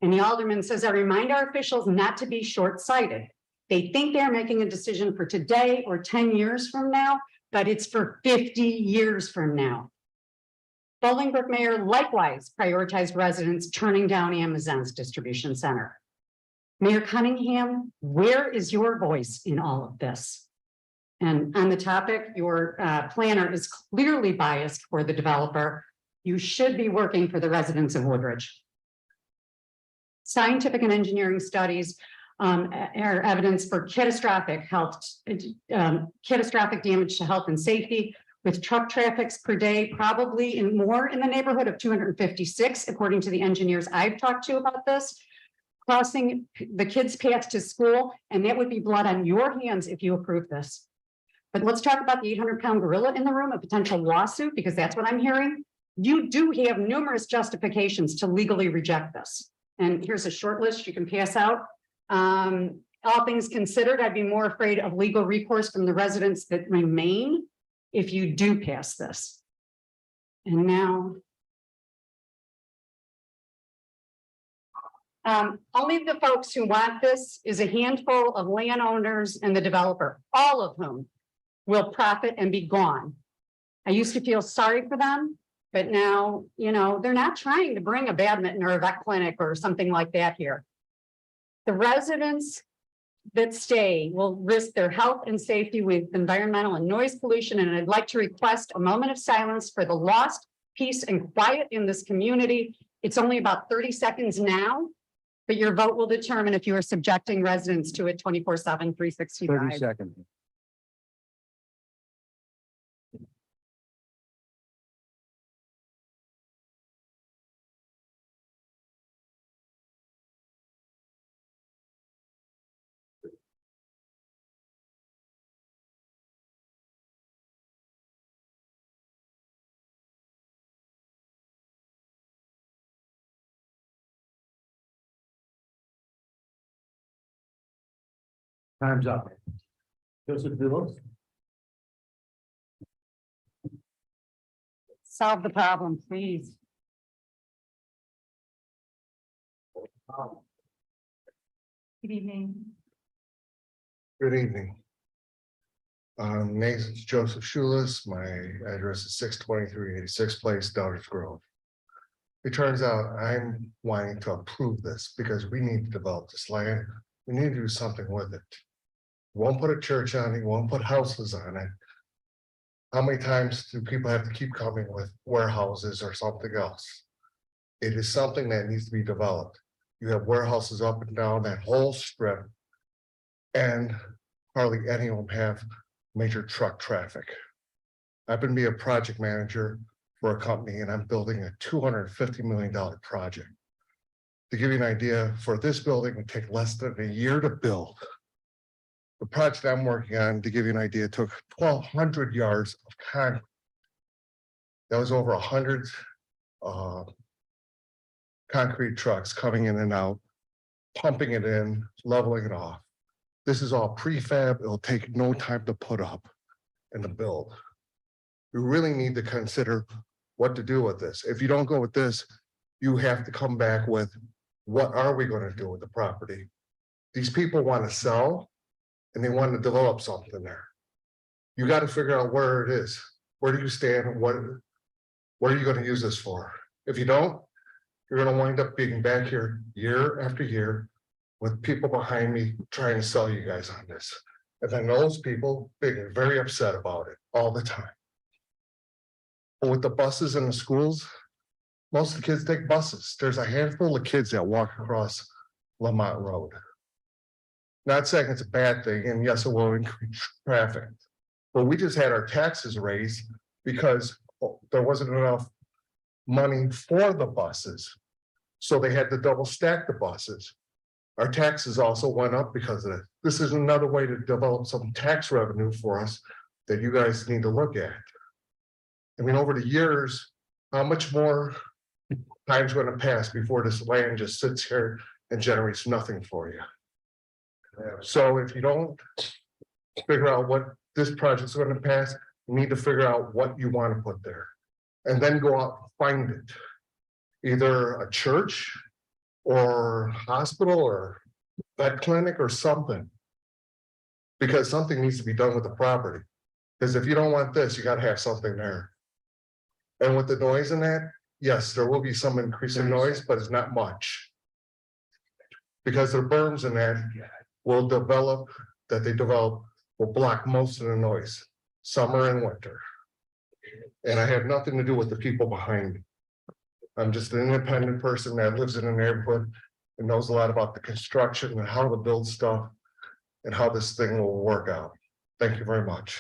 And the alderman says, I remind our officials not to be short-sighted. They think they're making a decision for today or 10 years from now, but it's for 50 years from now. Bolingbrook Mayor likewise prioritized residents turning down Amazon's distribution center. Mayor Cunningham, where is your voice in all of this? And on the topic, your planner is clearly biased for the developer. You should be working for the residents of Woodridge. Scientific and engineering studies are evidence for catastrophic damage to health and safety, with truck traffics per day, probably more in the neighborhood of 256, according to the engineers I've talked to about this, crossing the kids' path to school, and that would be blood on your hands if you approve this. But let's talk about the 800-pound gorilla in the room, a potential lawsuit, because that's what I'm hearing. You do have numerous justifications to legally reject this. And here's a short list you can pass out. All things considered, I'd be more afraid of legal recourse from the residents that remain if you do pass this. And now, only the folks who want this is a handful of landowners and the developer, all of whom will profit and be gone. I used to feel sorry for them, but now, you know, they're not trying to bring a badminton or a vet clinic or something like that here. The residents that stay will risk their health and safety with environmental and noise pollution. And I'd like to request a moment of silence for the lost peace and quiet in this community. It's only about 30 seconds now, but your vote will determine if you are subjecting residents to it 24/7, 365. 30 seconds. Time's up. Joseph Villos. Solve the problem, please. Good evening. Good evening. Name is Joseph Schulis. My address is 623 86th Place, Downers Grove. It turns out I'm wanting to approve this because we need to develop this land. We need to do something with it. Won't put a church on it, won't put houses on it. How many times do people have to keep coming with warehouses or something else? It is something that needs to be developed. You have warehouses up and down that whole strip. And hardly any of them have major truck traffic. I've been a project manager for a company and I'm building a $250 million project. To give you an idea, for this building, it would take less than a year to build. The project I'm working on, to give you an idea, took 1,200 yards of concrete. That was over 100 concrete trucks coming in and out, pumping it in, leveling it off. This is all prefab. It'll take no time to put up and to build. We really need to consider what to do with this. If you don't go with this, you have to come back with, what are we going to do with the property? These people want to sell and they want to develop something there. You got to figure out where it is. Where do you stand? What are you going to use this for? If you don't, you're going to wind up being back here year after year with people behind me trying to sell you guys on this. And then those people being very upset about it all the time. But with the buses in the schools, most of the kids take buses. There's a handful of kids that walk across Lamont Road. Not saying it's a bad thing, and yes, it will increase traffic. But we just had our taxes raised because there wasn't enough money for the buses. So they had to double stack the buses. Our taxes also went up because of it. This is another way to develop some tax revenue for us that you guys need to look at. I mean, over the years, how much more time's going to pass before this land just sits here and generates nothing for you? So if you don't figure out what this project's going to pass, you need to figure out what you want to put there. And then go out and find it. Either a church or hospital or vet clinic or something. Because something needs to be done with the property. Because if you don't want this, you got to have something there. And with the noise in that, yes, there will be some increase in noise, but it's not much. Because the berms in that will develop, will block most of the noise, summer and winter. And I have nothing to do with the people behind me. I'm just an independent person that lives in a neighborhood and knows a lot about the construction and how to build stuff and how this thing will work out. Thank you very much.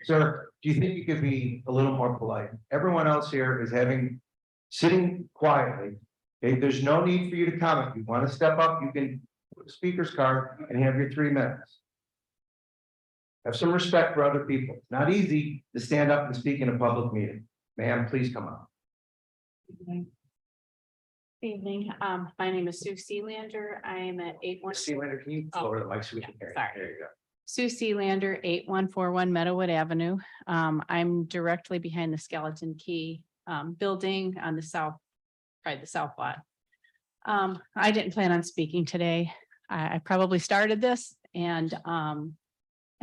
Sir, do you think you could be a little more polite? Everyone else here is sitting quietly. Okay, there's no need for you to comment. If you want to step up, you can put a speaker's card and have your 3 minutes. Have some respect for other people. It's not easy to stand up and speak in a public meeting. Ma'am, please come on. Evening, my name is Sue Sealander. I am at 81. Sealander, can you lower the mic so we can hear you? Sorry. There you go. Sue Sealander, 8141 Meadowood Avenue. I'm directly behind the Skeleton Key building on the south, probably the south lot. I didn't plan on speaking today. I probably started this and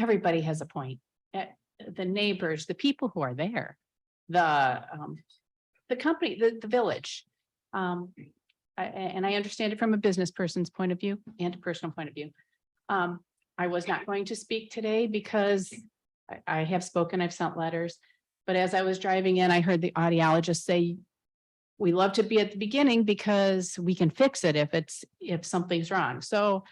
everybody has a point. The neighbors, the people who are there, the company, the village. And I understand it from a business person's point of view and a personal point of view. I was not going to speak today because I have spoken, I've sent letters, but as I was driving in, I heard the audiologist say, we love to be at the beginning because we can fix it if something's wrong. So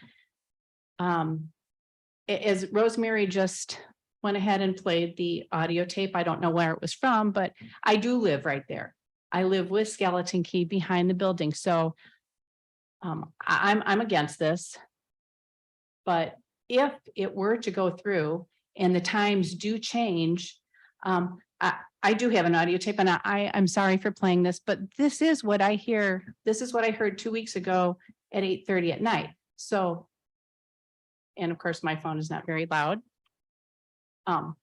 as Rosemary just went ahead and played the audio tape, I don't know where it was from, but I do live right there. I live with Skeleton Key behind the building. So I'm against this. But if it were to go through and the times do change, I do have an audio tape and I'm sorry for playing this, but this is what I hear. This is what I heard 2 weeks ago at 8:30 at night. So, and of course, my phone is not very loud. And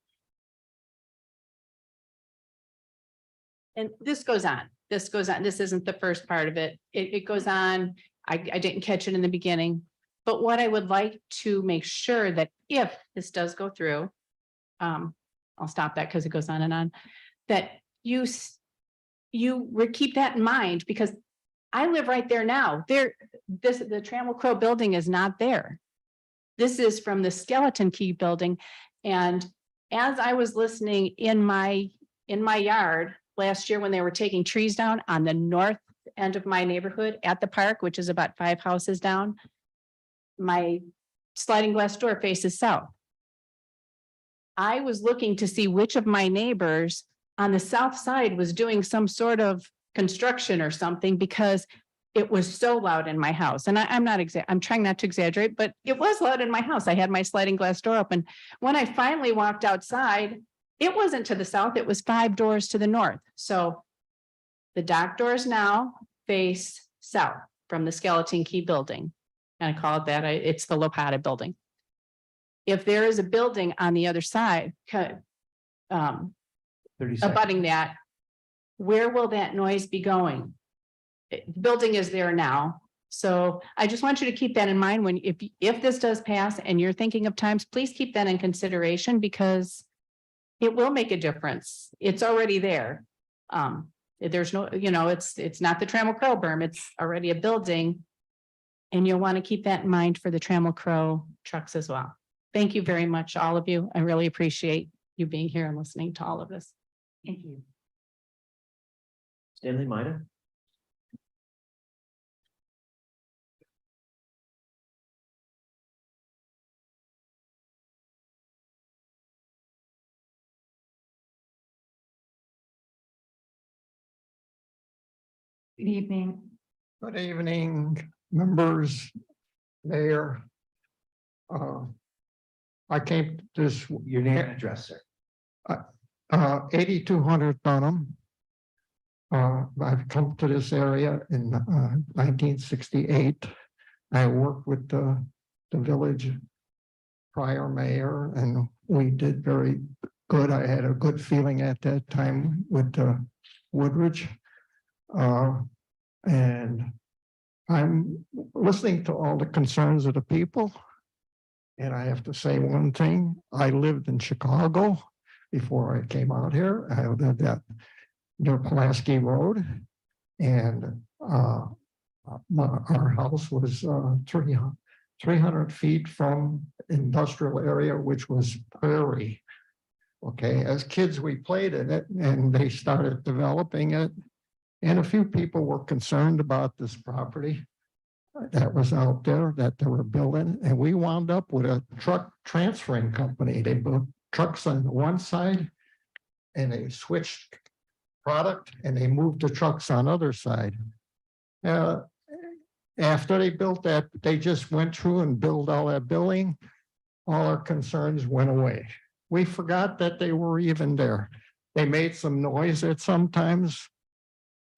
this goes on. This goes on. This isn't the first part of it. It goes on. I didn't catch it in the beginning. But what I would like to make sure that if this does go through, I'll stop that because it goes on and on, that you keep that in mind, because I live right there now. The Trammell Crow building is not there. This is from the Skeleton Key building. And as I was listening in my yard last year when they were taking trees down on the north end of my neighborhood at the park, which is about 5 houses down, my sliding glass door faces south. I was looking to see which of my neighbors on the south side was doing some sort of construction or something, because it was so loud in my house. And I'm trying not to exaggerate, but it was loud in my house. I had my sliding glass door open. When I finally walked outside, it wasn't to the south, it was 5 doors to the north. So the dock doors now face south from the Skeleton Key building. And I call it that, it's the Lopata building. If there is a building on the other side, 30 seconds. abutting that, where will that noise be going? The building is there now. So I just want you to keep that in mind when, if this does pass and you're thinking of times, please keep that in consideration, because it will make a difference. It's already there. There's no, it's not the Trammell Crow berm, it's already a building. And you'll want to keep that in mind for the Trammell Crow trucks as well. Thank you very much, all of you. I really appreciate you being here and listening to all of this. Thank you. Stanley Mida. Good evening. Good evening, members, mayor. I came to this. Your name and address, sir. 8200 Dunham. I've come to this area in 1968. I worked with the village prior mayor, and we did very good. I had a good feeling at that time with Woodridge. And I'm listening to all the concerns of the people. And I have to say one thing, I lived in Chicago before I came out here. I lived at near Pulaski Road. And our house was 300 feet from industrial area, which was prairie. Okay, as kids, we played in it and they started developing it. And a few people were concerned about this property that was out there that they were building. And we wound up with a truck transferring company. They built trucks on one side and they switched product and they moved the trucks on the other side. After they built that, they just went through and built all that building. All our concerns went away. We forgot that they were even there. They made some noise at sometimes.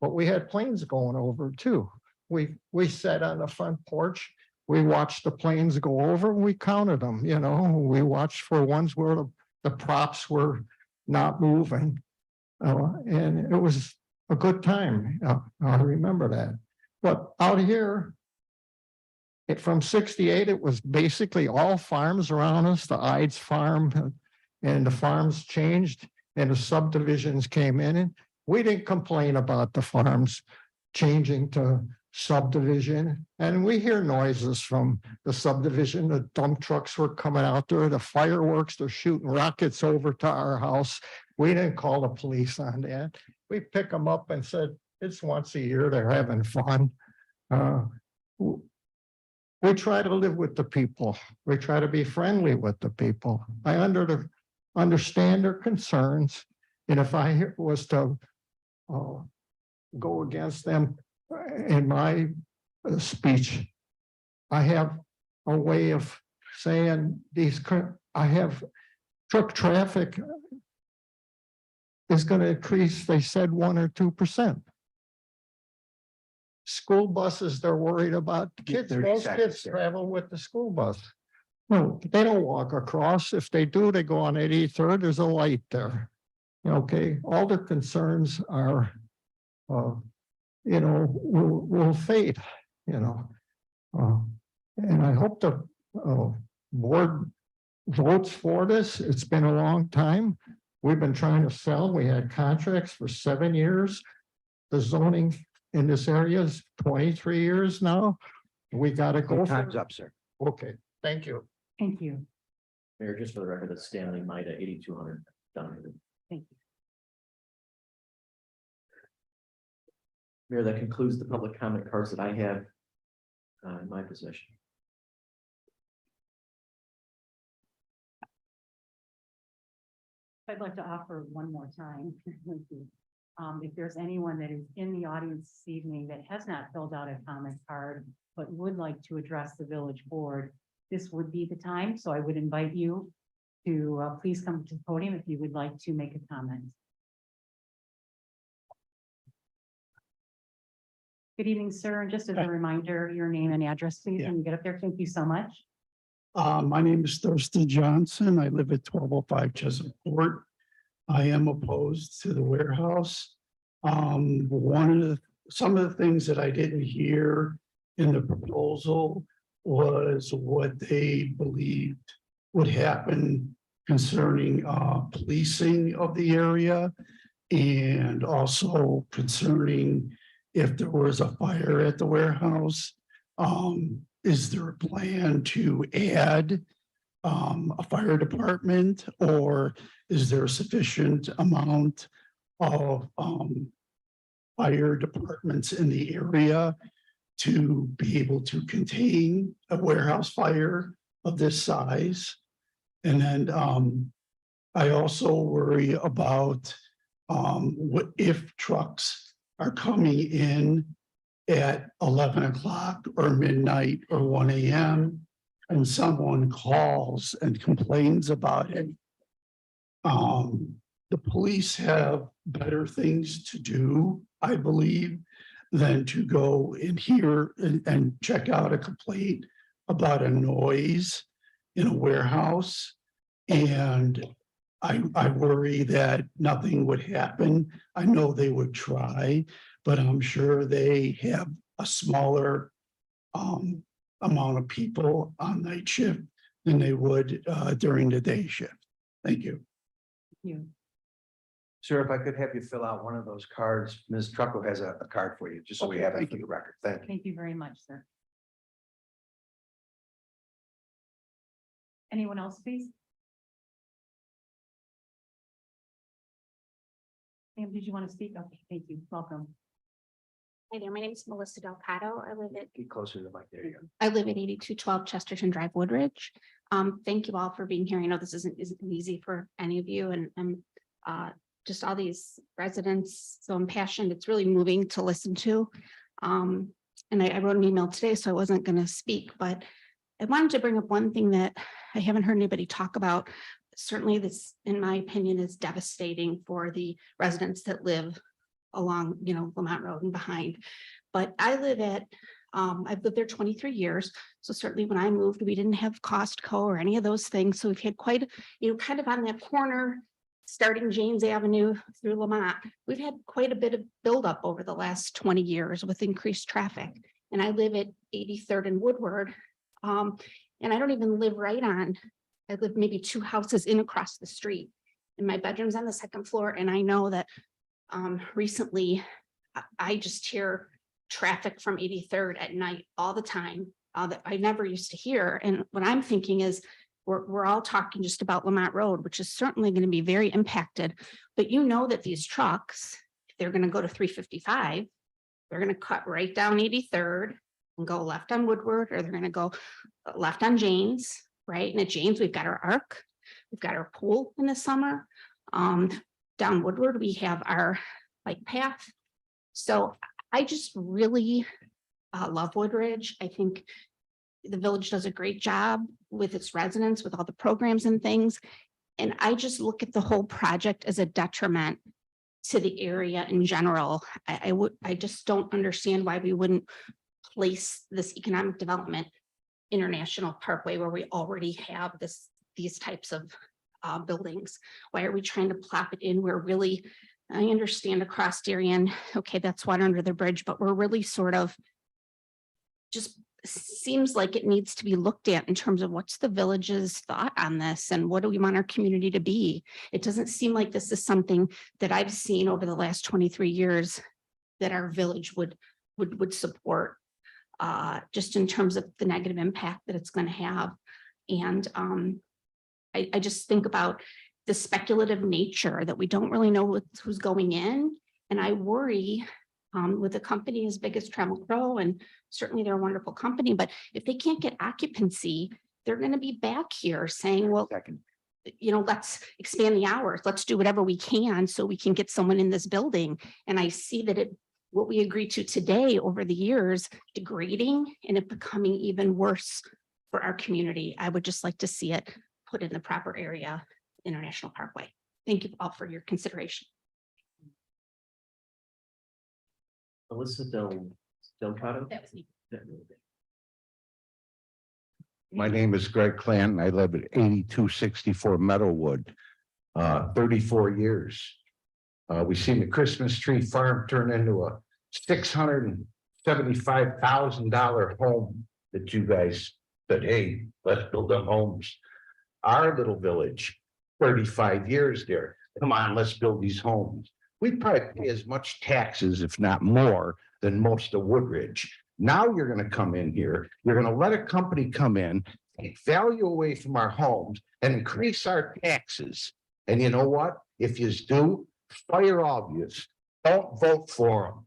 But we had planes going over too. We sat on the front porch. We watched the planes go over and we counted them, we watched for ones where the props were not moving. And it was a good time. I remember that. But out here, from 68, it was basically all farms around us, the Ides farm, and the farms changed and the subdivisions came in. And we didn't complain about the farms changing to subdivision. And we hear noises from the subdivision. The dump trucks were coming out there, the fireworks, they're shooting rockets over to our house. We didn't call the police on that. We pick them up and said, it's once a year, they're having fun. We try to live with the people. We try to be friendly with the people. I understand their concerns. And if I was to go against them in my speech, I have a way of saying I have truck traffic is going to increase, they said 1 or 2%. School buses, they're worried about kids. Most kids travel with the school bus. No, they don't walk across. If they do, they go on 83rd. There's a light there. Okay, all the concerns are, will fade, and I hope the board votes for this. It's been a long time. We've been trying to sell. We had contracts for 7 years. The zoning in this area, 23 years now. We gotta go. Your for time's it. up, sir. Okay, thank you. Thank you. Mayor, just for the record, that's Stanley Maida, 8200 Donovan. Thank you. Mayor, that concludes the public comment cards that I have in my possession. I'd like to offer one more time. If there's anyone that is in the audience this evening that has not filled out a comment card, but would like to address the village board, this would be the time. So I would invite you to please come to the podium if you would like to make a comment. Good evening, sir. And just as a reminder, your name and address, please, when you get up there. Thank you so much. My name is Thurston Johnson. I live at 1205 Chisholm Court. I am opposed to the warehouse. Some of the things that I didn't hear in the proposal was what they believed would happen concerning policing of the area, and also concerning if there was a fire at the warehouse. Is there a plan to add a fire department, or is there a sufficient amount of fire departments in the area to be able to contain a warehouse fire of this size? And then I also worry about what if trucks are coming in at 11 o'clock or midnight or 1 a.m. and someone calls and complains about it. The police have better things to do, I believe, than to go in here and check out a complaint about a noise in a warehouse. And I worry that nothing would happen. I know they would try, but I'm sure they have a smaller amount of people on night shift than they would during the day shift. Thank you. Thank you. Sir, if I could have you fill out one of those cards, Ms. Trucco has a card for you, just so we Okay, have it thank for the record. Thank you. Thank you very much, sir. Anyone else, please? Sam, did you want to speak? Okay, thank you. Welcome. Hi there, my name is Melissa Delcato. I live at Get closer to the mic. There you go. 8212 Chesterton Drive, Woodridge. Thank you all for being here. I know this isn't easy for any of you, and just all these residents so impassioned. It's really moving to listen to. And I wrote an email today, so I wasn't going to speak, but I wanted to bring up one thing that I haven't heard anybody talk about. Certainly this, in my opinion, is devastating for the residents that live along, Lamont Road and behind. But I live at, I've lived there 23 years. So certainly when I moved, we didn't have Costco or any of those things. So we've had quite, kind of on that corner, starting James Avenue through Lamont, we've had quite a bit of buildup over the last 20 years with increased traffic. And I live at 83rd and Woodward. And I don't even live right on, I live maybe 2 houses in across the street. And my bedroom's on the 2nd floor. And I know that recently I just hear traffic from 83rd at night all the time that I never used to hear. And what I'm thinking is we're all talking just about Lamont Road, which is certainly going to be very impacted. But that these trucks, if they're going to go to 355, they're going to cut right down 83rd and go left on Woodward, or they're going to go left on James, right? And at James, we've got our arc, we've got our pool in the summer. Down Woodward, we have our bike path. So I just really love Woodridge. I think the village does a great job with its residents, with all the programs and things. And I just look at the whole project as a detriment to the area in general. I just don't understand why we wouldn't place this economic development International Parkway where we already have these types of buildings. Why are we trying to plop it in where really, I understand across Darien, okay, that's water under the bridge, but we're really sort of just seems like it needs to be looked at in terms of what's the village's thought on this and what do we want our community to be. It doesn't seem like this is something that I've seen over the last 23 years that our village would support. Just in terms of the negative impact that it's going to have. And I just think about the speculative nature that we don't really know who's going in. And I worry with a company as big as Trammell Crow, and certainly they're a wonderful company, but if they can't get occupancy, they're going to be back here saying, well, you know, let's expand the hours. Let's do whatever we can so we can get someone in this building. And I see that what we agreed to today over the years degrading and it becoming even worse for our community. I would just like to see it put in the proper area, International Parkway. Thank you all for your consideration. Alyssa Delgado. That was me. My name is Greg Clanton. I live at 8264 Meadowwood, 34 years. We seen the Christmas tree farm turn into a $675,000 home that you guys said, hey, let's build them homes. Our little village, 35 years there. Come on, let's build these homes. We probably pay as much taxes, if not more, than most of Woodridge. Now you're going to come in here, you're going to let a company come in, take value away from our homes and increase our taxes. And you know what? If you do, fire all of you. Don't vote for them.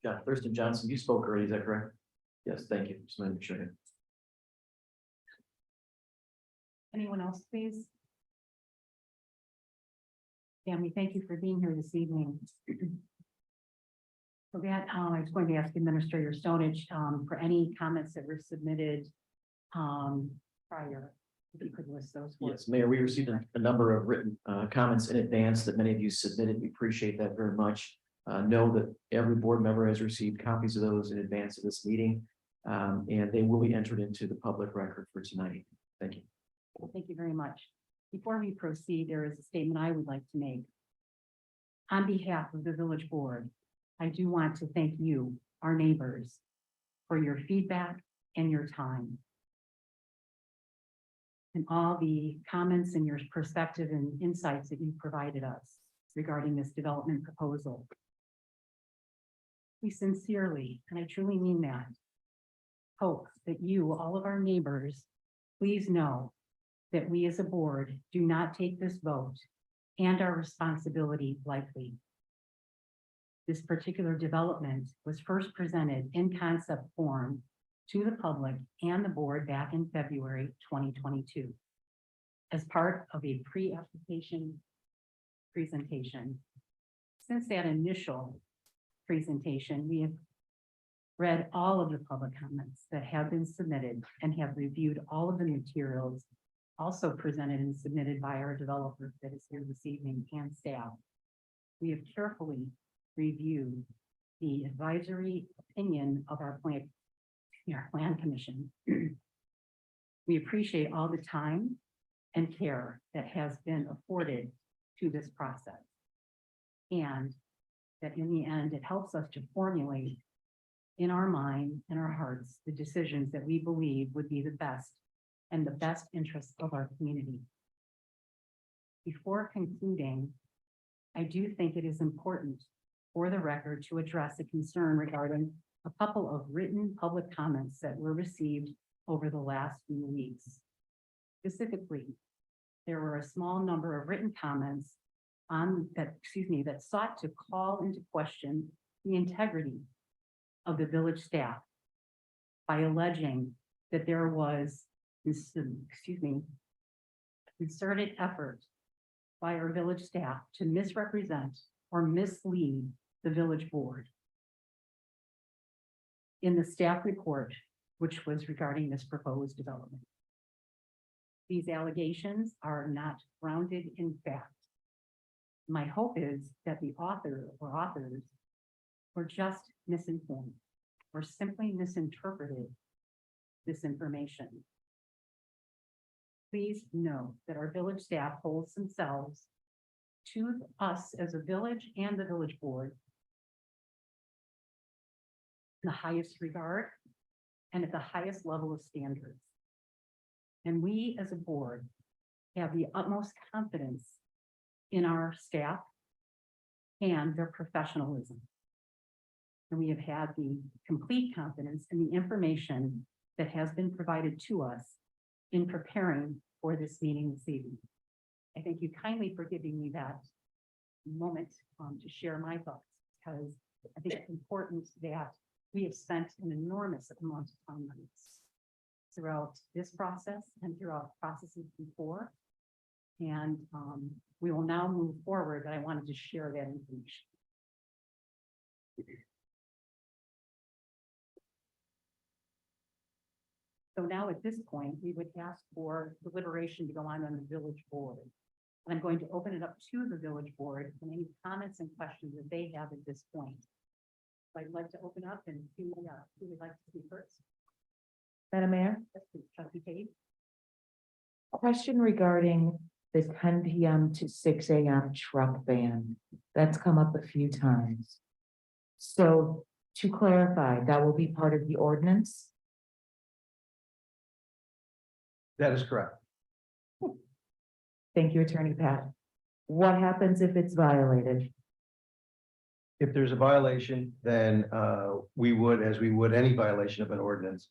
John Thurston Johnson, you spoke already, is that correct? Yes, thank you. Just making sure. Anyone else, please? And we thank you for being here this evening. For that, I was going to ask Administrator Stonich for any comments that were submitted prior. If you could list those. for us. Yes, Mayor, we received a number of written comments in advance that many of you submitted. We appreciate that very much. Know that every board member has received copies of those in advance of this meeting, and they will be entered into the public record for tonight. Thank you. Well, thank you very much. Before we proceed, there is a statement I would like to make. On behalf of the village board, I do want to thank you, our neighbors, for your feedback and your time. And all the comments and your perspective and insights that you provided us regarding this development proposal. We sincerely, and I truly mean that, hope that you, all of our neighbors, please know that we as a board do not take this vote and our responsibility lightly. This particular development was first presented in concept form to the public and the board back in February 2022 as part of a pre-application presentation. Since that initial presentation, we have read all of the public comments that have been submitted and have reviewed all of the materials also presented and submitted by our developer that is here this evening and staff. We have carefully reviewed the advisory opinion of our plan commission. We appreciate all the time and care that has been afforded to this process. And that in the end, it helps us to formulate in our mind and our hearts the decisions that we believe would be the best and the best interests of our community. Before concluding, I do think it is important for the record to address a concern regarding a couple of written public comments that were received over the last few weeks. Specifically, there were a small number of written comments that sought to call into question the integrity of the village staff by alleging that there was this, concerted effort by our village staff to misrepresent or mislead the village board. In the staff report, which was regarding this proposed development. These allegations are not grounded in fact. My hope is that the author or authors were just misinformed or simply misinterpreted this information. Please know that our village staff holds themselves to us as a village and the village board in the highest regard and at the highest level of standards. And we as a board have the utmost confidence in our staff and their professionalism. And we have had the complete confidence in the information that has been provided to us in preparing for this meeting this evening. I thank you kindly for giving me that moment to share my thoughts, because I think it's important that we have spent an enormous amount of time on this throughout this process and throughout processes before. And we will now move forward, but I wanted to share that information. So now at this point, we would ask for deliberation to go on the village board. And I'm going to open it up to the village board and any comments and questions that they have at this point. So I'd like to open up and who would like to speak first? Madam Mayor, Yes, please, Trustee Page. question regarding the 10 PM to 6 AM truck ban. That's come up a few times. So to clarify, that will be part of the ordinance? That is correct. Thank you, Attorney Pat. What happens if it's violated? If there's a violation, then we would, as we would any violation of an ordinance,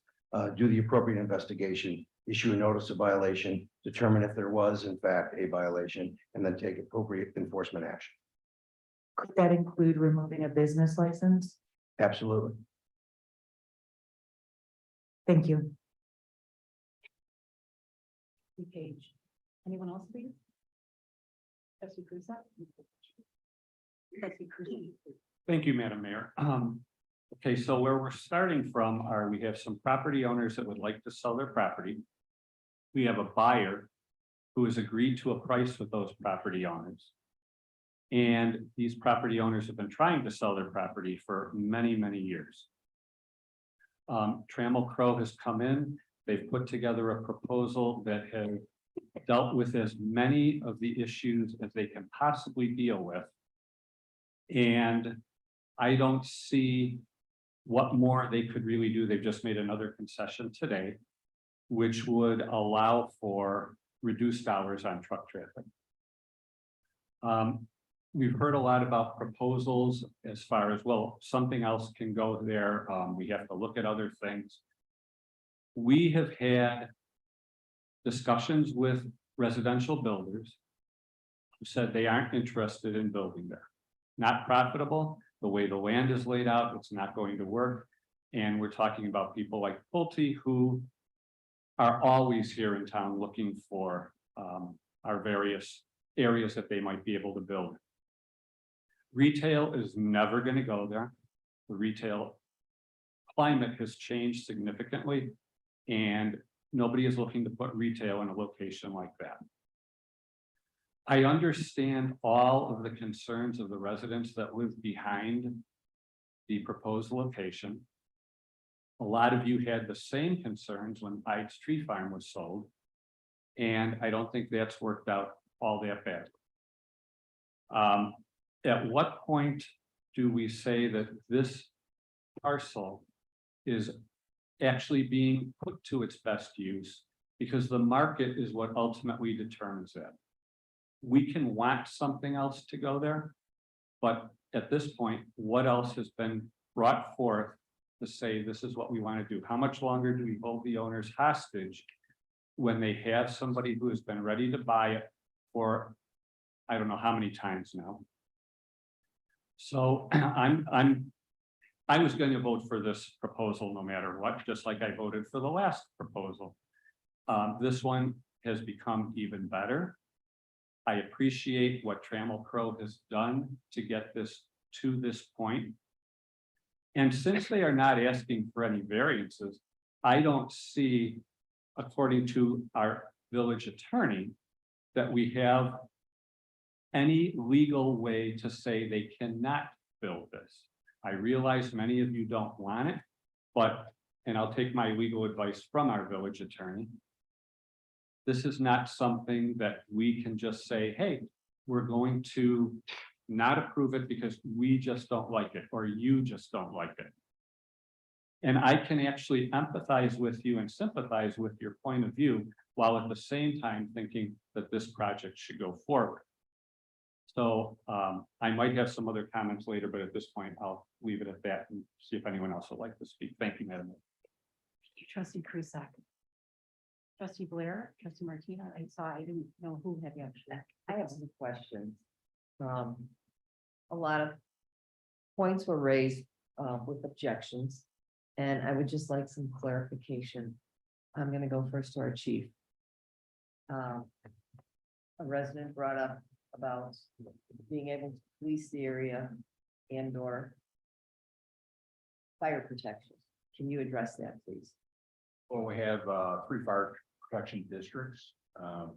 do the appropriate investigation, issue a notice of violation, determine if there was in fact a violation, and then take appropriate enforcement action. Could that include removing a business license? Absolutely. Thank you. Trustee Page. Anyone else, please? Trustee Crusoe? Trustee Crusoe. Thank you, Madam Mayor. Okay, so where we're starting from are we have some property owners that would like to sell their property. We have a buyer who has agreed to a price with those property owners. And these property owners have been trying to sell their property for many, many years. Trammell Crow has come in, they've put together a proposal that has dealt with as many of the issues as they can possibly deal with. And I don't see what more they could really do. They've just made another concession today, which would allow for reduced hours on truck traffic. We've heard a lot about proposals as far as, well, something else can go there. We have to look at other things. We have had discussions with residential builders who said they aren't interested in building there. Not profitable, the way the land is laid out, it's not going to work. And we're talking about people like Pulte who are always here in town looking for our various areas that they might be able to build. Retail is never going to go there. The retail climate has changed significantly, and nobody is looking to put retail in a location like that. I understand all of the concerns of the residents that live behind the proposed location. A lot of you had the same concerns when Ide's Tree Farm was sold, and I don't think that's worked out all that bad. At what point do we say that this parcel is actually being put to its best use? Because the market is what ultimately determines that. We can want something else to go there, but at this point, what else has been brought forth to say this is what we want to do? How much longer do we hold the owners hostage when they have somebody who has been ready to buy it for I don't know how many times now? So I was going to vote for this proposal no matter what, just like I voted for the last proposal. This one has become even better. I appreciate what Trammell Crow has done to get this to this point. And since they are not asking for any variances, I don't see, according to our village attorney, that we have any legal way to say they cannot build this. I realize many of you don't want it, but, and I'll take my legal advice from our village attorney, this is not something that we can just say, hey, we're going to not approve it because we just don't like it, or you just don't like it. And I can actually empathize with you and sympathize with your point of view, while at the same time thinking that this project should go forward. So I might have some other comments later, but at this point, I'll leave it at that and see if anyone else would like to speak. Thank you, Madam Mayor. Trustee Krusak. Trustee Blair, trustee Martina, I didn't know who had you actually. I have some questions. A lot of points were raised with objections, and I would just like some clarification. I'm gonna go first to our chief. A resident brought up about being able to police the area and or fire protection. Can you address that, please? Well, we have 3 fire protection districts,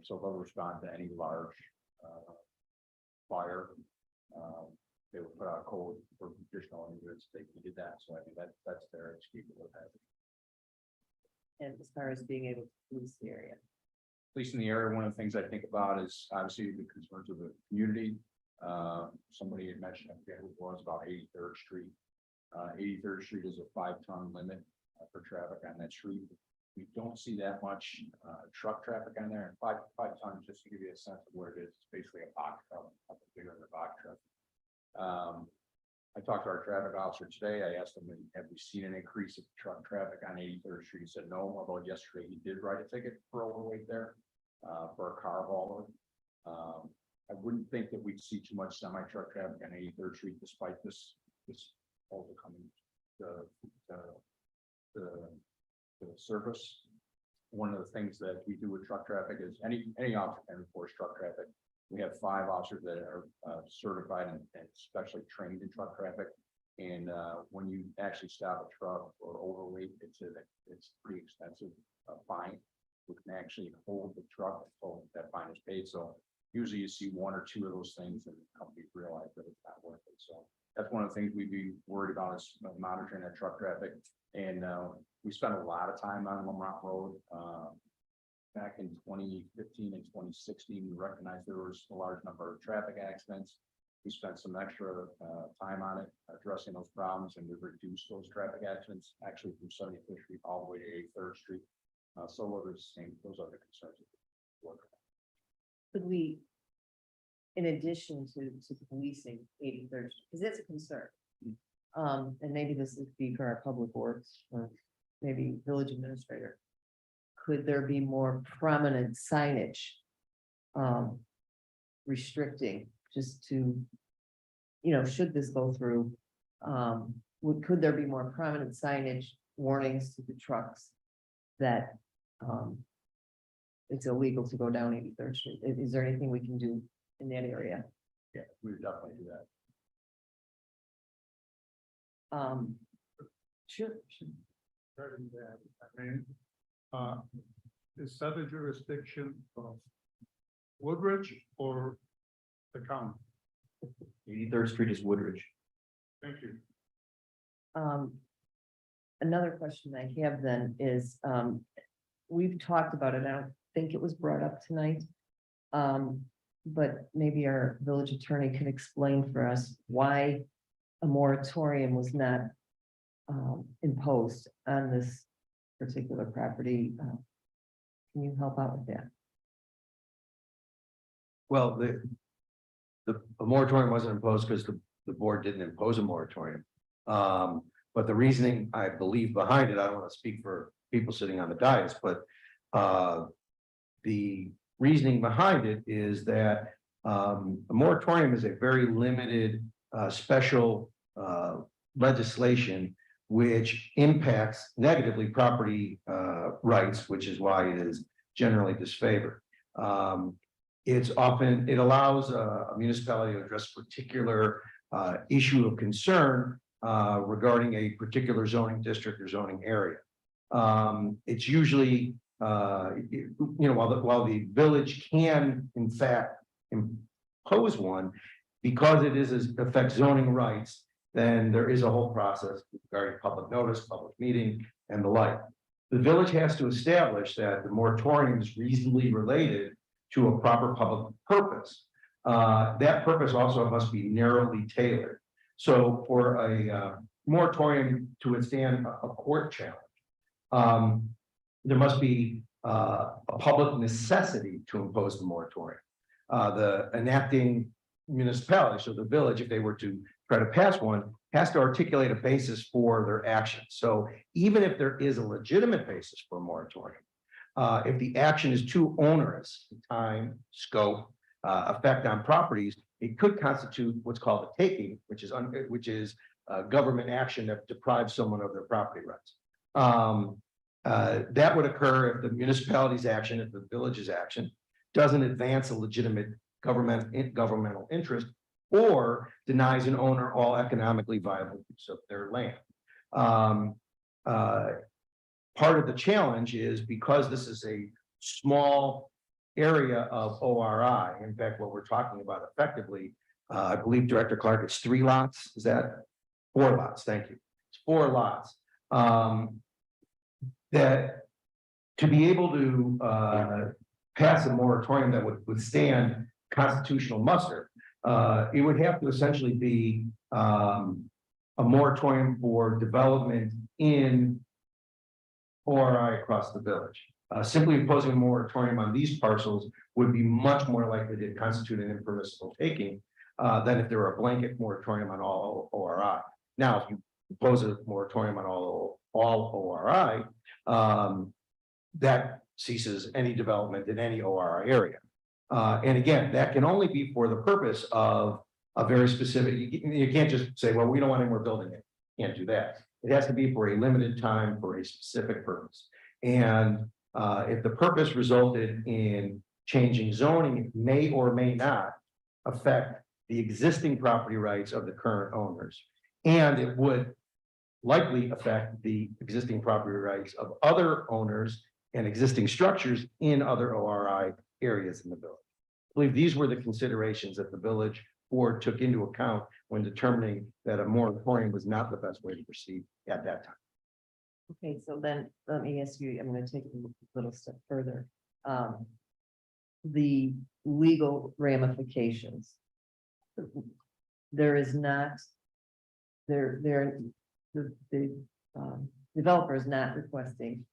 so they'll respond to any large fire. They will put out code for additional units. They did that, so I mean that's their excuse of having. And as far as being able to police the area. At least in the area, one of the things I think about is obviously the concerns of the community. Somebody had mentioned, I forget who it was, about 83rd Street. 83rd Street is a 5-ton limit for traffic on that street. We don't see that much truck traffic on there, and five tons, just to give you a sense of where it is, it's basically a box truck, something bigger than a box truck. I talked to our traffic officer today. I asked him, have we seen an increase of truck traffic on 83rd Street? He said no, although yesterday he did write a ticket for overweight there for a car hauler. I wouldn't think that we'd see too much semi truck traffic on 83rd Street despite this also coming to the surface. One of the things that we do with truck traffic is any officer can enforce truck traffic. We have 5 officers that are certified and specially trained in truck traffic. And when you actually stop a truck or overweight, it's pretty expensive fine. We can actually hold the truck until that fine is paid. So usually you see 1 or 2 of those things and companies realize that it's not worth it. So that's one of the things we'd be worried about is monitoring that truck traffic. And we spent a lot of time on Lamont Road. Back in 2015 and 2016, we recognized there was a large number of traffic accidents. We spent some extra time on it, addressing those problems, and we've reduced those traffic accidents actually from 75th Street all the way to 83rd Street. So what is saying, those are the concerns. Could we, in addition to policing 83rd, because that's a concern. And maybe this would be for our public works or maybe village administrator. Could there be more prominent signage restricting just to, should this go through? Could there be more prominent signage warnings to the trucks that it's illegal to go down 83rd Street? Is there anything we can do in that area? Yeah, we would definitely do that. Sure. Regarding that, I mean, is that a jurisdiction of Woodridge or the county? 83rd Street is Woodridge. Thank you. Another question I have then is, we've talked about it. I don't think it was brought up tonight. But maybe our village attorney can explain for us why a moratorium was not imposed on this particular property. Can you help out with that? Well, the moratorium wasn't imposed because the board didn't impose a moratorium. But the reasoning, I believe, behind it, I don't want to speak for people sitting on the dais, but the reasoning behind it is that a moratorium is a very limited special legislation which impacts negatively property rights, which is why it is generally disfavored. It allows a municipality to address a particular issue of concern regarding a particular zoning district or zoning area. It's usually, while the village can in fact impose one, because it affects zoning rights, then there is a whole process regarding public notice, public meeting, and the like. The village has to establish that the moratorium is reasonably related to a proper public purpose. That purpose also must be narrowly tailored. So for a moratorium to withstand a court challenge, there must be a public necessity to impose the moratorium. The enacting municipality, so the village, if they were to try to pass one, has to articulate a basis for their action. So even if there is a legitimate basis for a moratorium, if the action is too onerous, time, scope, effect on properties, it could constitute what's called a taking, which is government action that deprives someone of their property rights. That would occur if the municipality's action, if the village's action doesn't advance a legitimate governmental interest or denies an owner all economically viable use of their land. Part of the challenge is because this is a small area of ORI. In fact, what we're talking about effectively, I believe Director Clark, it's 3 lots. Is that 4 lots? Thank you. It's 4 lots. That to be able to pass a moratorium that would withstand constitutional muster, it would have to essentially be a moratorium for development in ORI across the village. Simply imposing a moratorium on these parcels would be much more likely to constitute an impermissible taking than if there were a blanket moratorium on all ORI. Now, if you impose a moratorium on all ORI, that ceases any development in any ORI area. And again, that can only be for the purpose of a very specific, you can't just say, well, we don't want any more building it. Can't do that. It has to be for a limited time for a specific purpose. And if the purpose resulted in changing zoning, it may or may not affect the existing property rights of the current owners. And it would likely affect the existing property rights of other owners and existing structures in other ORI areas in the village. I believe these were the considerations that the village board took into account when determining that a moratorium was not the best way to proceed at that time. Okay, so then let me ask you, I'm going to take it a little step further. The legal ramifications. There is not, the developer is not requesting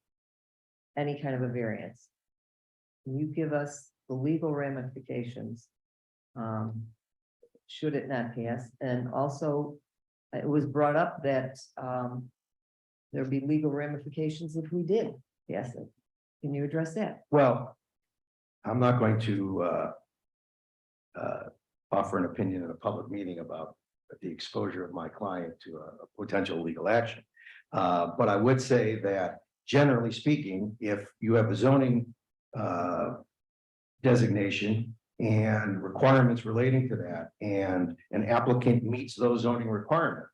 any kind of a variance. Can you give us the legal ramifications? Should it not pass? And also, it was brought up that there'd be legal ramifications if we did pass it. Can you address that? Well, I'm not going to offer an opinion in a public meeting about the exposure of my client to a potential legal action. But I would say that generally speaking, if you have a zoning designation and requirements relating to that, and an applicant meets those zoning requirements,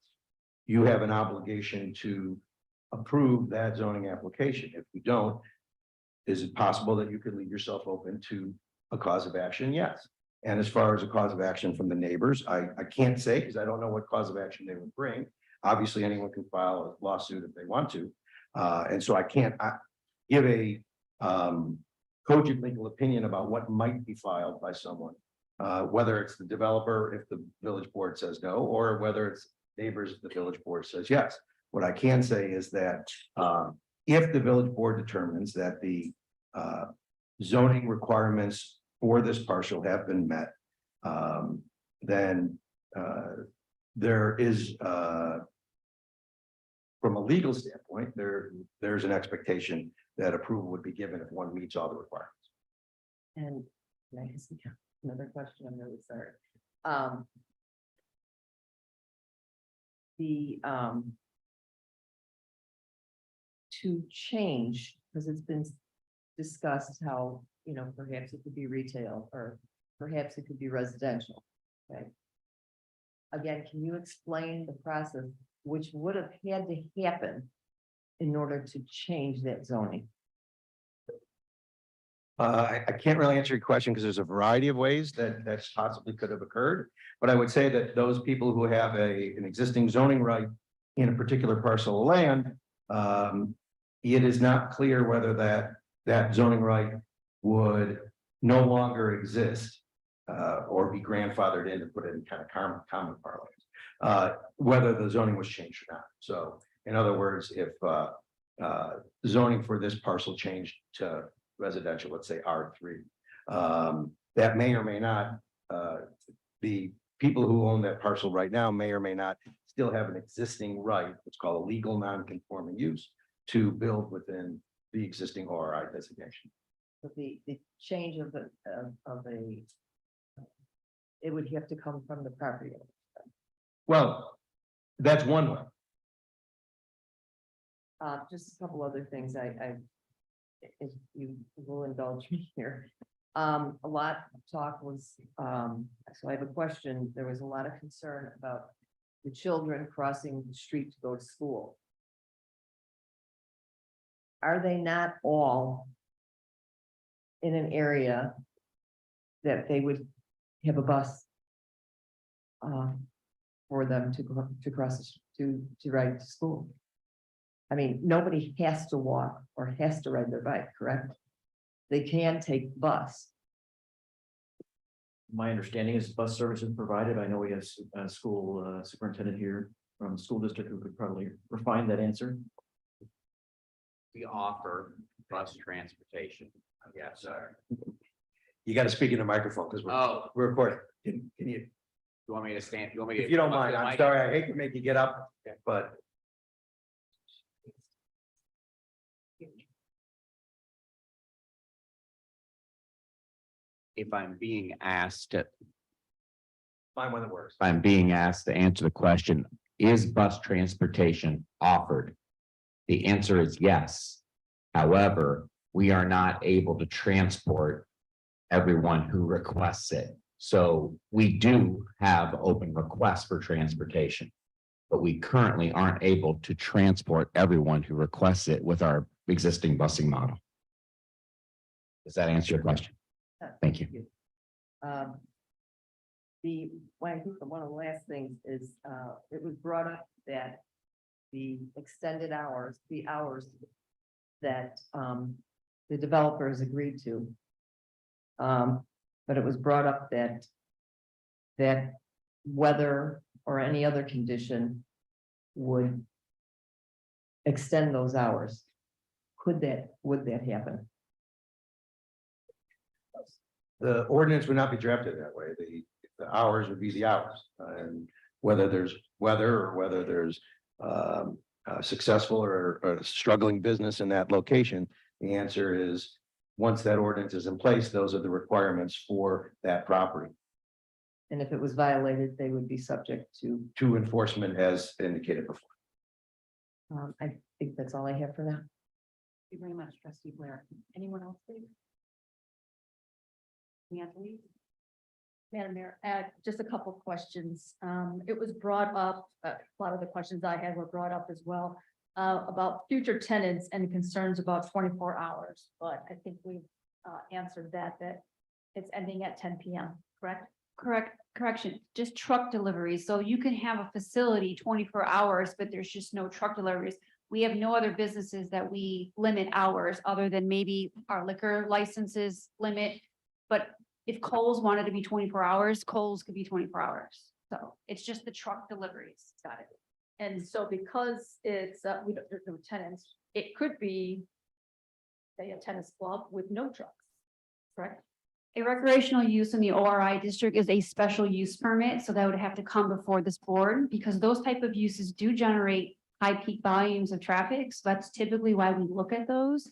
you have an obligation to approve that zoning application. If you don't, is it possible that you could leave yourself open to a cause of action? Yes. And as far as a cause of action from the neighbors, I can't say because I don't know what cause of action they would bring. Obviously, anyone can file a lawsuit if they want to. And so I can't give a cogent legal opinion about what might be filed by someone, whether it's the developer if the village board says no, or whether it's neighbors if the village board says yes. What I can say is that if the village board determines that the zoning requirements for this parcel have been met, then there is, from a legal standpoint, there's an expectation that approval would be given if one meets all the requirements. And can I ask you another question? I'm really sorry. To change, because it's been discussed how, you know, perhaps it could be retail or perhaps it could be residential. Okay. Again, can you explain the process which would have had to happen in order to change that zoning? I can't really answer your question because there's a variety of ways that possibly could have occurred. But I would say that those people who have an existing zoning right in a particular parcel of land, it is not clear whether that zoning right would no longer exist or be grandfathered in, to put it in kind of common parlance. whether the zoning was changed or not. So in other words, if zoning for this parcel changed to residential, let's say R3, that may or may not, the people who own that parcel right now may or may not still have an existing right, what's called a legal non-conforming use, to build within the existing ORI designation. But the change of the, it would have to come from the property owner. Well, that's one way. Just a couple other things if you will indulge me here. A lot of talk was, so I have a question. There was a lot of concern about the children crossing the street to go to school. Are they not all in an area that they would have a bus for them to cross, to ride to school? I mean, nobody has to walk or has to ride their bike, correct? They can take bus. My understanding is bus service is provided. I know we have a school superintendent here from the school district who could probably refine that answer. We offer bus transportation. Yes, sir. You got to speak in the microphone because we're recording. Can you, You want me to stand? You want me to? if you don't come up mind, to the I'm mic? sorry, I hate to make you get up, but If I'm being asked, if fine when it works. I'm being asked to answer the question, is bus transportation offered? The answer is yes. However, we are not able to transport everyone who requests it. So we do have open requests for transportation, but we currently aren't able to transport everyone who requests it with our existing busing model. Does that answer your question? Thank you. Well, I think one of the last things is, it was brought up that the extended hours, the hours that, the developers agreed to. But it was brought up that weather or any other condition would extend those hours. Would that happen? The ordinance would not be drafted that way. The hours would be the hours. And whether there's weather or whether there's a successful or a struggling business in that location, the answer is, once that ordinance is in place, those are the requirements for that property. And if it was violated, they would be subject To enforcement as indicated before. I think that's all I have for now. Thank you very much, trustee Blair. Anyone else, please? Anthony? Madam Mayor, just a couple of questions. It was brought up, a lot of the questions I had were brought up as well, about future tenants and concerns about 24 hours. But I think we've answered that it's ending at 10 PM, correct? Correction, just truck deliveries. So you can have a facility 24 hours, but there's just no truck deliveries. We have no other businesses that we limit hours other than maybe our liquor licenses limit. But if Kohl's wanted to be 24 hours, Kohl's could be 24 hours. So it's just the truck deliveries. Got it. And so because it's, there's no tenants, it could be say a tennis club with no trucks, correct? A recreational use in the ORI district is a special use permit, so that would have to come before this board because those type of uses do generate high peak volumes of traffic. So that's typically why we look at those.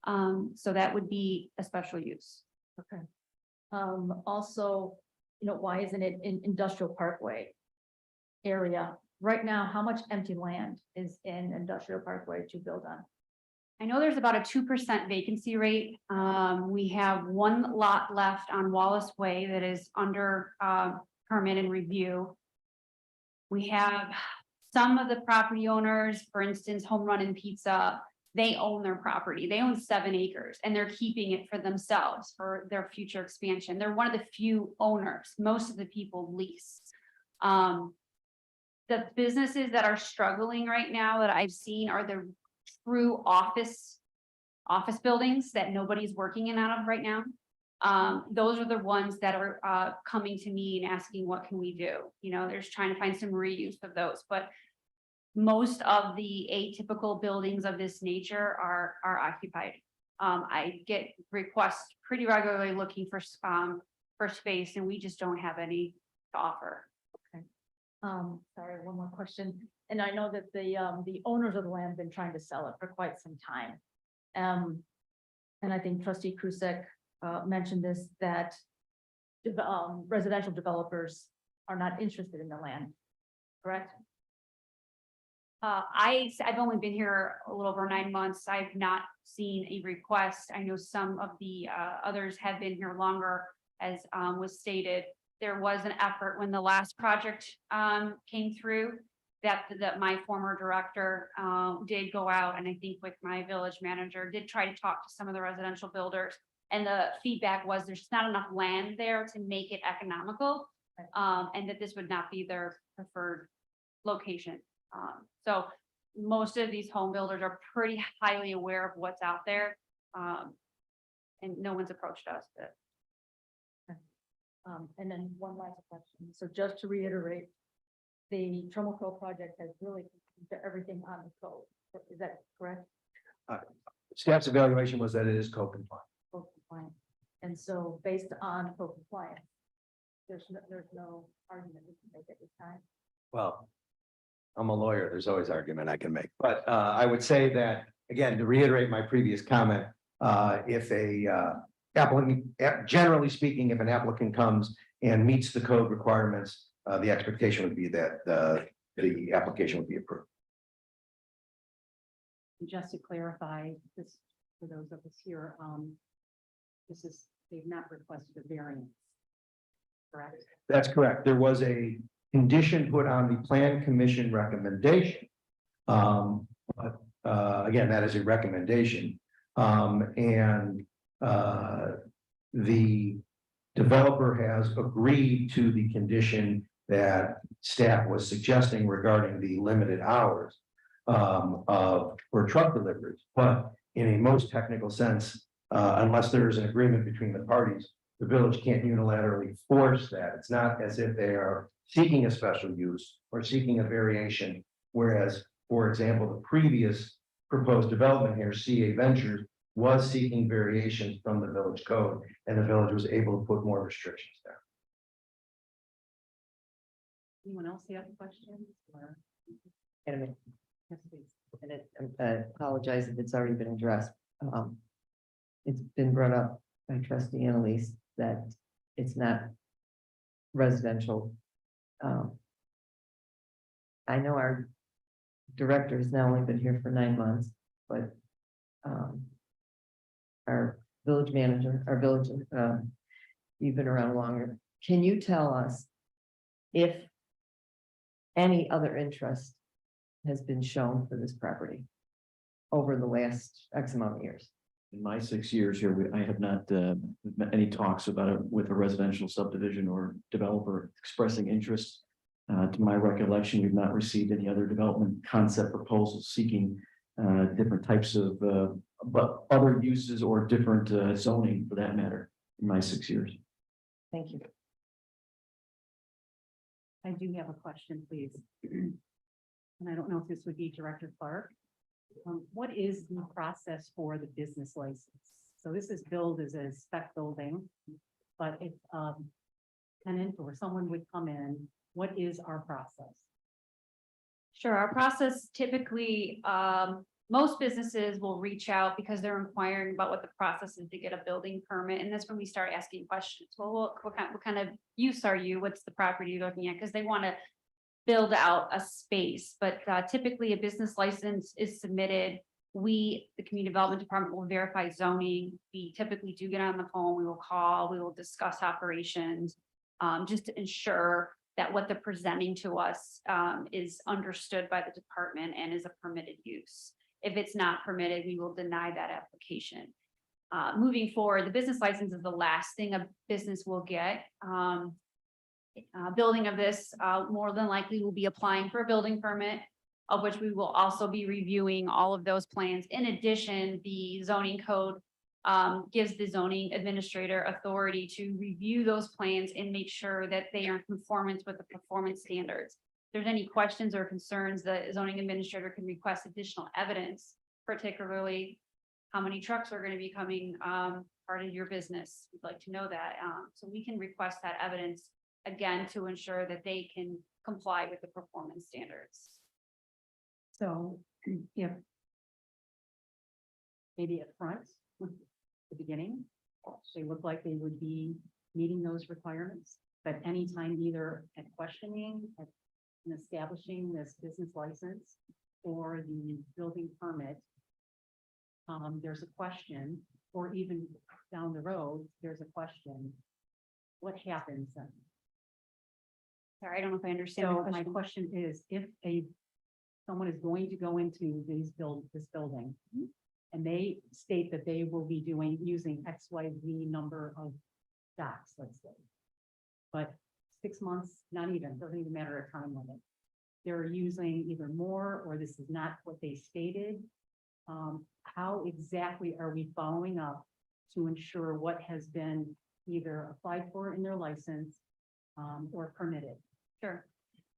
So that would be a special use. Okay. Also, why isn't it in industrial parkway area? Right now, how much empty land is in industrial parkway to build on? I know there's about a 2% vacancy rate. We have one lot left on Wallace Way that is under permit and review. We have some of the property owners, for instance, Home Run and Pizza, they own their property. They own 7 acres and they're keeping it for themselves for their future expansion. They're one of the few owners. Most of the people lease. The businesses that are struggling right now that I've seen are the true office buildings that nobody's working in out of right now. Those are the ones that are coming to me and asking, what can we do? You know, there's trying to find some reuse of those, but most of the atypical buildings of this nature are occupied. I get requests pretty regularly looking for space, and we just don't have any to offer. Sorry, one more question. And I know that the owners of the land have been trying to sell it for quite some time. And I think trustee Krusek mentioned this, that residential developers are not interested in the land, correct? I've only been here a little over 9 months. I've not seen a request. I know some of the others have been here longer, as was stated. There was an effort when the last project came through that my former director did go out, and I think with my village manager did try to talk to some of the residential builders. And the feedback was there's not enough land there to make it economical, and that this would not be their preferred location. So most of these home builders are pretty highly aware of what's out there. And no one's approached us. And then one last question. So just to reiterate, the Trammell Crow project has really completed everything on the code. Is that correct? Staff's evaluation was that it is code compliant. Code compliant. And so based on code compliance, there's no argument we can make at this time. Well, I'm a lawyer. There's always argument I can make, but I would say that, again, to reiterate my previous comment, if a applicant, generally speaking, if an applicant comes and meets the code requirements, the expectation would be that the application would be approved. And just to clarify this, for those of us here, they've not requested a variance. Correct? That's correct. There was a condition put on the plan commission recommendation. But again, that is a recommendation. The developer has agreed to the condition that staff was suggesting regarding the limited hours for truck deliveries. But in a most technical sense, unless there is an agreement between the parties, the village can't unilaterally force that. It's not as if they are seeking a special use or seeking a variation. Whereas, for example, the previous proposed development here, CA Ventures, was seeking variations from the village code, and the village was able to put more restrictions there. Anyone else have questions? Or? And Yes, please. I apologize if it's already been addressed. It's been brought up by trustee Annalise that it's not residential. I know our director has now only been here for 9 months, but our village manager, our village, you've been around longer. Can you tell us if any other interest has been shown for this property over the last X amount of years? In my 6 years here, I have not met any talks about it with a residential subdivision or developer expressing interest. To my recollection, we've not received any other development concept proposals seeking different types of but other uses or different zoning for that matter in my 6 years. Thank you. I do have a question, please. And I don't know if this would be Director Clark. What is the process for the business license? So this is billed as a spec building, but if tenant or someone would come in, what is our process? Sure, our process typically, most businesses will reach out because they're inquiring about what the process is to get a building permit. And that's when we start asking questions. Well, what kind of use are you? What's the property you're looking at? Because they want to build out a space, but typically a business license is submitted. We, the community development department, will verify zoning. We typically do get on the phone. We will call, we will discuss operations, just to ensure that what they're presenting to us is understood by the department and is a permitted use. If it's not permitted, we will deny that application. Moving forward, the business license is the last thing a business will get. Building of this, more than likely will be applying for a building permit, of which we will also be reviewing all of those plans. In addition, the zoning code gives the zoning administrator authority to review those plans and make sure that they are in conformance with the performance standards. If there's any questions or concerns, the zoning administrator can request additional evidence, particularly how many trucks are going to be coming, part of your business. We'd like to know that. So we can request that evidence again to ensure that they can comply with the performance standards. So if maybe at front, the beginning, they look like they would be meeting those requirements, but anytime either at questioning, at in establishing this business license or the building permit, there's a question, or even down the road, there's a question, what happens then? Sorry, I don't know if I understand. So my question is, if someone is going to go into this building, and they state that they will be using XYZ number of docks, let's say. But 6 months, not even, doesn't even matter a time limit. They're using either more, or this is not what they stated. How exactly are we following up to ensure what has been either applied for in their license, or permitted? Sure.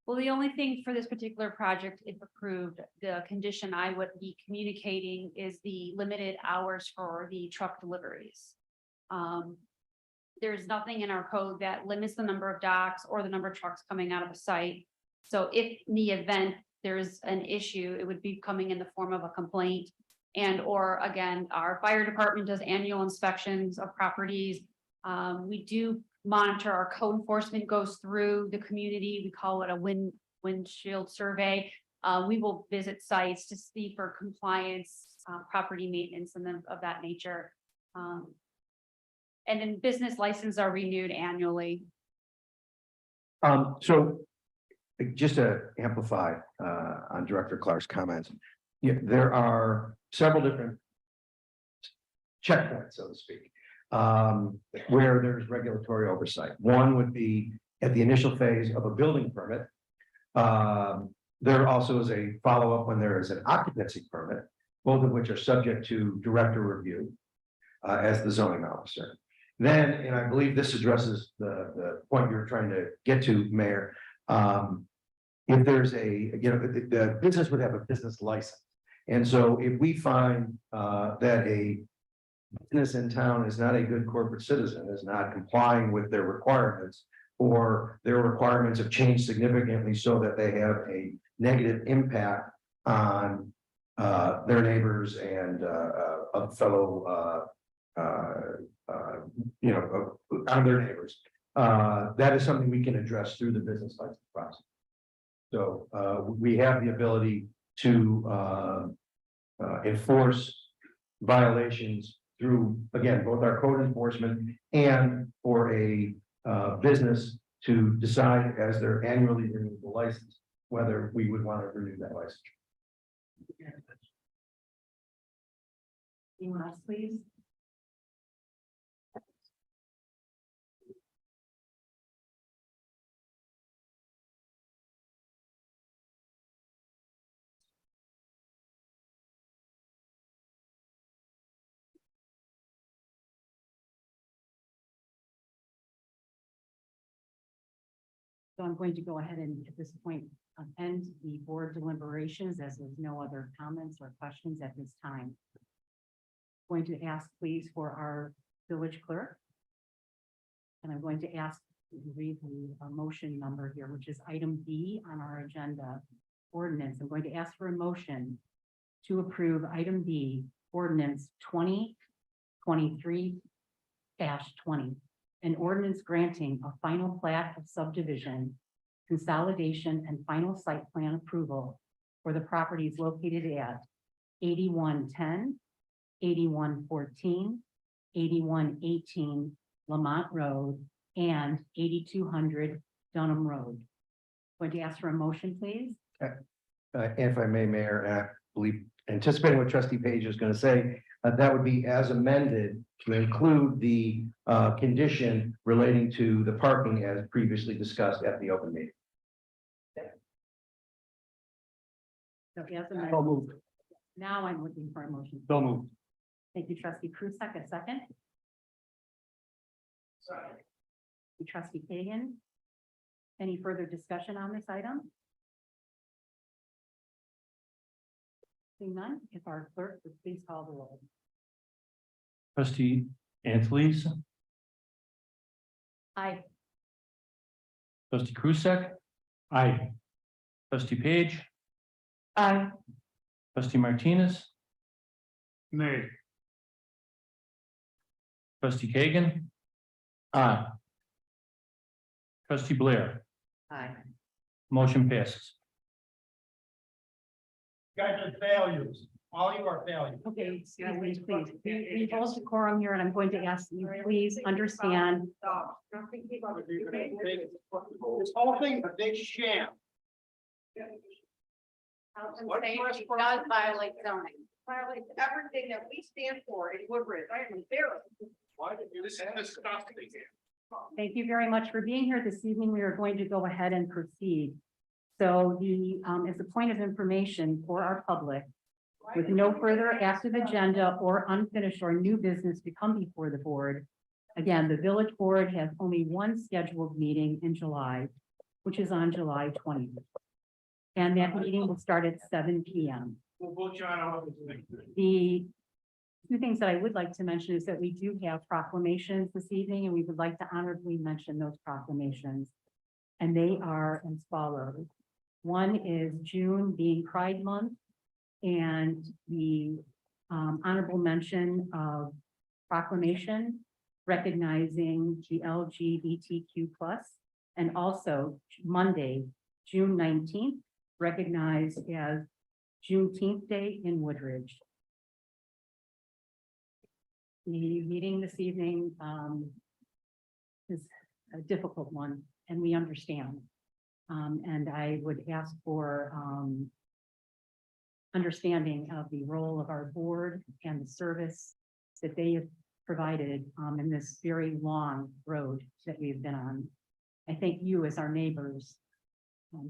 Well, the only thing for this particular project, if approved, the condition I would be communicating is the limited hours for the truck deliveries. There's nothing in our code that limits the number of docks or the number of trucks coming out of a site. So if in the event there's an issue, it would be coming in the form of a complaint. And or again, our fire department does annual inspections of properties. We do monitor, our code enforcement goes through the community. We call it a windshield survey. We will visit sites to see for compliance, property maintenance and then of that nature. And then business licenses are renewed annually. So just to amplify on Director Clark's comments, yeah, there are several different checkpoints, so to speak, where there's regulatory oversight. One would be at the initial phase of a building permit. There also is a follow-up when there is an occupancy permit, both of which are subject to director review as the zoning officer. Then, and I believe this addresses the point you're trying to get to, Mayor. If there's the business would have a business license. And so if we find that a business in town is not a good corporate citizen, is not complying with their requirements, or their requirements have changed significantly so that they have a negative impact on their neighbors and fellow on their neighbors, that is something we can address through the business license process. So we have the ability to enforce violations through, again, both our code enforcement and for a business to decide as their annually renewable license, whether we would want to renew that license. Anyone else, please? So I'm going to go ahead and at this point end the board deliberations as there's no other comments or questions at this time. Going to ask please for our village clerk. And I'm going to ask you to read the motion number here, which is item B on our agenda ordinance. I'm going to ask for a motion to approve item B, ordinance 2023-20. An ordinance granting a final plat of subdivision, consolidation and final site plan approval for the properties located at 8110, 8114, 8118 Lamont Road, and 8200 Dunham Road. Going to ask for a motion, please. If I may, Mayor, and I believe anticipating what Trustee Page is going to say, that would be as amended to include the condition relating to the parking as previously discussed at the open meeting. So as amended. Now I'm looking for a motion. So moved. Thank you, trustee Krusek, a second. Thank you, trustee Kagan. Any further discussion on this item? Seeing none, if our clerk would please call the roll. Trustee Anthony's, Aye. trustee Krusek. Aye. Trustee Page, Aye. trustee Martinez, Nay. trustee Kagan. Aye. Trustee Blair, Hi. motion passes. Guys are failures. All you are failures. Okay, excuse me, please. We hold decorum here, and I'm going to ask you, please understand. This whole thing, a big sham. Does violate zoning. Violates everything that we stand for in Woodbridge. I am embarrassed. Why did you? This is disgusting. Thank you very much for being here this evening. We are going to go ahead and proceed. So as a point of information for our public, with no further active agenda or unfinished or new business to come before the board, again, the village board has only one scheduled meeting in July, which is on July 20th. And that meeting will start at 7 p.m. We'll vote you on. The two things that I would like to mention is that we do have proclamations this evening, and we would like to honorably mention those proclamations. And they are as follows. One is June being Pride Month, and the honorable mention of proclamation recognizing the LGBTQ+, and also Monday, June 19th, recognized as Juneteenth Day in Woodridge. The meeting this evening is a difficult one, and we understand. And I would ask for understanding of the role of our board and the service that they have provided in this very long road that we've been on. I thank you as our neighbors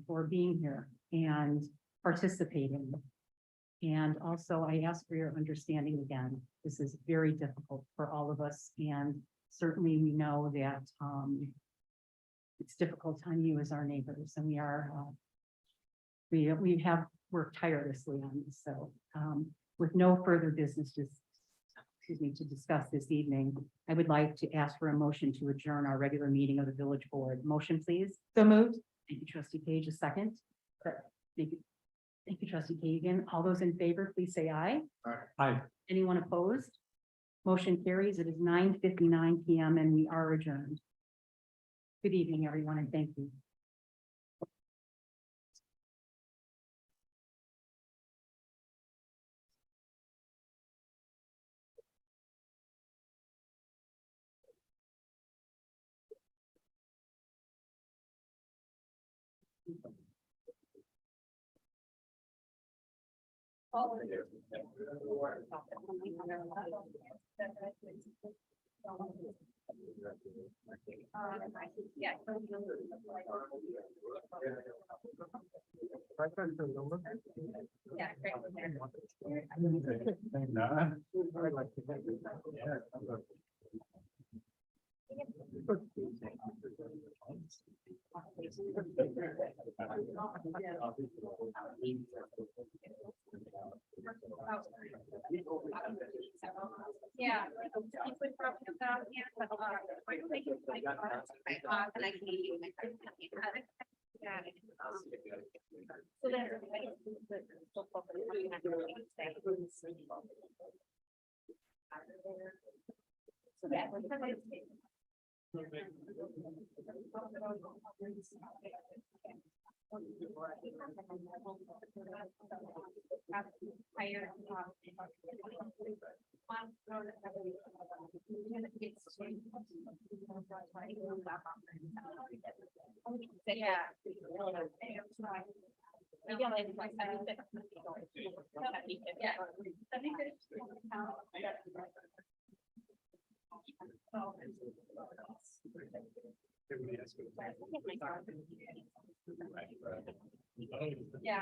for being here and participating. And also I ask for your understanding again. This is very difficult for all of us, and certainly we know that it's difficult on you as our neighbors, and we are we have worked tirelessly on this. So with no further business to discuss this evening, I would like to ask for a motion to adjourn our regular meeting of the village board. Motion, please. So moved. Thank you, trustee Page, a second. Thank you. Thank you, trustee Kagan. All those in favor, please say aye. Aye. Anyone opposed? Motion carries. It is 9:59 p.m. and we are adjourned. Good evening, everyone, and thank you. Yeah. Yeah.